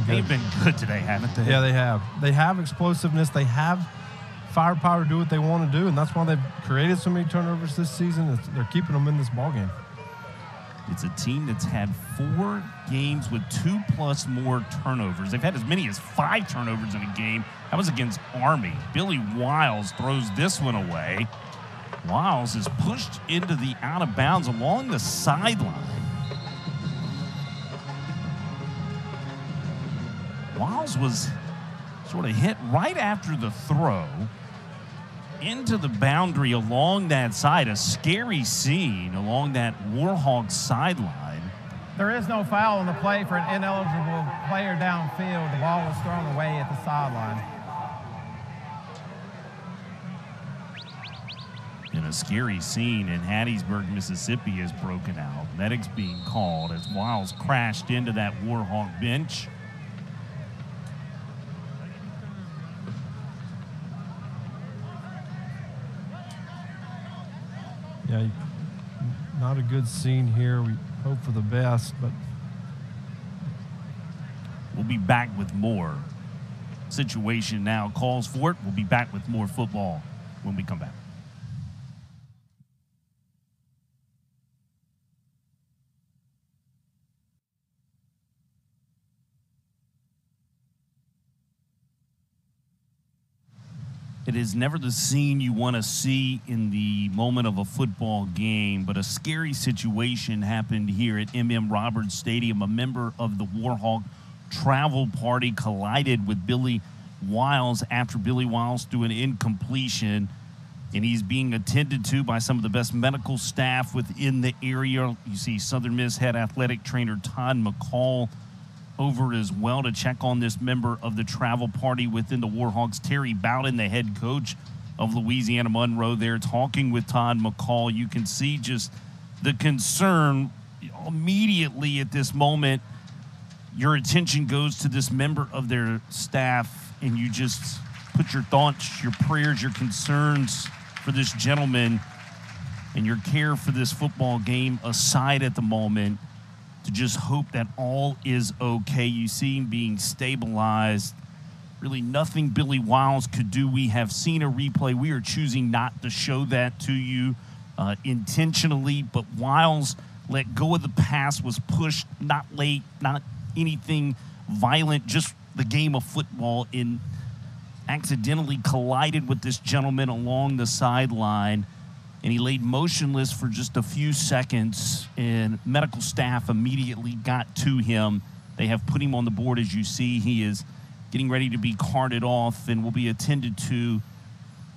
they've been good today, haven't they? Yeah, they have. They have explosiveness. They have firepower to do what they want to do, and that's why they've created so many turnovers this season. They're keeping them in this ballgame. It's a team that's had 4 games with 2+ more turnovers. They've had as many as 5 turnovers in a game. That was against Army. Billy Wiles throws this one away. Wiles is pushed into the out of bounds along the sideline. Wiles was sort of hit right after the throw into the boundary along that side. A scary scene along that Warhawk sideline. There is no foul on the play for an ineligible player downfield. The ball was thrown away at the sideline. And a scary scene in Hattiesburg, Mississippi has broken out. Medics being called as Wiles crashed into that Warhawk bench. Yeah, not a good scene here. We hope for the best, but we'll be back with more. Situation now calls for it. We'll be back with more football when we come back. It is never the scene you want to see in the moment of a football game, but a scary situation happened here at Roberts Stadium. A member of the Warhawk travel party collided with Billy Wiles after Billy Wiles threw an incompletion, and he's being attended to by some of the best medical staff within the area. You see Southern Miss head athletic trainer Todd McCall over as well to check on this member of the travel party within the Warhawks. Terry Bowden, the head coach of Louisiana-Monroe there, talking with Todd McCall. You can see just the concern immediately at this moment. Your attention goes to this member of their staff, and you just put your thoughts, your prayers, your concerns for this gentleman and your care for this football game aside at the moment, to just hope that all is okay. You see him being stabilized. Really nothing Billy Wiles could do. We have seen a replay. We are choosing not to show that to you intentionally, but Wiles let go of the pass, was pushed, not late, not anything violent, just the game of football, and accidentally collided with this gentleman along the sideline. And he laid motionless for just a few seconds, and medical staff immediately got to him. They have put him on the board, as you see. He is getting ready to be carted off and will be attended to.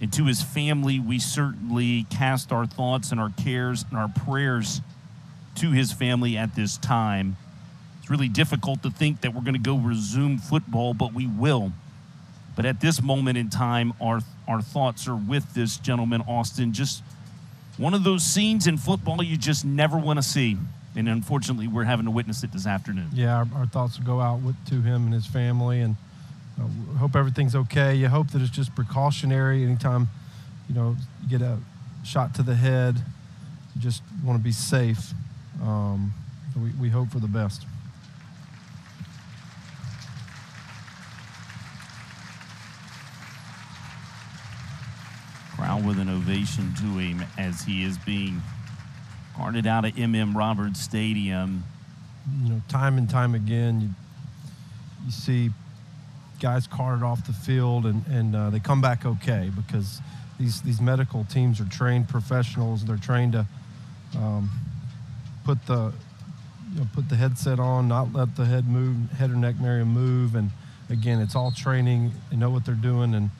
And to his family, we certainly cast our thoughts and our cares and our prayers to his family at this time. It's really difficult to think that we're going to go resume football, but we will. But at this moment in time, our thoughts are with this gentleman, Austin. Just one of those scenes in football you just never want to see. And unfortunately, we're having to witness it this afternoon. Yeah, our thoughts will go out to him and his family, and hope everything's okay. You hope that it's just precautionary. Anytime, you get a shot to the head, you just want to be safe. We hope for the best. Crowd with an ovation to him as he is being carted out of M.M. Roberts Stadium. Time and time again, you see guys carted off the field, and they come back okay, because these medical teams are trained professionals. They're trained to put the headset on, not let the head or neck area move. And again, it's all training. They know what they're doing, and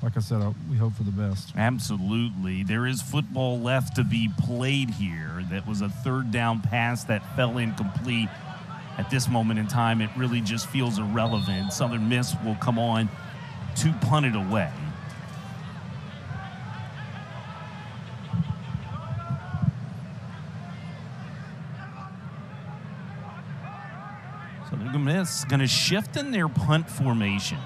like I said, we hope for the best. Absolutely. There is football left to be played here. That was a third down pass that fell incomplete. At this moment in time, it really just feels irrelevant. Southern Miss will come on to punt it away. Southern Miss going to shift in their punt formation.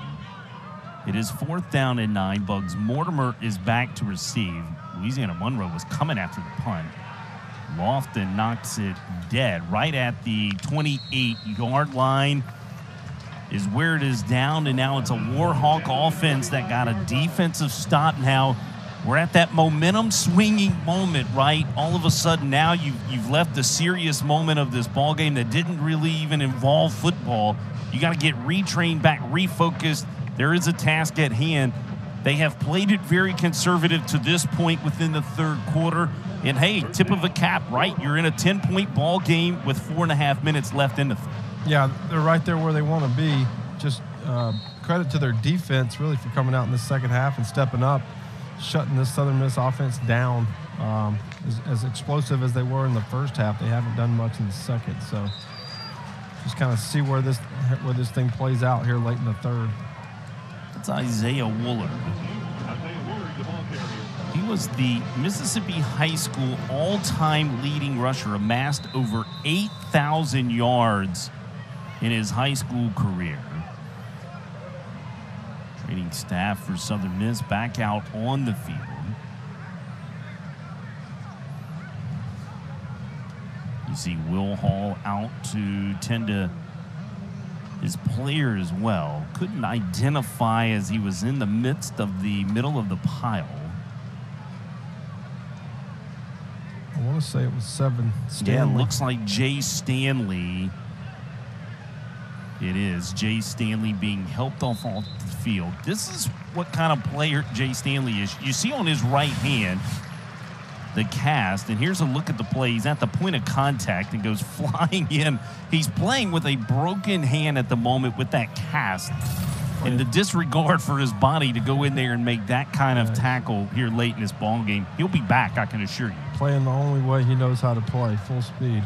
It is 4th down and 9. Bugs Mortimer is back to receive. Louisiana-Monroe was coming after the punt. Lofton knocks it dead right at the 28-yard line is where it is down, and now it's a Warhawk offense that got a defensive stop. Now we're at that momentum swinging moment, right? All of a sudden now you've left the serious moment of this ball game that didn't really even involve football. You got to get retrained back, refocused. There is a task at hand. They have played it very conservative to this point within the third quarter. And, hey, tip of a cap, right? You're in a 10-point ball game with 4.5 minutes left in the Yeah, they're right there where they want to be. Just credit to their defense, really, for coming out in the second half and stepping up, shutting this Southern Miss offense down. As explosive as they were in the first half, they haven't done much in the second. So just kind of see where this thing plays out here late in the third. It's Isaiah Woolard. He was the Mississippi High School all-time leading rusher, amassed over 8,000 yards in his high school career. Training staff for Southern Miss back out on the field. You see Will Hall out to tend to his player as well. Couldn't identify as he was in the midst of the middle of the pile. I want to say it was 7. Stanley. Yeah, it looks like Jay Stanley. It is Jay Stanley being helped off the field. This is what kind of player Jay Stanley is. You see on his right hand the cast, and here's a look at the play. He's at the point of contact and goes flying in. He's playing with a broken hand at the moment with that cast, and the disregard for his body to go in there and make that kind of tackle here late in this ball game. He'll be back, I can assure you. Playing the only way he knows how to play, full speed.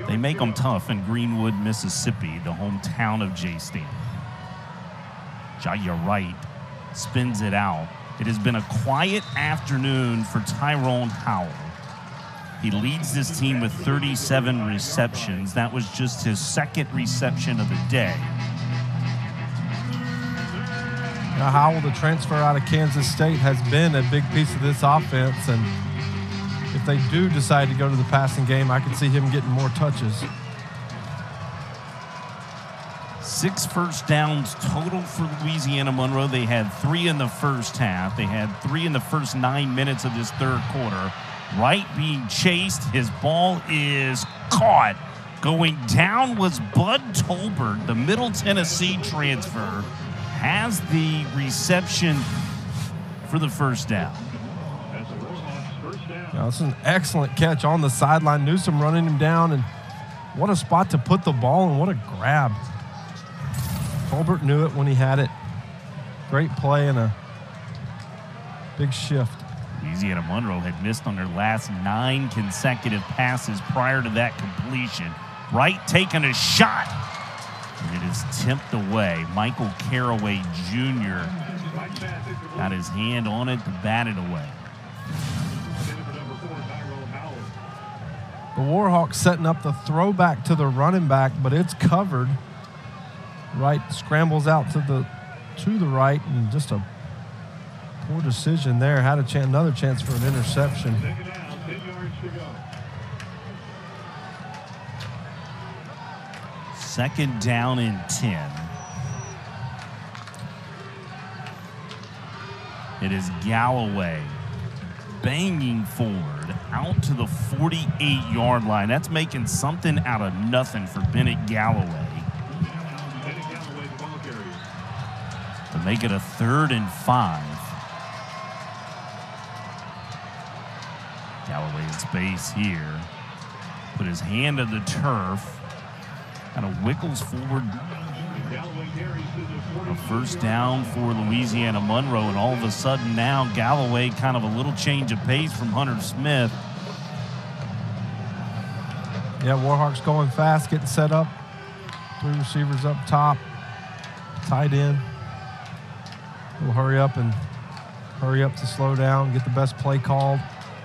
They make them tough in Greenwood, Mississippi, the hometown of J-Stamp. Jaya Wright spins it out. It has been a quiet afternoon for Tyrone Howell. He leads this team with 37 receptions. That was just his second reception of the day. Now, Howell, the transfer out of Kansas State, has been a big piece of this offense, and if they do decide to go to the passing game, I could see him getting more touches. 6 first downs total for Louisiana-Monroe. They had 3 in the first half. They had 3 in the first 9 minutes of this third quarter. Wright being chased. His ball is caught. Going down was Bud Tolbert, the Middle Tennessee transfer, has the reception for the first down. Now, this is an excellent catch on the sideline. Newsom running him down, and what a spot to put the ball in. What a grab. Tolbert knew it when he had it. Great play and a big shift. Louisiana-Monroe had missed on their last 9 consecutive passes prior to that completion. Wright taking a shot, and it is tipped away. Michael Caraway Jr. got his hand on it to bat it away. The Warhawks setting up the throwback to the running back, but it's covered. Wright scrambles out to the right, and just a poor decision there. Had another chance for an interception. Second down and 10. It is Galloway banging forward out to the 48-yard line. That's making something out of nothing for Bennett Galloway. To make it a 3rd and 5. Galloway in space here. Put his hand to the turf. Kind of wiggles forward. A first down for Louisiana-Monroe, and all of a sudden now Galloway kind of a little change of pace from Hunter Smith. Yeah, Warhawks going fast, getting set up. 3 receivers up top, tight end. We'll hurry up to slow down, get the best play called.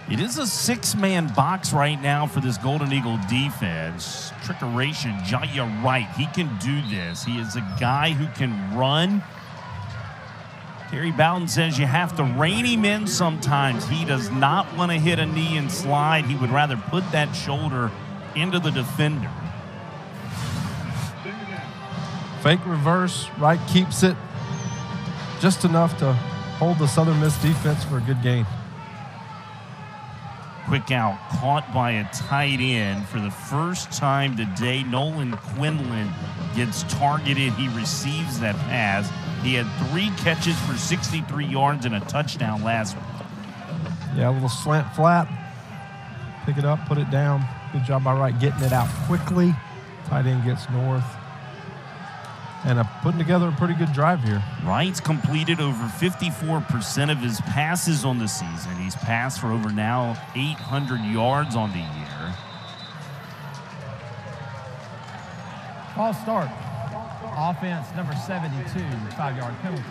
It is a 6-man box right now for this Golden Eagle defense. Trickeration, Jaya Wright, he can do this. He is a guy who can run. Terry Bowden says you have to rein him in sometimes. He does not want to hit a knee and slide. He would rather put that shoulder into the defender. Fake reverse, Wright keeps it just enough to hold the Southern Miss defense for a good gain. Quick out, caught by a tight end for the first time today. Nolan Quinlan gets targeted. He receives that pass. He had 3 catches for 63 yards and a touchdown last week. Yeah, a little slant flat. Pick it up, put it down. Good job by Wright getting it out quickly. Tight end gets north. And putting together a pretty good drive here. Wright's completed over 54% of his passes on the season. He's passed for over now 800 yards on the year. False start. Offense number 72, 5-yard penalty,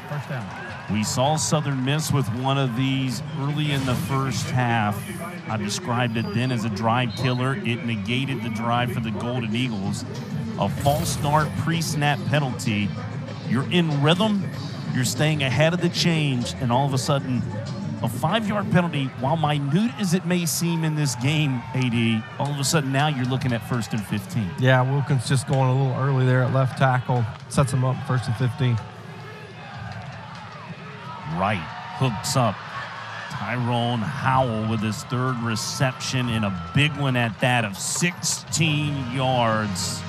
first down. We saw Southern Miss with one of these early in the first half. I described it then as a drive killer. It negated the drive for the Golden Eagles. A false start pre-snap penalty. You're in rhythm, you're staying ahead of the change, and all of a sudden, a 5-yard penalty, while minute as it may seem in this game, AD, all of a sudden now you're looking at 1st and 15. Yeah, Wilkins just going a little early there at left tackle. Sets him up 1st and 15. Wright hooks up Tyrone Howell with his 3rd reception, and a big one at that of 16 yards.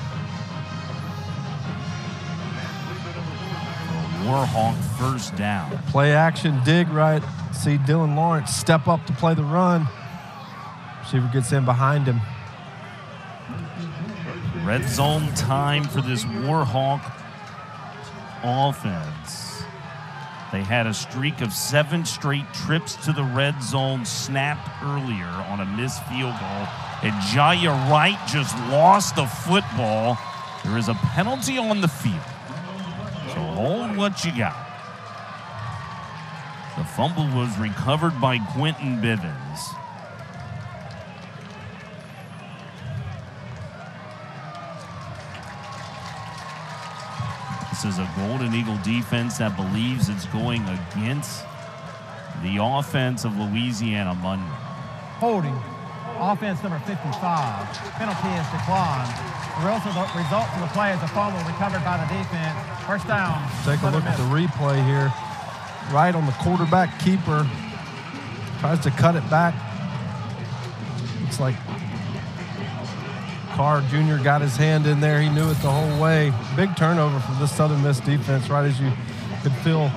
Warhawk first down. Play action, dig right. See Dylan Lawrence step up to play the run. Receiver gets in behind him. Red zone time for this Warhawk offense. They had a streak of 7 straight trips to the red zone snapped earlier on a missed field goal. And Jaya Wright just lost the football. There is a penalty on the field. So hold what you got. The fumble was recovered by Quentin Bivens. This is a Golden Eagle defense that believes it's going against the offense of Louisiana-Monroe. Holding. Offense number 55. Penalty is declined. The result of the play is a fumble recovered by the defense. First down. Take a look at the replay here. Right on the quarterback keeper. Tries to cut it back. Looks like Carr Jr. got his hand in there. He knew it the whole way. Big turnover for this Southern Miss defense, right as you could feel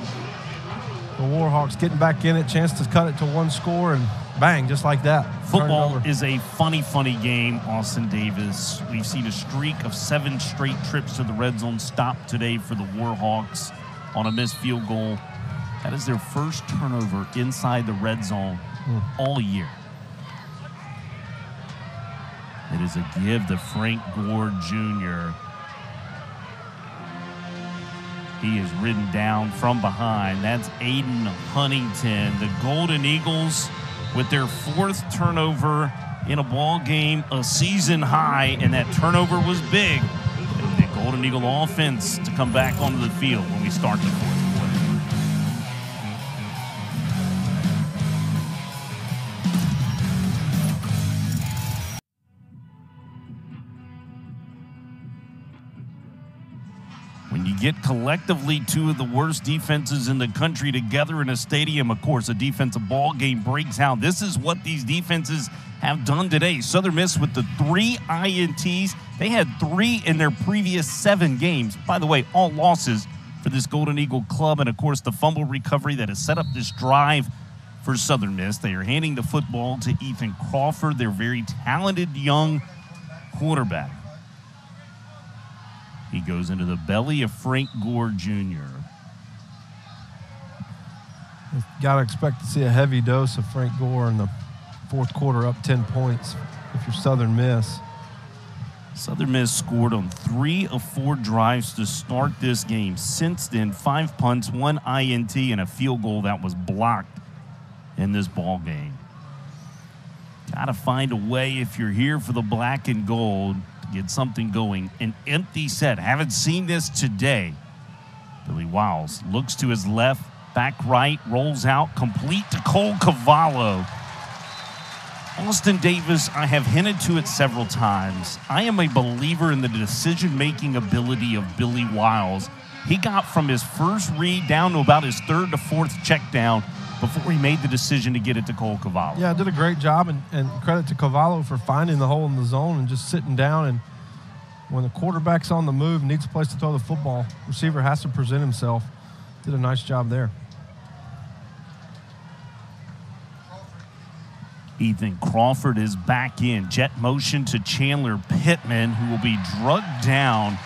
the Warhawks getting back in it. Chance to cut it to one score, and bang, just like that. Football is a funny game, Austin Davis. We've seen a streak of 7 straight trips to the red zone stop today for the Warhawks on a missed field goal. That is their first turnover inside the red zone all year. It is a give to Frank Gore Jr. He is ridden down from behind. That's Aiden Huntington. The Golden Eagles with their 4th turnover in a ball game, a season high, and that turnover was big. And the Golden Eagle offense to come back onto the field when we start the 4th quarter. When you get collectively 2 of the worst defenses in the country together in a stadium, of course, a defensive ball game breaks out. This is what these defenses have done today. Southern Miss with the 3 INTs. They had 3 in their previous 7 games. By the way, all losses for this Golden Eagle club. And, of course, the fumble recovery that has set up this drive for Southern Miss. They are handing the football to Ethan Crawford, their very talented young quarterback. He goes into the belly of Frank Gore Jr. Got to expect to see a heavy dose of Frank Gore in the 4th quarter, up 10 points if you're Southern Miss. Southern Miss scored on 3 of 4 drives to start this game. Since then, 5 punts, 1 INT, and a field goal that was blocked in this ball game. Got to find a way if you're here for the black and gold. Get something going. An empty set. Haven't seen this today. Billy Wiles looks to his left, back right, rolls out, complete to Cole Cavallo. Austin Davis, I have hinted to it several times. I am a believer in the decision-making ability of Billy Wiles. He got from his first read down to about his 3rd to 4th check down before he made the decision to get it to Cole Cavallo. Yeah, did a great job, and credit to Cavallo for finding the hole in the zone and just sitting down. And when the quarterback's on the move, needs a place to throw the football, receiver has to present himself. Did a nice job there. Ethan Crawford is back in. Jet motion to Chandler Pittman, who will be drugged down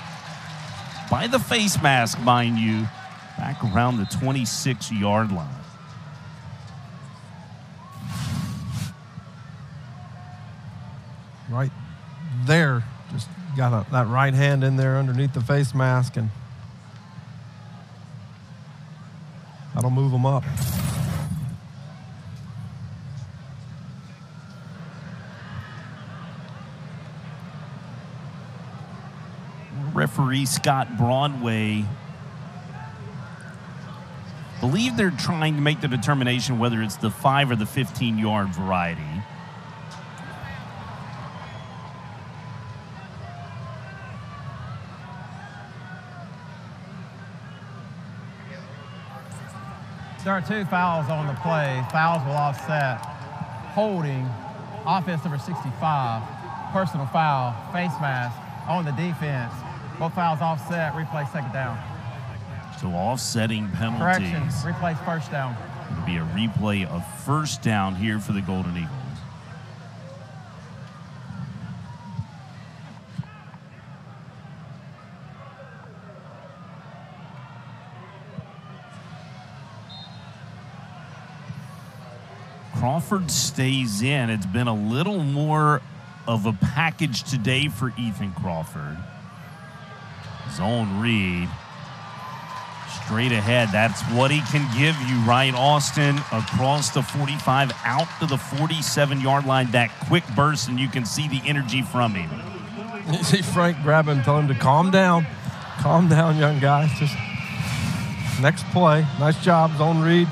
by the face mask, mind you, back around the 26-yard line. Right there, just got that right hand in there underneath the face mask, and that'll move them up. Referee Scott Broadway believe they're trying to make the determination whether it's the 5 or the 15-yard variety. There are 2 fouls on the play. Fouls will offset. Holding, offense number 65, personal foul, face mask on the defense. Both fouls offset, replay 2nd down. So offsetting penalties. Correction, replay 1st down. It'll be a replay of 1st down here for the Golden Eagles. Crawford stays in. It's been a little more of a package today for Ethan Crawford. Zone read. Straight ahead. That's what he can give you, right, Austin? Across the 45, out to the 47-yard line. That quick burst, and you can see the energy from him. You see Frank grab him, tell him to calm down. Calm down, young guy. Just next play. Nice job, zone read.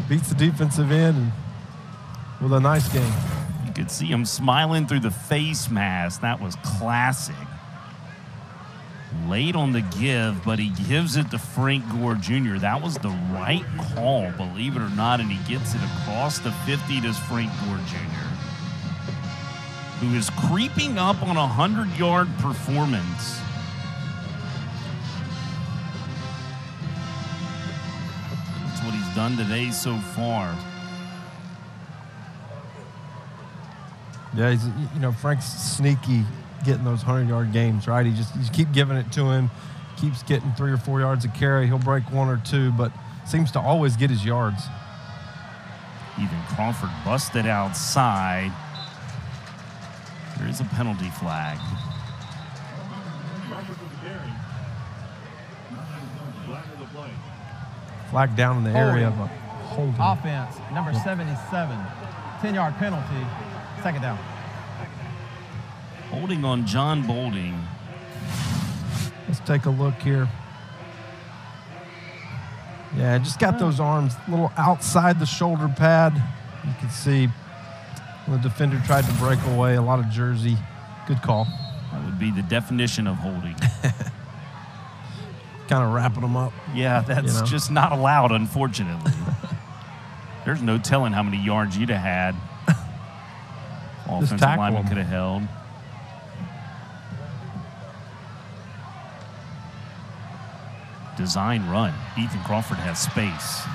Beats the defensive end and with a nice game. You could see him smiling through the face mask. That was classic. Late on the give, but he gives it to Frank Gore Jr. That was the right call, believe it or not, and he gets it across the 50 to Frank Gore Jr., who is creeping up on a 100-yard performance. That's what he's done today so far. Yeah, Frank's sneaky getting those 100-yard games, right? You keep giving it to him, keeps getting 3 or 4 yards a carry. He'll break 1 or 2, but seems to always get his yards. Ethan Crawford busted outside. There is a penalty flag. Flag down in the area of a holding. Offense, number 77, 10-yard penalty, second down. Holding on John Bolding. Let's take a look here. Yeah, just got those arms a little outside the shoulder pad. You can see when the defender tried to break away, a lot of jersey. Good call. That would be the definition of holding. Kind of wrapping them up. Yeah, that's just not allowed, unfortunately. There's no telling how many yards you'd have had. Offensive lineman could have held. Design run. Ethan Crawford has space.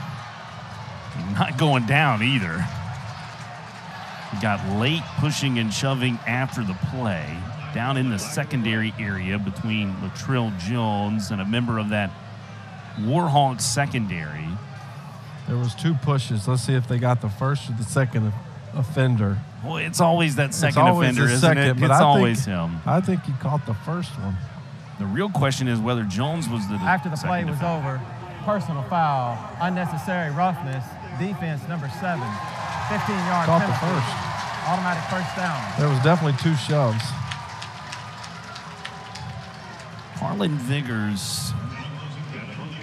Not going down either. He got late pushing and shoving after the play. Down in the secondary area between Latrell Jones and a member of that Warhawks secondary. There was 2 pushes. Let's see if they got the first or the second offender. Boy, it's always that second offender, isn't it? It's always him. I think he caught the first one. The real question is whether Jones was the After the play was over, personal foul, unnecessary roughness, defense number 7, 15-yard Caught penalty. the first. Automatic first down. There was definitely 2 shoves. Harlan Vigors,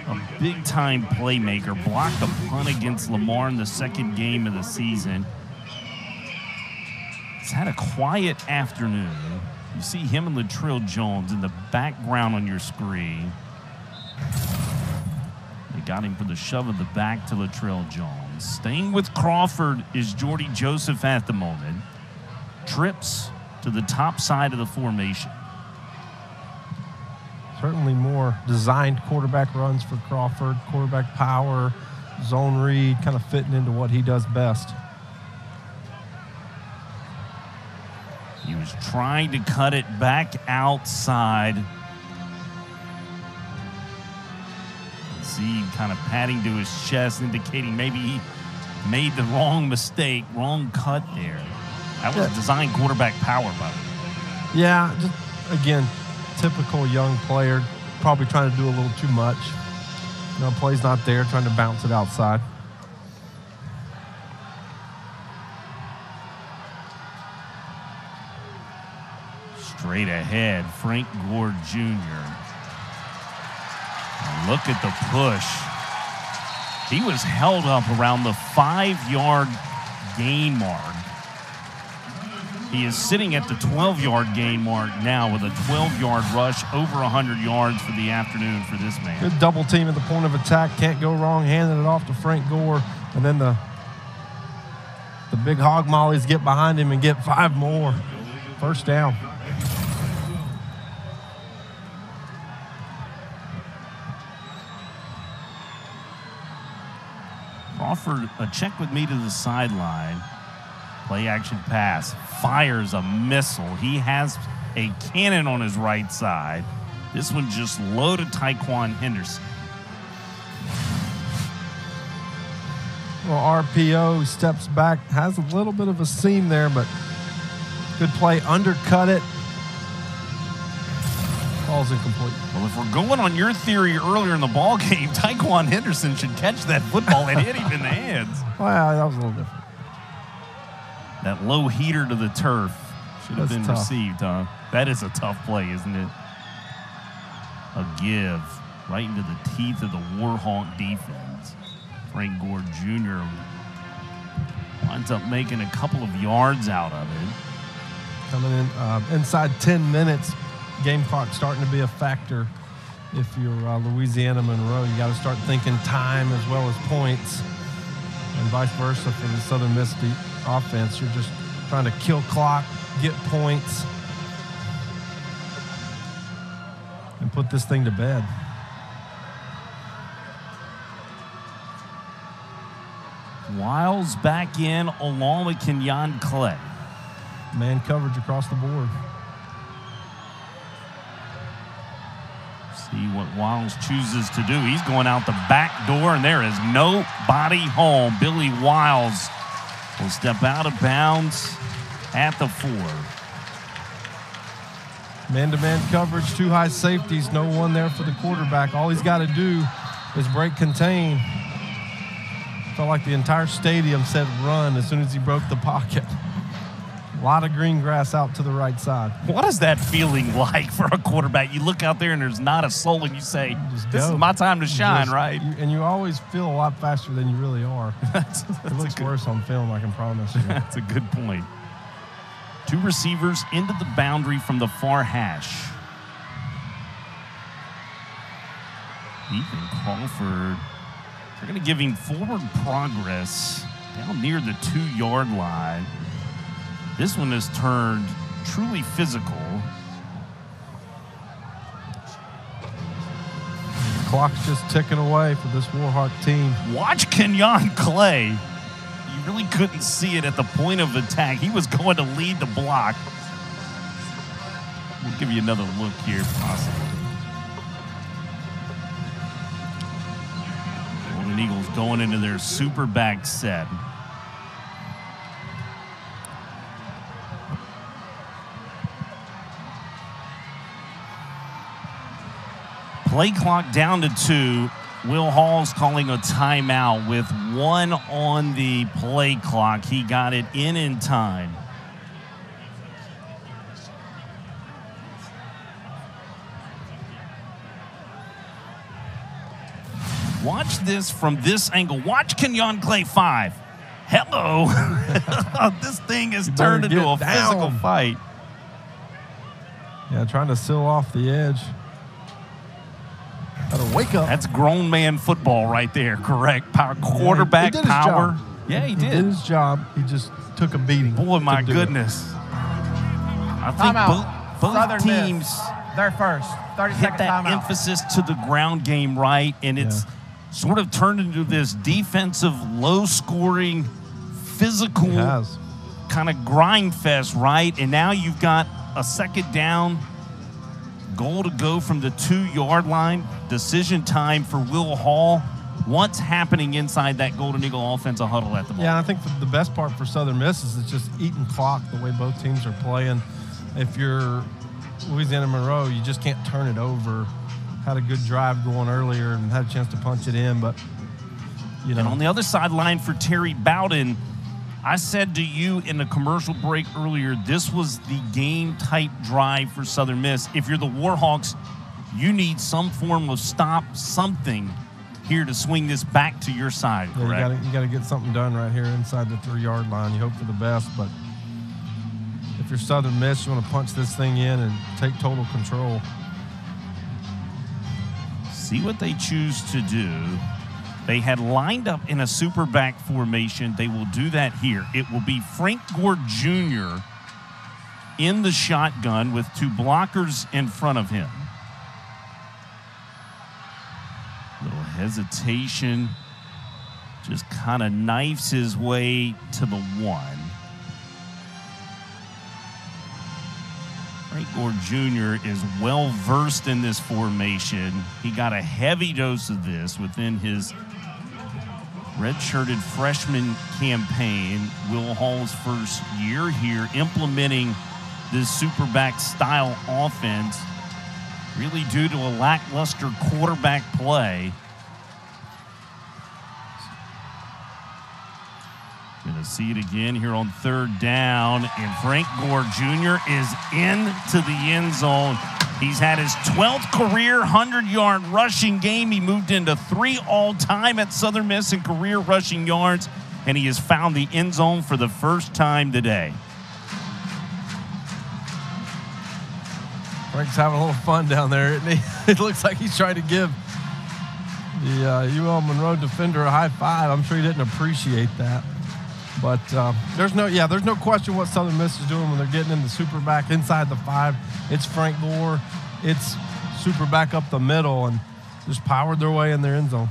a big-time playmaker, blocked a punt against Lamar in the second game of the season. He's had a quiet afternoon. You see him and Latrell Jones in the background on your screen. They got him for the shove of the back to Latrell Jones. Staying with Crawford is Jordy Joseph at the moment. Trips to the top side of the formation. Certainly more designed quarterback runs for Crawford. Quarterback power, zone read, kind of fitting into what he does best. He was trying to cut it back outside. See, kind of patting to his chest, indicating maybe he made the wrong mistake, wrong cut there. That was designed quarterback power, by the way. Yeah, just, again, typical young player, probably trying to do a little too much. Play's not there, trying to bounce it outside. Straight ahead, Frank Gore Jr. And look at the push. He was held up around the 5-yard gain mark. He is sitting at the 12-yard gain mark now with a 12-yard rush, over 100 yards for the afternoon for this man. Good double team at the point of attack. Can't go wrong. Handing it off to Frank Gore. And then the big hog mollies get behind him and get 5 more. First down. Crawford, a check with me to the sideline. Play action pass. Fires a missile. He has a cannon on his right side. This one just low to Tyquan Henderson. Well, RPO steps back, has a little bit of a seam there, but Good play, undercut it. Ball's incomplete. Well, if we're going on your theory earlier in the ball game, Tyquan Henderson should catch that football and hit him in the hands. Well, that was a little different. That low heater to the turf should have been tough. received, huh? That is a tough play, isn't it? A give right into the teeth of the Warhawk defense. Frank Gore Jr. winds up making a couple of yards out of it. Coming in inside 10 minutes, game clock starting to be a factor. If you're Louisiana Monroe, you got to start thinking time as well as points, and vice versa for the Southern Miss offense. You're just trying to kill clock, get points, and put this thing to bed. Wiles back in along with Kenyon Clay. Man coverage across the board. See what Wiles chooses to do. He's going out the back door, and there is nobody home. Billy Wiles will step out of bounds at the 4. Man-to-man coverage, 2 high safeties, no one there for the quarterback. All he's got to do is break contain. Felt like the entire stadium said run as soon as he broke the pocket. A lot of green grass out to the right side. What is that feeling like for a quarterback? You look out there and there's not a soul, and you say, this is my time to shine, right? And you always feel a lot faster than you really are. It looks worse on film, I can promise you. That's a good point. 2 receivers into the boundary from the far hash. Ethan Crawford, they're going to give him forward progress down near the 2-yard line. This one has turned truly physical. The clock's just ticking away for this Warhawk team. Watch Kenyon Clay. You really couldn't see it at the point of attack. He was going to lead the block. We'll give you another look here, possibly. Golden Eagles going into their super back set. Play clock down to 2. Will Hall's calling a timeout with 1 on the play clock. He got it in time. Watch this from this angle. Watch Kenyon Clay 5. Hello. This thing is turned into a physical fight. Yeah, trying to seal off the edge. Gotta wake up. That's grown man football right there, correct? Power, quarterback power. Yeah, he did. He did his job. He just took a beating. Boy, my goodness. I think both teams they're first. 30 hit that emphasis to the ground game right, and it's sort of turned into this defensive, low-scoring, physical kind of grind fest, right? And now you've got a second down, goal to go from the 2-yard line, decision time for Will Hall. What's happening inside that Golden Eagle offensive huddle at the moment? Yeah, I think the best part for Southern Miss is it's just eating clock the way both teams are playing. If you're Louisiana Monroe, you just can't turn it over. Had a good drive going earlier and had a chance to punch it in, but, you know. And on the other sideline for Terry Bowden, I said to you in the commercial break earlier, this was the game-type drive for Southern Miss. If you're the Warhawks, you need some form of stop, something here to swing this back to your side, correct? Yeah, you got to get something done right here inside the 3-yard line. You hope for the best, but if you're Southern Miss, you want to punch this thing in and take total control. See what they choose to do. They had lined up in a super back formation. They will do that here. It will be Frank Gore Jr. in the shotgun with 2 blockers in front of him. Little hesitation. Just kind of knifes his way to the 1. Frank Gore Jr. is well-versed in this formation. He got a heavy dose of this within his redshirted freshman campaign. Will Hall's first year here implementing this superback style offense, really due to a lackluster quarterback play. Going to see it again here on third down, and Frank Gore Jr. is into the end zone. He's had his 12th career 100-yard rushing game. He moved into 3 all-time at Southern Miss in career rushing yards, and he has found the end zone for the first time today. Frank's having a little fun down there, isn't he? It looks like he's trying to give the UL-Monroe defender a high five. I'm sure he didn't appreciate that. But there's no question what Southern Miss is doing when they're getting in the super back inside the 5. It's Frank Gore. It's super back up the middle, and just powered their way in their end zone.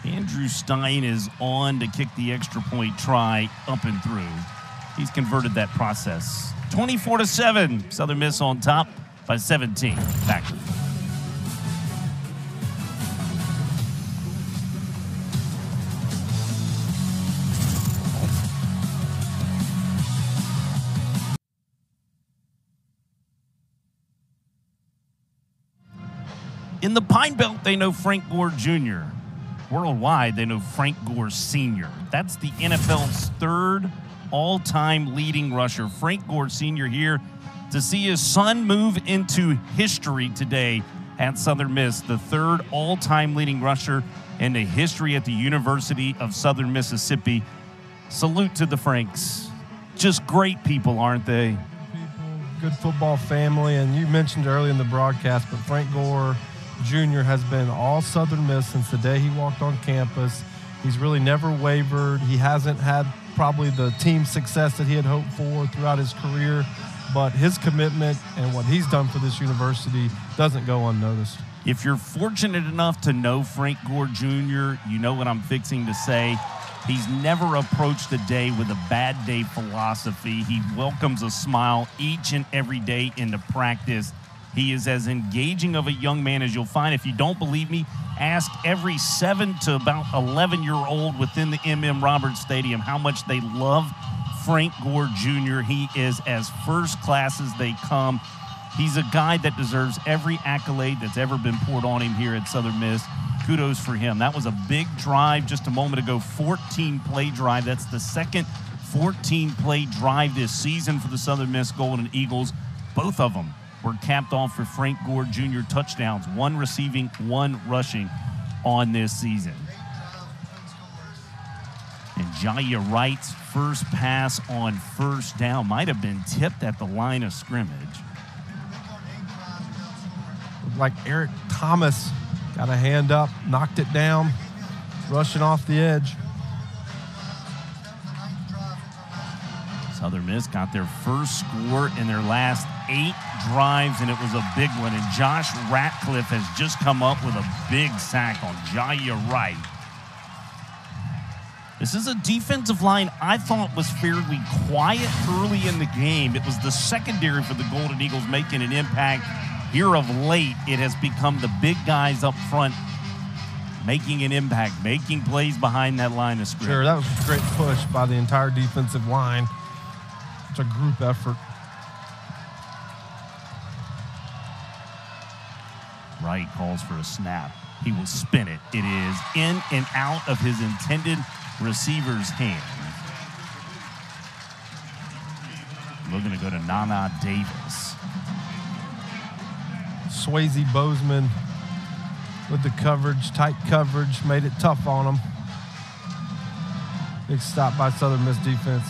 Andrew Stein is on to kick the extra point try up and through. He's converted that process. 24-7, Southern Miss on top by 17. Back. In the Pine Belt, they know Frank Gore Jr. Worldwide, they know Frank Gore Sr. That's the NFL's 3rd all-time leading rusher. Frank Gore Sr. here to see his son move into history today at Southern Miss, the 3rd all-time leading rusher in the history at the University of Southern Mississippi. Salute to the Franks. Just great people, aren't they? Good football family, and you mentioned early in the broadcast, but Frank Gore Jr. has been all Southern Miss since the day he walked on campus. He's really never wavered. He hasn't had probably the team success that he had hoped for throughout his career, but his commitment and what he's done for this university doesn't go unnoticed. If you're fortunate enough to know Frank Gore Jr., you know what I'm fixing to say. He's never approached a day with a bad day philosophy. He welcomes a smile each and every day into practice. He is as engaging of a young man as you'll find. If you don't believe me, ask every 7 to about 11-year-old within the M.M. Roberts Stadium how much they love Frank Gore Jr. He is as first class as they come. He's a guy that deserves every accolade that's ever been poured on him here at Southern Miss. Kudos for him. That was a big drive just a moment ago, 14-play drive. That's the second 14-play drive this season for the Southern Miss Golden Eagles. Both of them were capped off for Frank Gore Jr. touchdowns, 1 receiving, 1 rushing on this season. And Jaya Wright's first pass on first down might have been tipped at the line of scrimmage. Like Eric Thomas got a hand up, knocked it down, rushing off the edge. Southern Miss got their first score in their last 8 drives, and it was a big one. And Josh Ratcliffe has just come up with a big sack on Jaya Wright. This is a defensive line I thought was fairly quiet early in the game. It was the secondary for the Golden Eagles making an impact. Here of late, it has become the big guys up front making an impact, making plays behind that line of scrimmage. Sure, that was a great push by the entire defensive line. It's a group effort. Wright calls for a snap. He will spin it. It is in and out of his intended receiver's hand. We're going to go to Nana Davis. Swayze Bozeman with the coverage, tight coverage, made it tough on him. Big stop by Southern Miss defense.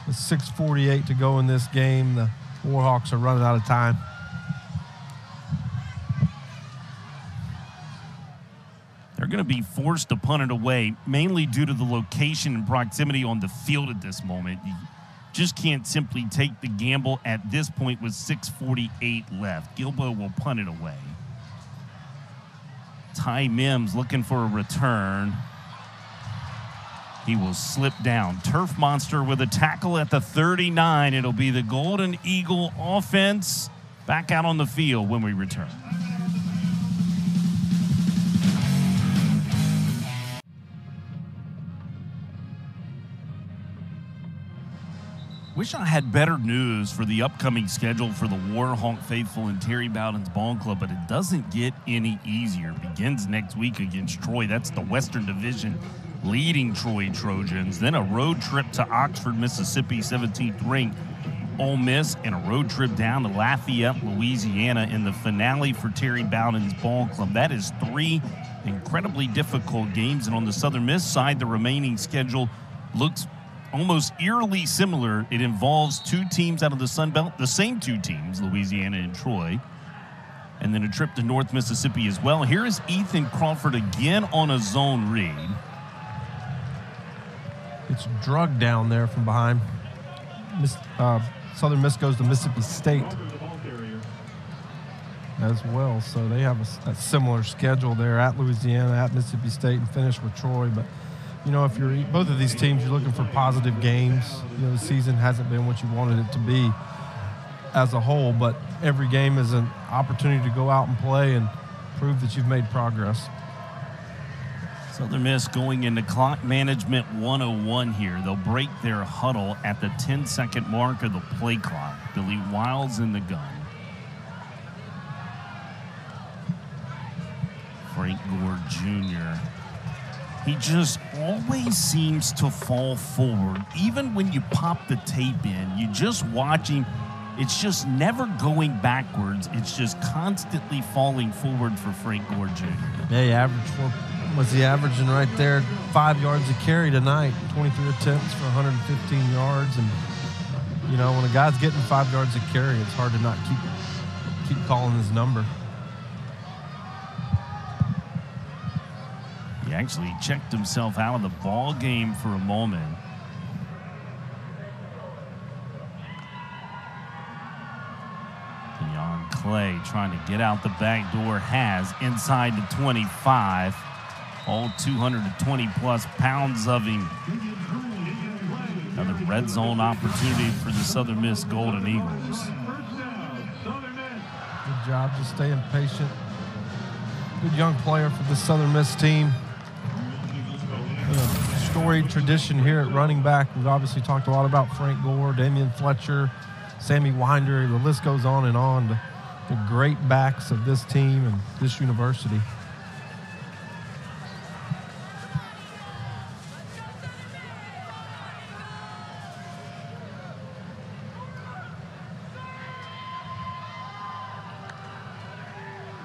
With 6:48 to go in this game, the Warhawks are running out of time. They're going to be forced to punt it away, mainly due to the location and proximity on the field at this moment. You just can't simply take the gamble at this point with 6:48 left. Gilbo will punt it away. Ty Mims looking for a return. He will slip down. Turf Monster with a tackle at the 39. It'll be the Golden Eagle offense back out on the field when we return. Wish I had better news for the upcoming schedule for the Warhawk faithful and Terry Bowden's Ball Club, but it doesn't get any easier. Begins next week against Troy. That's the Western Division leading Troy Trojans. Then a road trip to Oxford, Mississippi, 17th ranked Ole Miss, and a road trip down to Lafayette, Louisiana in the finale for Terry Bowden's Ball Club. That is 3 incredibly difficult games. And on the Southern Miss side, the remaining schedule looks almost eerily similar. It involves 2 teams out of the Sun Belt, the same 2 teams, Louisiana and Troy, and then a trip to North Mississippi as well. Here is Ethan Crawford again on a zone read. It's drugged down there from behind. Southern Miss goes to Mississippi State as well, so they have a similar schedule there at Louisiana, at Mississippi State, and finish with Troy. But you know, if you're both of these teams, you're looking for positive games. You know, the season hasn't been what you wanted it to be as a whole, but every game is an opportunity to go out and play and prove that you've made progress. Southern Miss going into clock management 101 here. They'll break their huddle at the 10-second mark of the play clock. Billy Wiles in the gun. Frank Gore Jr. He just always seems to fall forward. Even when you pop the tape in, you just watch him. It's just never going backwards. It's just constantly falling forward for Frank Gore Jr. Yeah, he averaging right there 5 yards a carry tonight, 23 attempts for 115 yards. And, you know, when a guy's getting 5 yards a carry, it's hard to not keep calling his number. He actually checked himself out of the ball game for a moment. Keon Clay trying to get out the back door, has inside the 25. All 220-plus pounds of him. Another red zone opportunity for the Southern Miss Golden Eagles. Good job just staying patient. Good young player for the Southern Miss team. Storied tradition here at running back. We've obviously talked a lot about Frank Gore, Damian Fletcher, Sammy Winder. The list goes on and on. The great backs of this team and this university.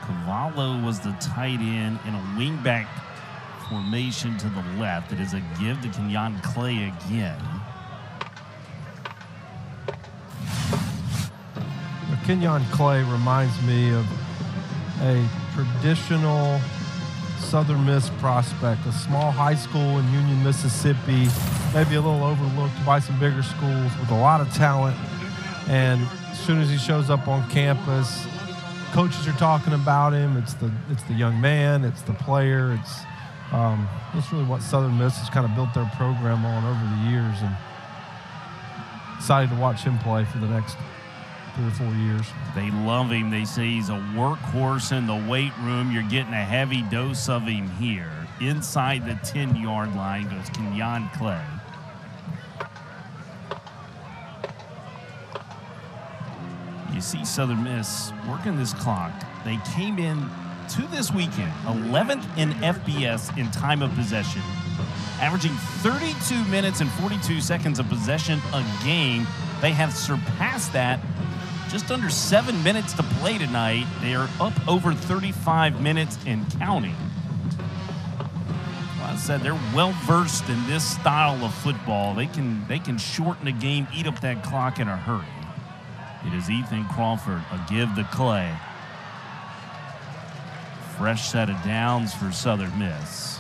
Cavallo was the tight end in a wingback formation to the left. It is a give to Kenyon Clay again. Kenyon Clay reminds me of a traditional Southern Miss prospect, a small high school in Union, Mississippi, maybe a little overlooked by some bigger schools with a lot of talent. And as soon as he shows up on campus, coaches are talking about him. It's the young man, it's the player, it's really what Southern Miss has kind of built their program on over the years, and excited to watch him play for the next 3 or 4 years. They love him. They say he's a workhorse in the weight room. You're getting a heavy dose of him here. Inside the 10-yard line goes Kenyon Clay. You see Southern Miss working this clock. They came in to this weekend 11th in FBS in time of possession, averaging 32 minutes and 42 seconds of possession a game. They have surpassed that. Just under 7 minutes to play tonight. They are up over 35 minutes and counting. Well, I said they're well versed in this style of football. They can shorten a game, eat up that clock in a hurry. It is Ethan Crawford, a give to Clay. Fresh set of downs for Southern Miss.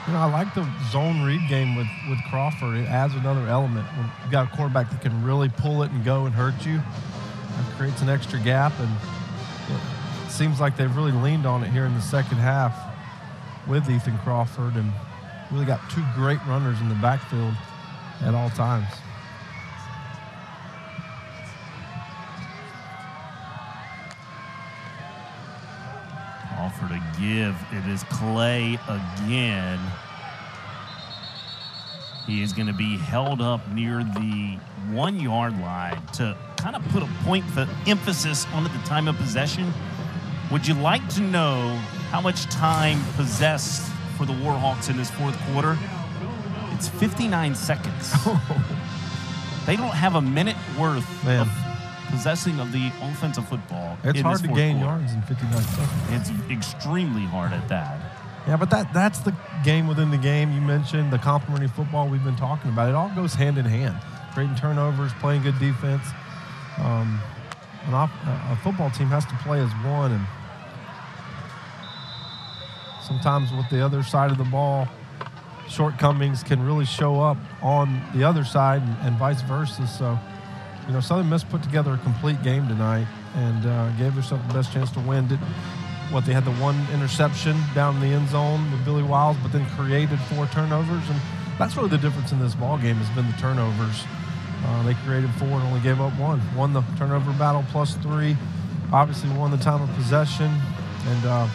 You know, I like the zone read game with Crawford. It adds another element. When you've got a quarterback that can really pull it and go and hurt you, it creates an extra gap, and it seems like they've really leaned on it here in the second half with Ethan Crawford, and really got 2 great runners in the backfield at all times. Offer to give. It is Clay again. He is going to be held up near the 1-yard line to kind of put a point of emphasis on at the time of possession. Would you like to know how much time possessed for the Warhawks in this fourth quarter? It's 59 seconds. They don't have a minute worth of possessing of the offensive football. It's hard to gain quarter. yards in 59 seconds. It's extremely hard at that. Yeah, but that's the game within the game. You mentioned the complementary football we've been talking about. It all goes hand in hand. Creating turnovers, playing good defense. A football team has to play as one, and sometimes with the other side of the ball, shortcomings can really show up on the other side and vice versa. So, Southern Miss put together a complete game tonight and gave herself the best chance to win. They had the one interception down in the end zone with Billy Wiles, but then created 4 turnovers, and that's really the difference in this ball game has been the turnovers. They created 4 and only gave up 1. Won the turnover battle +3, obviously won the time of possession, and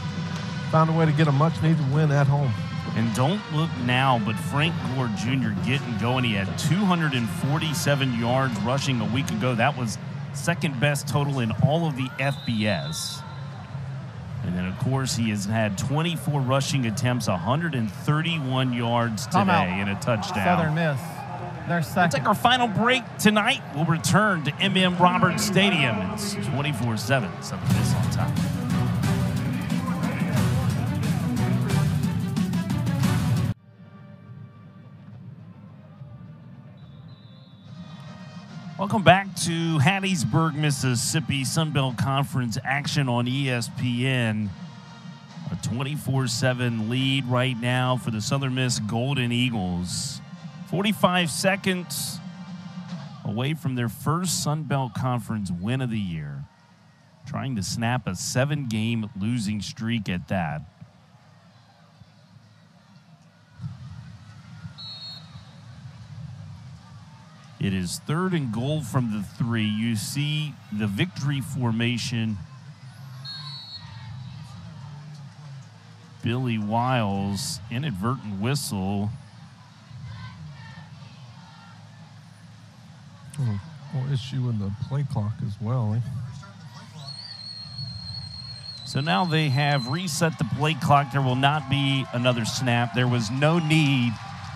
found a way to get a much-needed win at home. And don't look now, but Frank Gore Jr. getting going. He had 247 yards rushing a week ago. That was second best total in all of the FBS. And then, of course, he has had 24 rushing attempts, 131 yards today, and a touchdown. Southern Miss, they're second. We'll take our final break tonight. We'll return to M.M. Roberts Stadium. It's 24-7, Southern Miss on top. Welcome back to Hattiesburg, Mississippi. Sunbelt Conference action on ESPN. A 24-7 lead right now for the Southern Miss Golden Eagles. 45 seconds away from their first Sunbelt Conference win of the year. Trying to snap a 7-game losing streak at that. It is 3rd and goal from the 3. You see the victory formation. Billy Wiles, inadvertent whistle. Well, issue in the play clock as well. So now they have reset the play clock. There will not be another snap. There was no need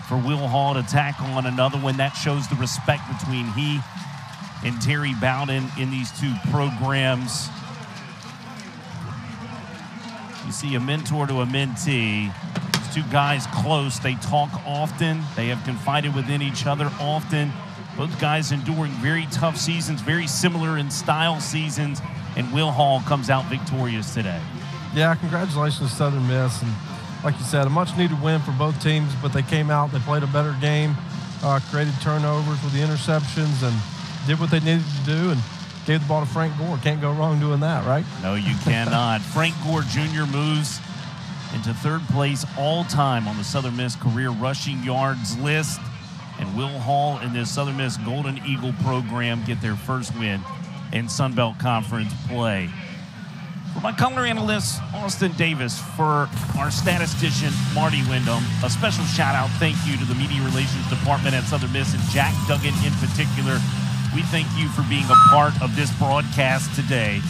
for Will Hall to tackle on another one. That shows the respect between he and Terry Bowden in these two programs. You see a mentor to a mentee. These two guys close. They talk often. They have confided within each other often. Both guys enduring very tough seasons, very similar in style seasons, and Will Hall comes out victorious today. Yeah, congratulations to Southern Miss. And like you said, a much-needed win for both teams, but they came out, they played a better game, created turnovers with the interceptions, and did what they needed to do and gave the ball to Frank Gore. Can't go wrong doing that, right? No, you cannot. Frank Gore Jr. moves into 3rd place all-time on the Southern Miss career rushing yards list, and Will Hall and this Southern Miss Golden Eagle program get their first win in Sunbelt Conference play. For my color analyst, Austin Davis, for our statistician, Marty Wyndham, a special shout-out thank you to the Media Relations Department at Southern Miss and Jack Duggan in particular. We thank you for being a part of this broadcast today.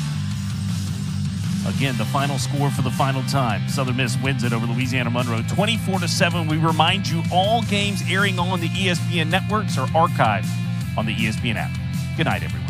Again, the final score for the final time. Southern Miss wins it over Louisiana-Monroe, 24-7. We remind you all games airing on the ESPN networks are archived on the ESPN app. Good night, everyone.